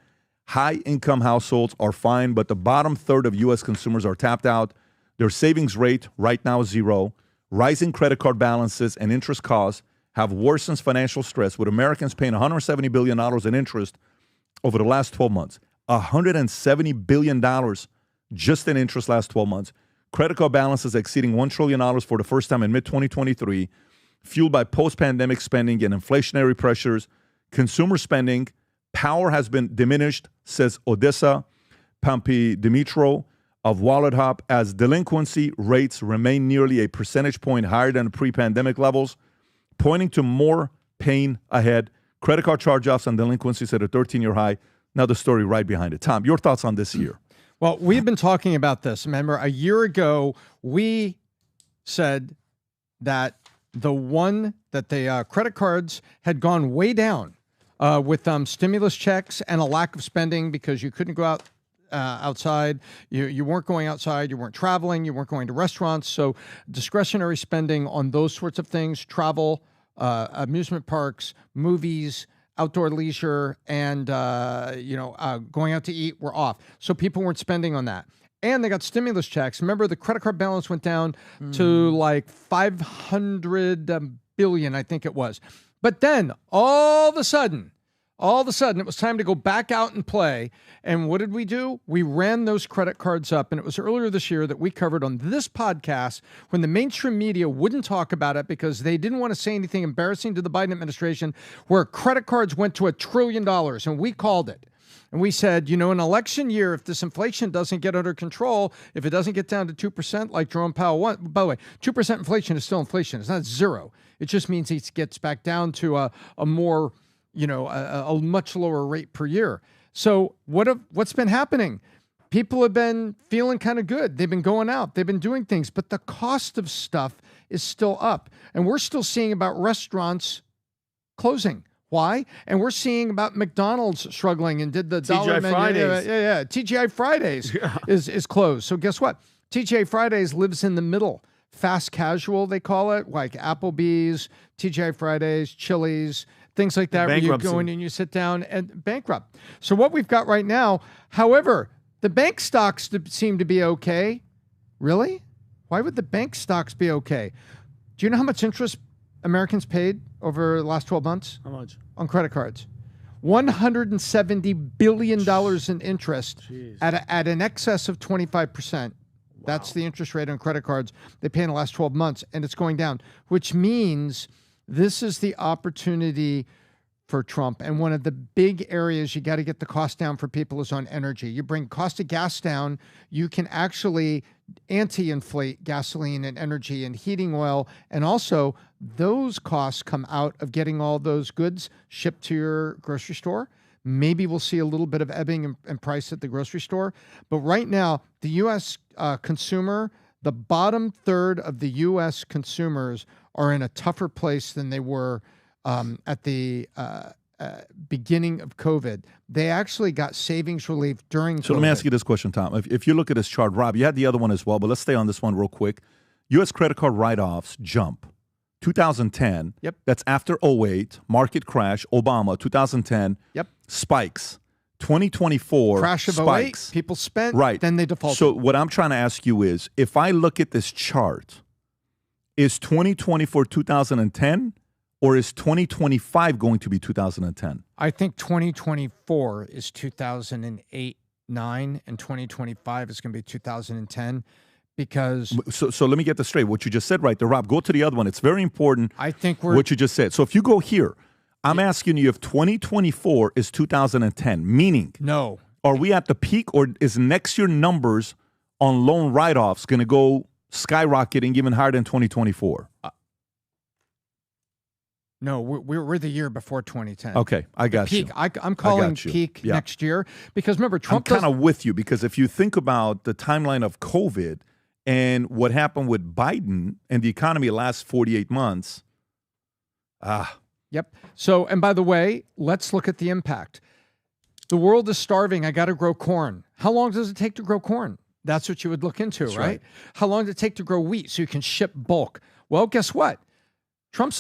E: high-income households are fine, but the bottom third of U.S. consumers are tapped out. Their savings rate right now is 0. Rising credit card balances and interest costs have worsened financial stress, with Americans paying $170 billion in interest over the last 12 months. $170 billion just in interest last 12 months. Credit card balances exceeding $1 trillion for the first time in mid-2023, fueled by post-pandemic spending and inflationary pressures. Consumer spending power has been diminished, says Odessa Pampidimitro of Wallet Hop, as delinquency rates remain nearly a percentage point higher than pre-pandemic levels, pointing to more pain ahead. Credit card charge-offs and delinquencies at a 13-year high. Now the story right behind it. Tom, your thoughts on this year?
D: Well, we've been talking about this. Remember, a year ago, we said that the credit cards had gone way down with stimulus checks and a lack of spending because you couldn't go out outside. You weren't going outside. You weren't traveling. You weren't going to restaurants. So discretionary spending on those sorts of things, travel, amusement parks, movies, outdoor leisure, and going out to eat were off. So people weren't spending on that. And they got stimulus checks. Remember, the credit card balance went down to like 500 billion, I think it was. But then all of a sudden, it was time to go back out and play. And what did we do? We ran those credit cards up. And it was earlier this year that we covered on this podcast when the mainstream media wouldn't talk about it because they didn't want to say anything embarrassing to the Biden administration, where credit cards went to $1 trillion. And we called it. And we said, an election year, if this inflation doesn't get under control, if it doesn't get down to 2%, like Jerome Powell wanted, by the way, 2% inflation is still inflation. It's not zero. It just means it gets back down to a more, a much lower rate per year. So what's been happening? People have been feeling kind of good. They've been going out. They've been doing things. But the cost of stuff is still up. And we're still seeing about restaurants closing. Why? And we're seeing about McDonald's struggling and did the dollar menu.
F: Fridays.
D: Yeah. TGI Fridays is closed. So guess what? TGI Fridays lives in the middle. Fast casual, they call it, like Applebee's, TGI Fridays, Chili's, things like that, where you go in and you sit down and bankrupt. So what we've got right now, however, the bank stocks seem to be okay. Really? Why would the bank stocks be okay? Do you know how much interest Americans paid over the last 12 months?
F: How much?
D: On credit cards. $170 billion in interest at an excess of 25%. Wow. That's the interest rate on credit cards they pay in the last 12 months, and it's going down, which means this is the opportunity for Trump. And one of the big areas you got to get the cost down for people is on energy. You bring cost of gas down, you can actually anti-inflate gasoline and energy and heating oil. And also, those costs come out of getting all those goods shipped to your grocery store. Maybe we'll see a little bit of ebbing in price at the grocery store. But right now, the U.S. Consumer, the bottom third of the U.S. consumers are in a tougher place than they were at the beginning of COVID. They actually got savings relief during COVID.
E: So let me ask you this question, Tom. If you look at this chart, Rob, you had the other one as well, but let's stay on this one real quick. U.S. credit card write-offs jump. 2010,
D: yep.
E: That's after 08, market crash, Obama, 2010,
D: yep.
E: Spikes. 2024,
D: crash of
E: spikes.
D: 08, people spent,
E: right.
D: Then they defaulted.
E: So what I'm trying to ask you is, if I look at this chart, is 2024 2010 or is 2025 going to be 2010?
D: I think 2024 is 2008, 9, and 2025 is going to be 2010. Because
E: so let me get this straight. What you just said right there, Rob, go to the other one. It's very important.
D: I think
E: what you just said. So if you go here, I'm asking you if 2024 is 2010, meaning
D: no.
E: Are we at the peak, or is next year numbers on loan write-offs going to go skyrocketing even higher than 2024?
D: No, we're the year before 2010.
E: Okay, I got you.
D: I'm calling peak next year because remember, Trump.
E: I'm kind of with you because if you think about the timeline of COVID and what happened with Biden and the economy the last 48 months.
D: Yep. So, and by the way, let's look at the impact. The world is starving. I got to grow corn. How long does it take to grow corn? That's what you would look into, right? How long does it take to grow wheat so you can ship bulk? Well, guess what? Trump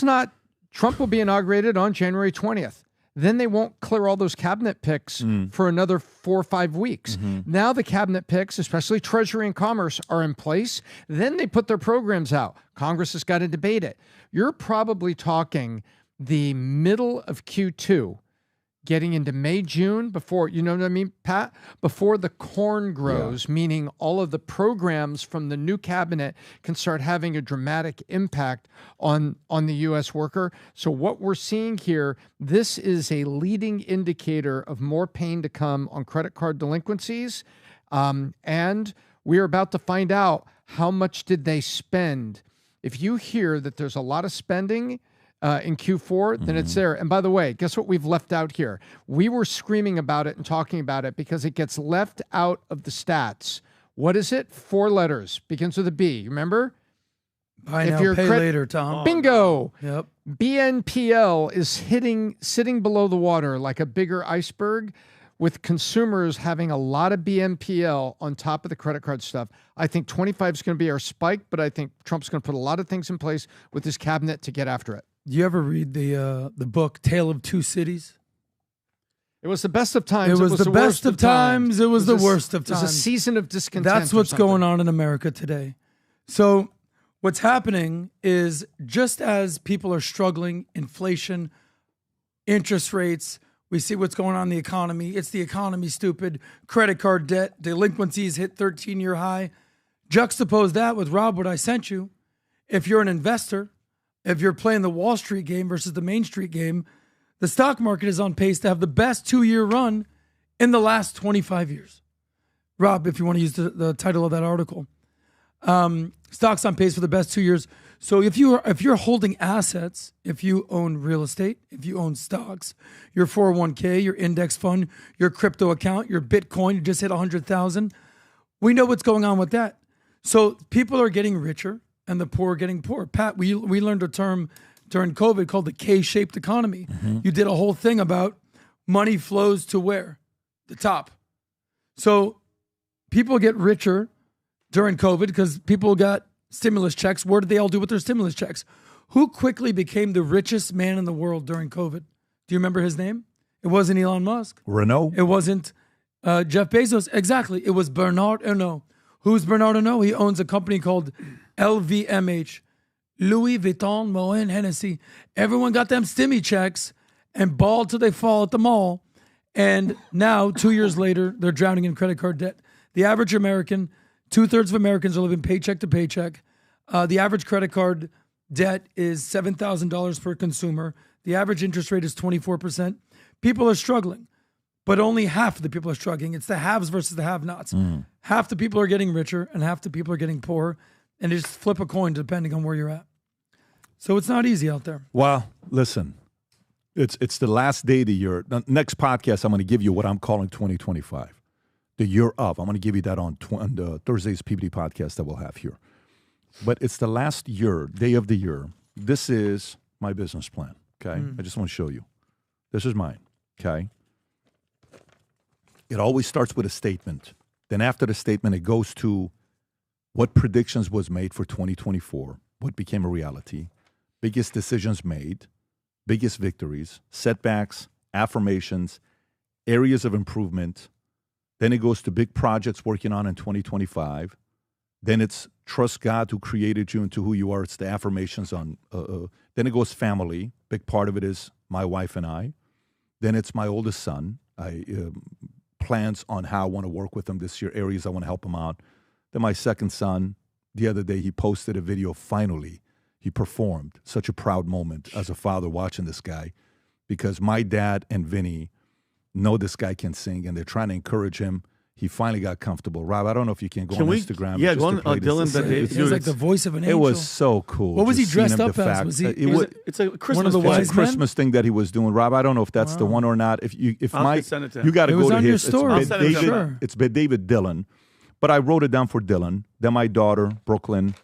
D: will be inaugurated on January 20th. Then they won't clear all those cabinet picks for another 4 or 5 weeks. Now the cabinet picks, especially Treasury and Commerce, are in place. Then they put their programs out. Congress has got to debate it. You're probably talking the middle of Q2, getting into May, June, before, you know what I mean, Pat? Before the corn grows, meaning all of the programs from the new cabinet can start having a dramatic impact on the U.S. worker. So what we're seeing here, this is a leading indicator of more pain to come on credit card delinquencies. And we're about to find out how much did they spend. If you hear that there's a lot of spending in Q4, then it's there. And by the way, guess what we've left out here? We were screaming about it and talking about it because it gets left out of the stats. What is it? 4 letters. Begins with a B. You remember?
G: Buy now, pay later, Tom.
D: Bingo.
G: Yep.
D: BNPL is sitting below the water like a bigger iceberg, with consumers having a lot of BNPL on top of the credit card stuff. I think 25 is going to be our spike, but I think Trump's going to put a lot of things in place with his cabinet to get after it.
G: You ever read the book Tale of Two Cities?
D: It was the best of times.
G: It was the best of times. It was the worst of
D: times. It was a season of discontent.
G: That's what's going on in America today. So what's happening is, just as people are struggling, inflation, interest rates, we see what's going on in the economy. It's the economy, stupid. Credit card debt, delinquencies hit 13-year high. Juxtapose that with, Rob, what I sent you. If you're an investor, if you're playing the Wall Street game versus the Main Street game, the stock market is on pace to have the best 2-year run in the last 25 years. Rob, if you want to use the title of that article. Stocks on pace for the best 2 years. So if you're holding assets, if you own real estate, if you own stocks, your 401k, your index fund, your crypto account, your Bitcoin, you just hit 100,000. We know what's going on with that. So people are getting richer and the poor are getting poor. Pat, we learned a term during COVID called the K-shaped economy. You did a whole thing about money flows to where? The top. So people get richer during COVID because people got stimulus checks. What did they all do with their stimulus checks? Who quickly became the richest man in the world during COVID? Do you remember his name? It wasn't Elon Musk.
E: Renault.
G: It wasn't Jeff Bezos. Exactly. It was Bernard Arnault. Who's Bernard Arnault? He owns a company called LVMH. Louis Vuitton, Moet Hennessy. Everyone got them stimmy checks and balled till they fall at the mall. And now, 2 years later, they're drowning in credit card debt. The average American, 2/3 of Americans are living paycheck to paycheck. The average credit card debt is $7,000 per consumer. The average interest rate is 24%. People are struggling, but only half of the people are struggling. It's the haves versus the have-nots. Half the people are getting richer and half the people are getting poorer. And just flip a coin depending on where you're at. So it's not easy out there.
E: Well, listen, it's the last day of the year. The next podcast, I'm going to give you what I'm calling 2025, the year of. I'm going to give you that on Thursday's PBD podcast that we'll have here. But it's the last day of the year. This is my business plan, okay? I just want to show you. This is mine, okay? It always starts with a statement. Then after the statement, it goes to what predictions was made for 2024, what became a reality, biggest decisions made, biggest victories, setbacks, affirmations, areas of improvement. Then it goes to big projects working on in 2025. Then it's trust God who created you into who you are. It's the affirmations on. Then it goes family. Big part of it is my wife and I. Then it's my oldest son. Plans on how I want to work with him this year, areas I want to help him out. Then my second son, the other day, he posted a video. Finally, he performed. Such a proud moment as a father watching this guy, because my dad and Vinny know this guy can sing, and they're trying to encourage him. He finally got comfortable. Rob, I don't know if you can go on Instagram.
F: Yeah, go on Dylan.
G: He was like the voice of an angel.
E: It was so cool.
G: What was he dressed up as? Was he?
F: It's a Christmas.
G: One of the wise men?
E: Christmas thing that he was doing. Rob, I don't know if that's the one or not. If you got to go to his. It's by David Dillon. But I wrote it down for Dylan. Then my daughter, Brooklyn.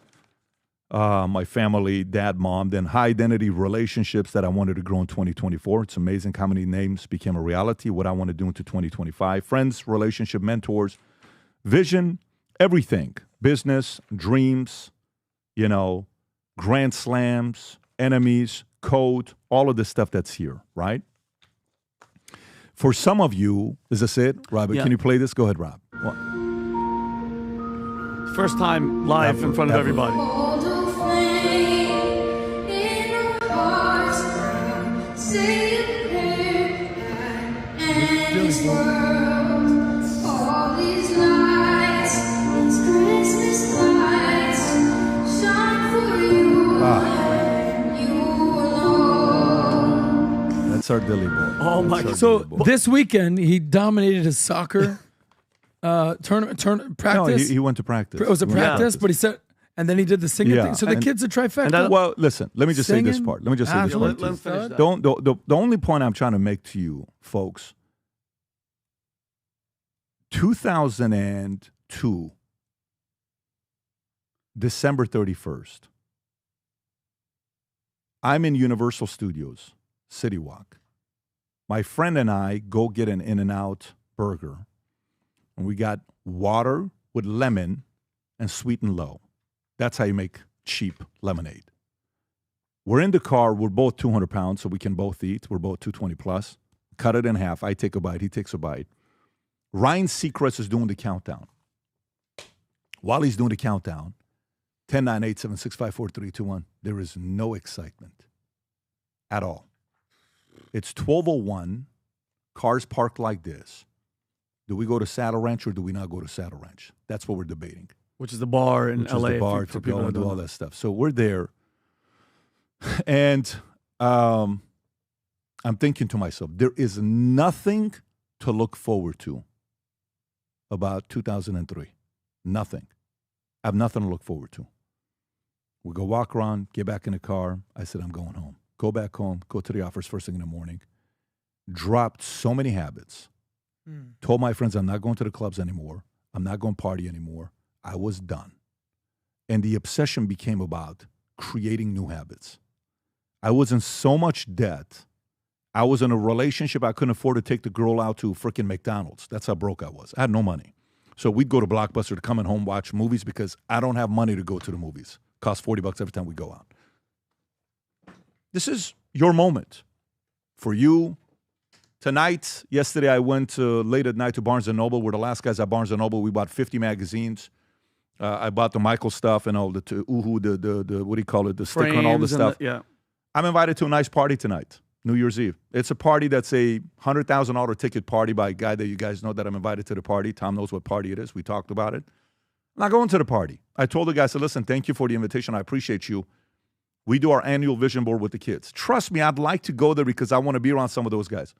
E: my family, dad, mom, then high identity relationships that I wanted to grow in 2024. It's amazing how many names became a reality, what I want to do into 2025. Friends, relationship, mentors, vision, everything. Business, dreams, grand slams, enemies, code, all of the stuff that's here, right? For some of you, is this it? Robert, Can you play this? Go ahead, Rob. What?
F: First time live in front of everybody.
E: That's our Dilly boy.
F: Oh my God.
G: So this weekend he dominated his soccer tournament practice.
E: No, he went to practice.
G: It was a practice, but he said, and then he did the singing thing. So the kid's a trifecta.
E: Well, listen, let me just say this part. Let me just say this part.
F: Let him finish that.
E: The only point I'm trying to make to you, folks, 2002, December 31st, I'm in Universal Studios, City Walk. My friend and I go get an In-N-Out burger, and we got water with lemon and sweet and low. That's how you make cheap lemonade. We're in the car. We're both 200 pounds, so we can both eat. We're both 220 plus. Cut it in half. I take a bite. He takes a bite. Ryan Seacrest is doing the countdown. While he's doing the countdown, 10, 9, 8, 7, 6, 5, 4, 3, 2, 1, there is no excitement at all. It's 12:01. Cars parked like this. Do we go to Saddle Ranch or do we not go to Saddle Ranch? That's what we're debating.
F: Which is the bar in LA.
E: The bar to go and do all that stuff. So we're there. And I'm thinking to myself, there is nothing to look forward to about 2003. Nothing. I have nothing to look forward to. We go walk around, get back in the car. I said, I'm going home. Go back home, go to the office first thing in the morning. Dropped so many habits. Told my friends I'm not going to the clubs anymore. I'm not going to party anymore. I was done. And the obsession became about creating new habits. I was in so much debt. I was in a relationship I couldn't afford to take the girl out to freaking McDonald's. That's how broke I was. I had no money. So we'd go to Blockbuster to come and home watch movies because I don't have money to go to the movies. Costs $40 every time we go out. This is your moment. For you, tonight, yesterday I went late at night to Barnes & Noble. We're the last guys at Barnes & Noble. We bought 50 magazines. I bought the Michael stuff and all the what do you call it, the sticker and all the stuff. I'm invited to a nice party tonight, New Year's Eve. It's a party that's a $100,000 ticket party by a guy that you guys know that I'm invited to the party. Tom knows what party it is. We talked about it. I'm not going to the party. I told the guy, I said, listen, thank you for the invitation. I appreciate you. We do our annual vision board with the kids. Trust me, I'd like to go there because I want to be around some of those guys.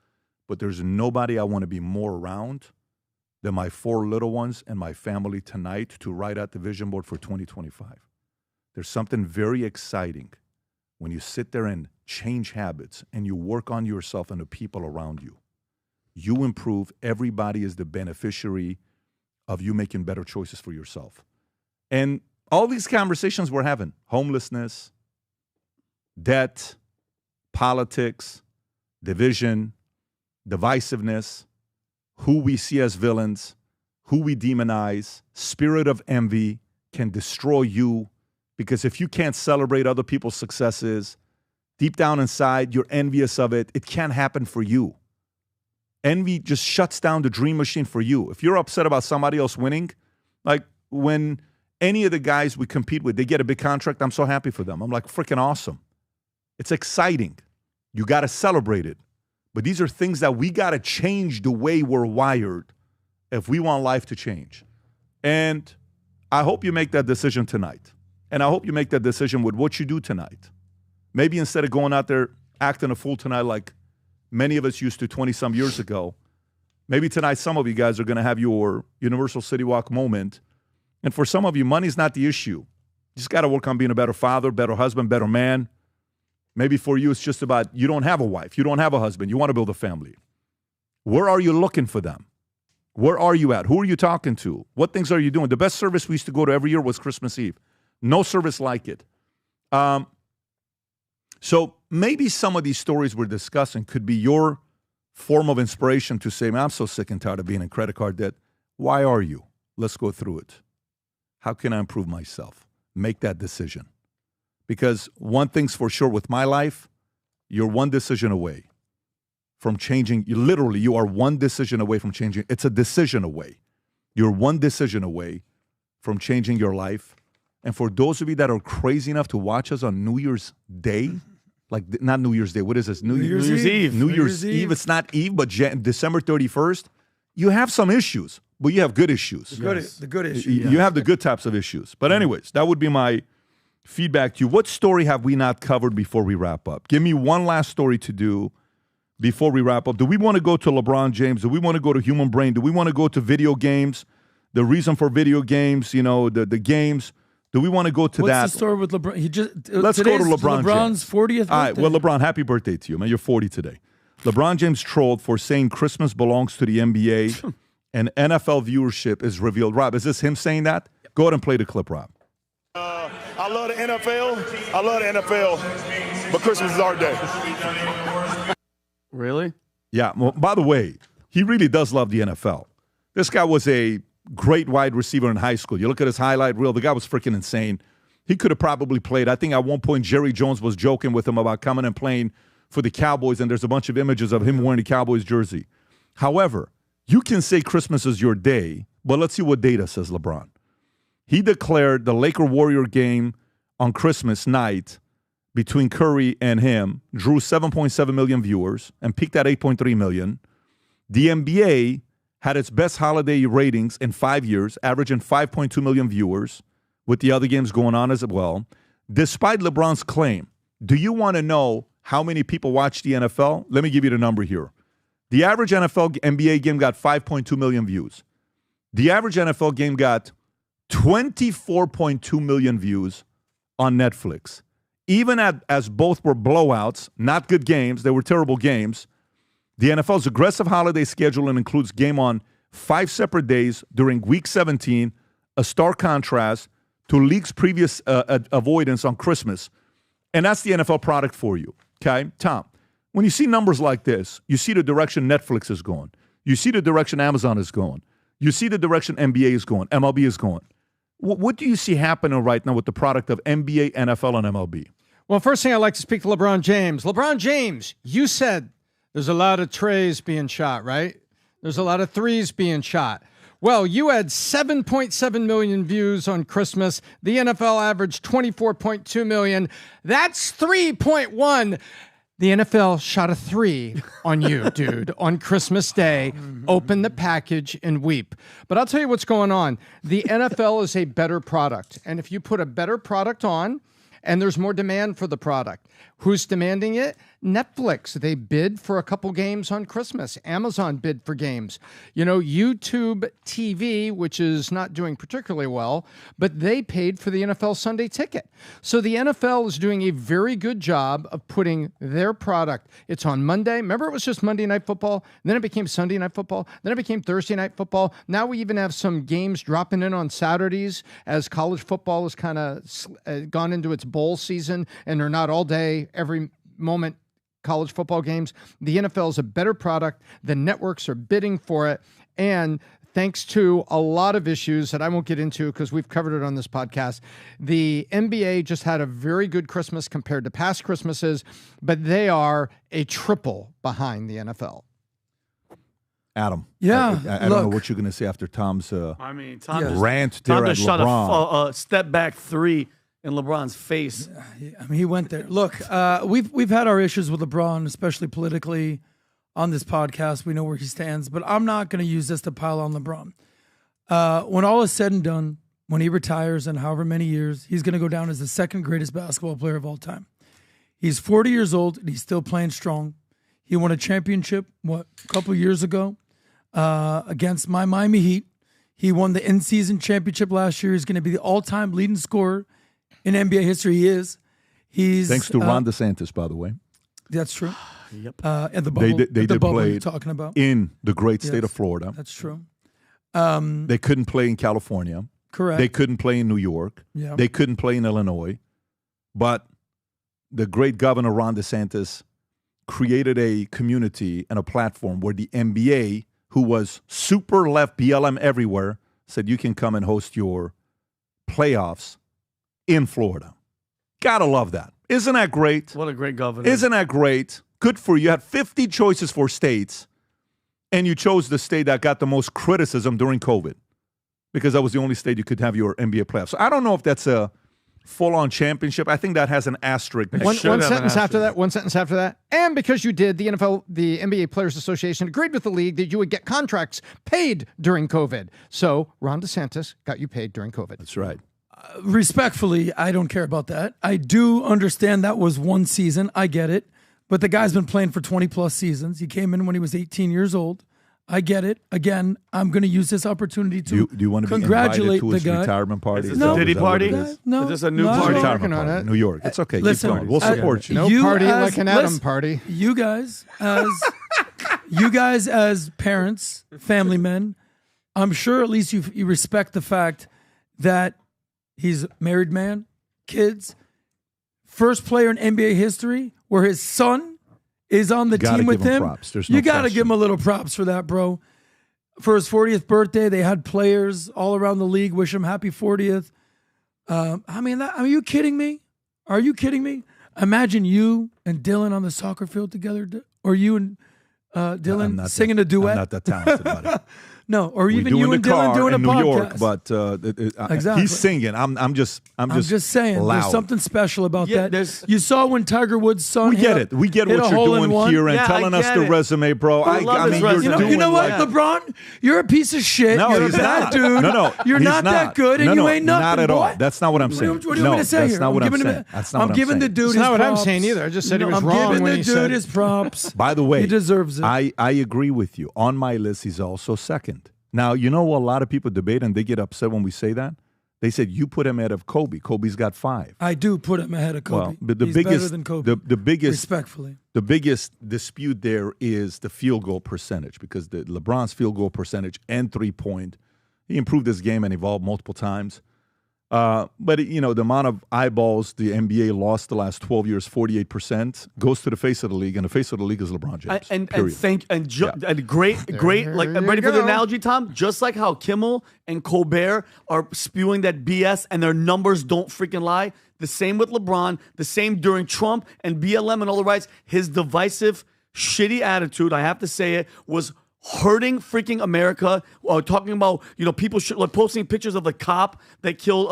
E: But there's nobody I want to be more around than my 4 little ones and my family tonight to write out the vision board for 2025. There's something very exciting when you sit there and change habits and you work on yourself and the people around you. You improve. Everybody is the beneficiary of you making better choices for yourself. And all these conversations we're having, homelessness, debt, politics, division, divisiveness, who we see as villains, who we demonize, spirit of envy can destroy you because if you can't celebrate other people's successes, deep down inside, you're envious of it. It can't happen for you. Envy just shuts down the dream machine for you. If you're upset about somebody else winning, like when any of the guys we compete with, they get a big contract, I'm so happy for them. I'm like, freaking awesome. It's exciting. You got to celebrate it. But these are things that we got to change the way we're wired if we want life to change. And I hope you make that decision tonight. And I hope you make that decision with what you do tonight. Maybe instead of going out there acting a fool tonight like many of us used to 20-some years ago, maybe tonight some of you guys are going to have your Universal City Walk moment. And for some of you, money's not the issue. You just got to work on being a better father, better husband, better man. Maybe for you, it's just about you don't have a wife, you don't have a husband, you want to build a family. Where are you looking for them? Where are you at? Who are you talking to? What things are you doing? The best service we used to go to every year was Christmas Eve. No service like it. So maybe some of these stories we're discussing could be your form of inspiration to say, man, I'm so sick and tired of being in credit card debt. Why are you? Let's go through it. How can I improve myself? Make that decision. Because one thing's for sure with my life, you're one decision away from changing. You are one decision away from changing. It's a decision away. You're one decision away from changing your life. And for those of you that are crazy enough to watch us on New Year's Day, like not New Year's Day, what is this? New Year's Eve. New Year's Eve. It's not Eve, but December 31st. You have some issues, but you have good issues.
G: The good issues.
E: You have the good types of issues. But anyways, that would be my feedback to you. What story have we not covered before we wrap up? Give me one last story to do before we wrap up. Do we want to go to LeBron James? Do we want to go to human brain? Do we want to go to video games? The reason for video games, the games. Do we want to go to that?
G: What's the story with LeBron?
E: Let's go to LeBron
G: LeBron's
E: James.
G: 40th birthday.
E: All right, well, LeBron, happy birthday to you, man. You're 40 today. LeBron James trolled for saying Christmas belongs to the NBA and NFL viewership is revealed. Rob, is this him saying that? Go ahead and play the clip, Rob.
M: I love the NFL. I love the NFL, but Christmas is our day.
F: Really?
E: Yeah. Well, by the way, he really does love the NFL. This guy was a great wide receiver in high school. You look at his highlight reel, the guy was freaking insane. He could have probably played. I think at one point Jerry Jones was joking with him about coming and playing for the Cowboys, and there's a bunch of images of him wearing the Cowboys jersey. However, you can say Christmas is your day, but let's see what data says LeBron. He declared the Laker-Warrior game on Christmas night between Curry and him drew 7.7 million viewers and peaked at 8.3 million. The NBA had its best holiday ratings in 5 years, averaging 5.2 million viewers, with the other games going on as well. Despite LeBron's claim, do you want to know how many people watch the NFL? Let me give you the number here. The average NBA game got 5.2 million views. The average NFL game got 24.2 million views on Netflix. Even as both were blowouts, not good games, they were terrible games, the NFL's aggressive holiday scheduling includes game on 5 separate days during Week 17, a stark contrast to league's previous avoidance on Christmas. And that's the NFL product for you, okay? Tom, when you see numbers like this, you see the direction Netflix is going. You see the direction Amazon is going. You see the direction NBA is going, MLB is going. What do you see happening right now with the product of NBA, NFL, and MLB?
D: Well, first thing I'd like to speak to LeBron James. LeBron James, you said there's a lot of trays being shot, right? There's a lot of threes being shot. Well, you had 7.7 million views on Christmas. The NFL averaged 24.2 million. That's 3.1. The NFL shot a 3 on you, dude, on Christmas Day. Open the package and weep. But I'll tell you what's going on. The NFL is a better product. And if you put a better product on, and there's more demand for the product. Who's demanding it? Netflix. They bid for a couple games on Christmas. Amazon bid for games. YouTube TV, which is not doing particularly well, but they paid for the NFL Sunday ticket. So the NFL is doing a very good job of putting their product. It's on Monday. Remember, it was just Monday Night Football. Then it became Sunday Night Football. Then it became Thursday Night Football. Now we even have some games dropping in on Saturdays as college football has kind of gone into its bowl season, and they're not all day, every moment college football games. The NFL is a better product. The networks are bidding for it. And thanks to a lot of issues that I won't get into because we've covered it on this podcast, the NBA just had a very good Christmas compared to past Christmases, but they are a triple behind the NFL.
E: Adam.
G: Yeah.
E: I don't know what you're going to say after Tom's
F: Tom
E: rant there at
F: just shot
E: LeBron.
F: a step back 3 in LeBron's face.
G: I mean, he went there. Look, we've had our issues with LeBron, especially politically, on this podcast. We know where he stands, but I'm not going to use this to pile on LeBron. When all is said and done, when he retires in however many years, he's going to go down as the second greatest basketball player of all time. He's 40 years old, and he's still playing strong. He won a championship, a couple years ago against my Miami Heat. He won the in-season championship last year. He's going to be the all-time leading scorer in NBA history. He is. He's
E: thanks to Ron DeSantis, by the way.
G: That's true.
F: Yep.
G: And the bubble,
E: they did play
G: you're talking about
E: in the great state of Florida.
G: That's true.
E: They couldn't play in California.
G: Correct.
E: They couldn't play in New York.
G: Yeah.
E: They couldn't play in Illinois. but the great governor Ron DeSantis created a community and a platform where the NBA, who was super left BLM everywhere, said you can come and host your playoffs in Florida. Gotta love that. Isn't that great?
F: What a great governor.
E: Isn't that great? Good for you. You had 50 choices for states, and you chose the state that got the most criticism during COVID because that was the only state you could have your NBA playoffs. So I don't know if that's a full-on championship. I think that has an asterisk.
D: One sentence after that. And because you did, the NBA Players Association agreed with the league that you would get contracts paid during COVID. So Ron DeSantis got you paid during COVID.
E: That's right.
G: Respectfully, I don't care about that. I do understand that was one season. I get it. But the guy's been playing for 20-plus seasons. He came in when he was 18 years old. I get it. Again, I'm going to use this opportunity to
E: do you want to
G: congratulate
E: be invited to his
G: the guy.
E: retirement party?
F: Is this a Diddy party?
G: No.
F: Is this a new party?
E: Retirement party. New York. It's okay.
G: Listen,
E: Keep going. We'll support you.
D: No party like an Adam party.
G: You guys as parents, family men, I'm sure at least you respect the fact that he's a married man, kids, first player in NBA history where his son is on the team with him.
E: Props. There's no
G: you got to
E: question.
G: give him a little props for that, bro. For his 40th birthday, they had players all around the league wish him happy 40th. Are you kidding me? Are you kidding me? Imagine you and Dylan on the soccer field together, or you and Dylan singing a duet.
E: I'm not that talented, buddy.
G: No, or even you and Dylan doing a
E: New
G: podcast.
E: York, but
G: Exactly.
E: he's singing. I'm just
G: saying,
E: loud.
G: there's something special about
F: Yeah,
G: that. You saw when Tiger Woods' son
E: We get it. We get
G: hit
E: what
G: a
E: you're
G: hole in
E: doing
G: one.
E: here and
F: Yeah,
E: telling
F: I
E: us
F: get
E: the
F: it.
E: resume, bro.
F: I love his resume.
G: You know what,
F: Yeah.
G: LeBron? You're a piece of shit.
E: No,
G: You're
E: he's
G: a bad
E: not.
G: dude.
E: No,
G: You're
E: he's
G: not that good, and
E: No,
G: you
E: no,
G: ain't nothing,
E: not at
G: boy.
E: all. That's not what I'm saying.
G: What do you want me to say
E: that's
G: here?
E: not what I'm
G: giving
E: saying.
G: him-
E: That's not
G: I'm
E: what
G: giving
E: I'm
G: the
E: saying.
G: dude
D: It's
G: his
D: not what I'm
G: props.
D: saying either. I just said he was
G: I'm
D: wrong
G: giving
D: when
G: the
D: he
G: dude
D: said-
G: his props.
E: By the way,
G: he deserves it.
E: I agree with you. On my list, he's also second. Now, you know what a lot of people debate and they get upset when we say that? They said you put him ahead of Kobe. Kobe's got 5.
G: I do put him ahead of Kobe.
E: Well, but the
G: He's
E: biggest,
G: better than Kobe.
E: the biggest,
G: respectfully,
E: the biggest dispute there is the field goal percentage because the LeBron's field goal percentage and 3-point, he improved his game and evolved multiple times. But the amount of eyeballs the NBA lost the last 12 years, 48%, goes to the face of the league, and the face of the league is LeBron James.
F: And
E: period.
F: great. Like, I'm ready for the analogy, Tom. Just like how Kimmel and Colbert are spewing that BS and their numbers don't freaking lie. The same with LeBron. The same during Trump and BLM and all the riots. His divisive, shitty attitude, I have to say it, was hurting freaking America. Talking about people posting pictures of the cop that killed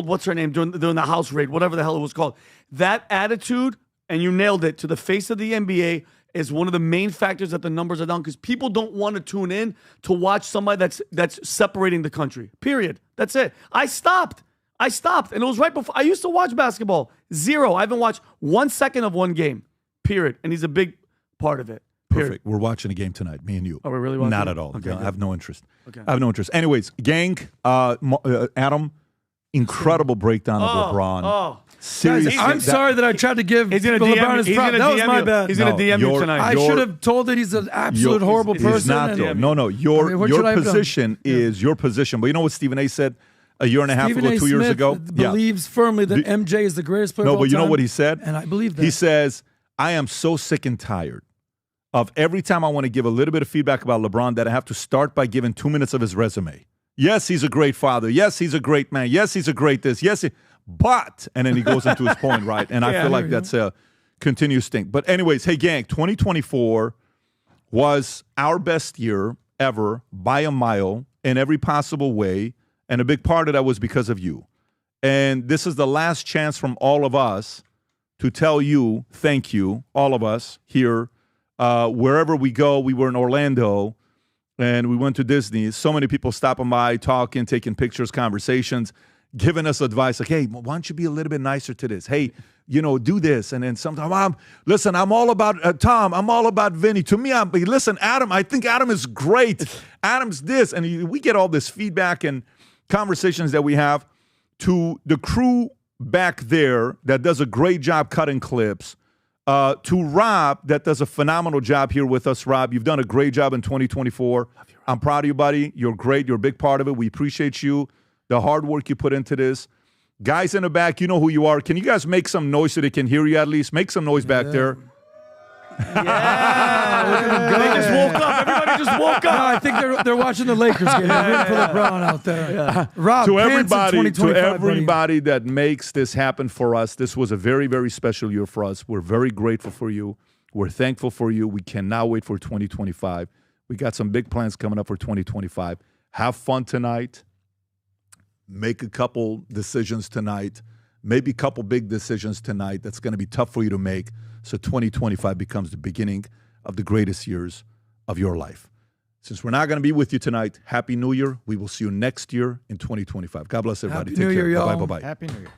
F: what's her name during the house raid, whatever the hell it was called. That attitude, and you nailed it, to the face of the NBA is one of the main factors that the numbers are down because people don't want to tune in to watch somebody that's separating the country. Period. That's it. I stopped, and it was right before I used to watch basketball. 0. I haven't watched 1 second of one game. Period. And he's a big part of it. Period.
E: Perfect. We're watching a game tonight, me and you.
F: Are we really watching?
E: Not at all.
F: Okay,
E: I have no interest.
F: Okay.
E: I have no interest. Anyways, gang, Adam, incredible breakdown of LeBron. Seriously.
G: I'm sorry that I tried to give
F: He's gonna
G: LeBron
F: DM
G: his
F: you.
G: props. That was my bad.
F: He's going to DM you tonight.
G: I should have told that he's an absolute horrible person.
E: He's not, though. No. Your position is your position. But you know what Stephen A. said a year and a half
G: Stephen
E: ago,
G: A.
E: 2 years
G: Smith
E: ago?
G: believes firmly that MJ is the greatest player of all
E: No, but you know
G: time,
E: what he said?
G: And I believe that.
E: He says, I am so sick and tired of every time I want to give a little bit of feedback about LeBron that I have to start by giving 2 minutes of his resume. Yes, he's a great father. Yes, he's a great man. Yes, he's a great this. Yes, but, and then he goes into his point, right? And I feel like that's a continuous thing. But anyways, hey, gang, 2024 was our best year ever by a mile in every possible way. And a big part of that was because of you. And this is the last chance from all of us to tell you, thank you, all of us here, wherever we go. We were in Orlando and we went to Disney. So many people stopping by, talking, taking pictures, conversations, giving us advice like, hey, why don't you be a little bit nicer to this? Hey, do this. And then sometimes, I'm all about Tom. I'm all about Vinny. To me, listen, Adam, I think Adam is great. Adam's this. And we get all this feedback and conversations that we have. To the crew back there that does a great job cutting clips, to Rob that does a phenomenal job here with us. Rob, you've done a great job in 2024. I'm proud of you, buddy. You're great. You're a big part of it. We appreciate you, the hard work you put into this. Guys in the back, you know who you are. Can you guys make some noise so they can hear you at least? Make some noise back there.
F: Yeah, they just woke up. Everybody just woke up.
G: No, I think they're watching the Lakers game. They're rooting for LeBron out there. Yeah. Rob,
E: to
G: pants in
E: everybody that makes this happen for us, this was a very, very special year for us. We're very grateful for you. We're thankful for you. We cannot wait for 2025. We got some big plans coming up for 2025. Have fun tonight. Make a couple decisions tonight. Maybe a couple big decisions tonight that's going to be tough for you to make. So 2025 becomes the beginning of the greatest years of your life. Since we're not going to be with you tonight, Happy New Year. We will see you next year in 2025. God bless everybody.
G: Happy New Year, y'all.
E: Bye-bye.
D: Happy New Year.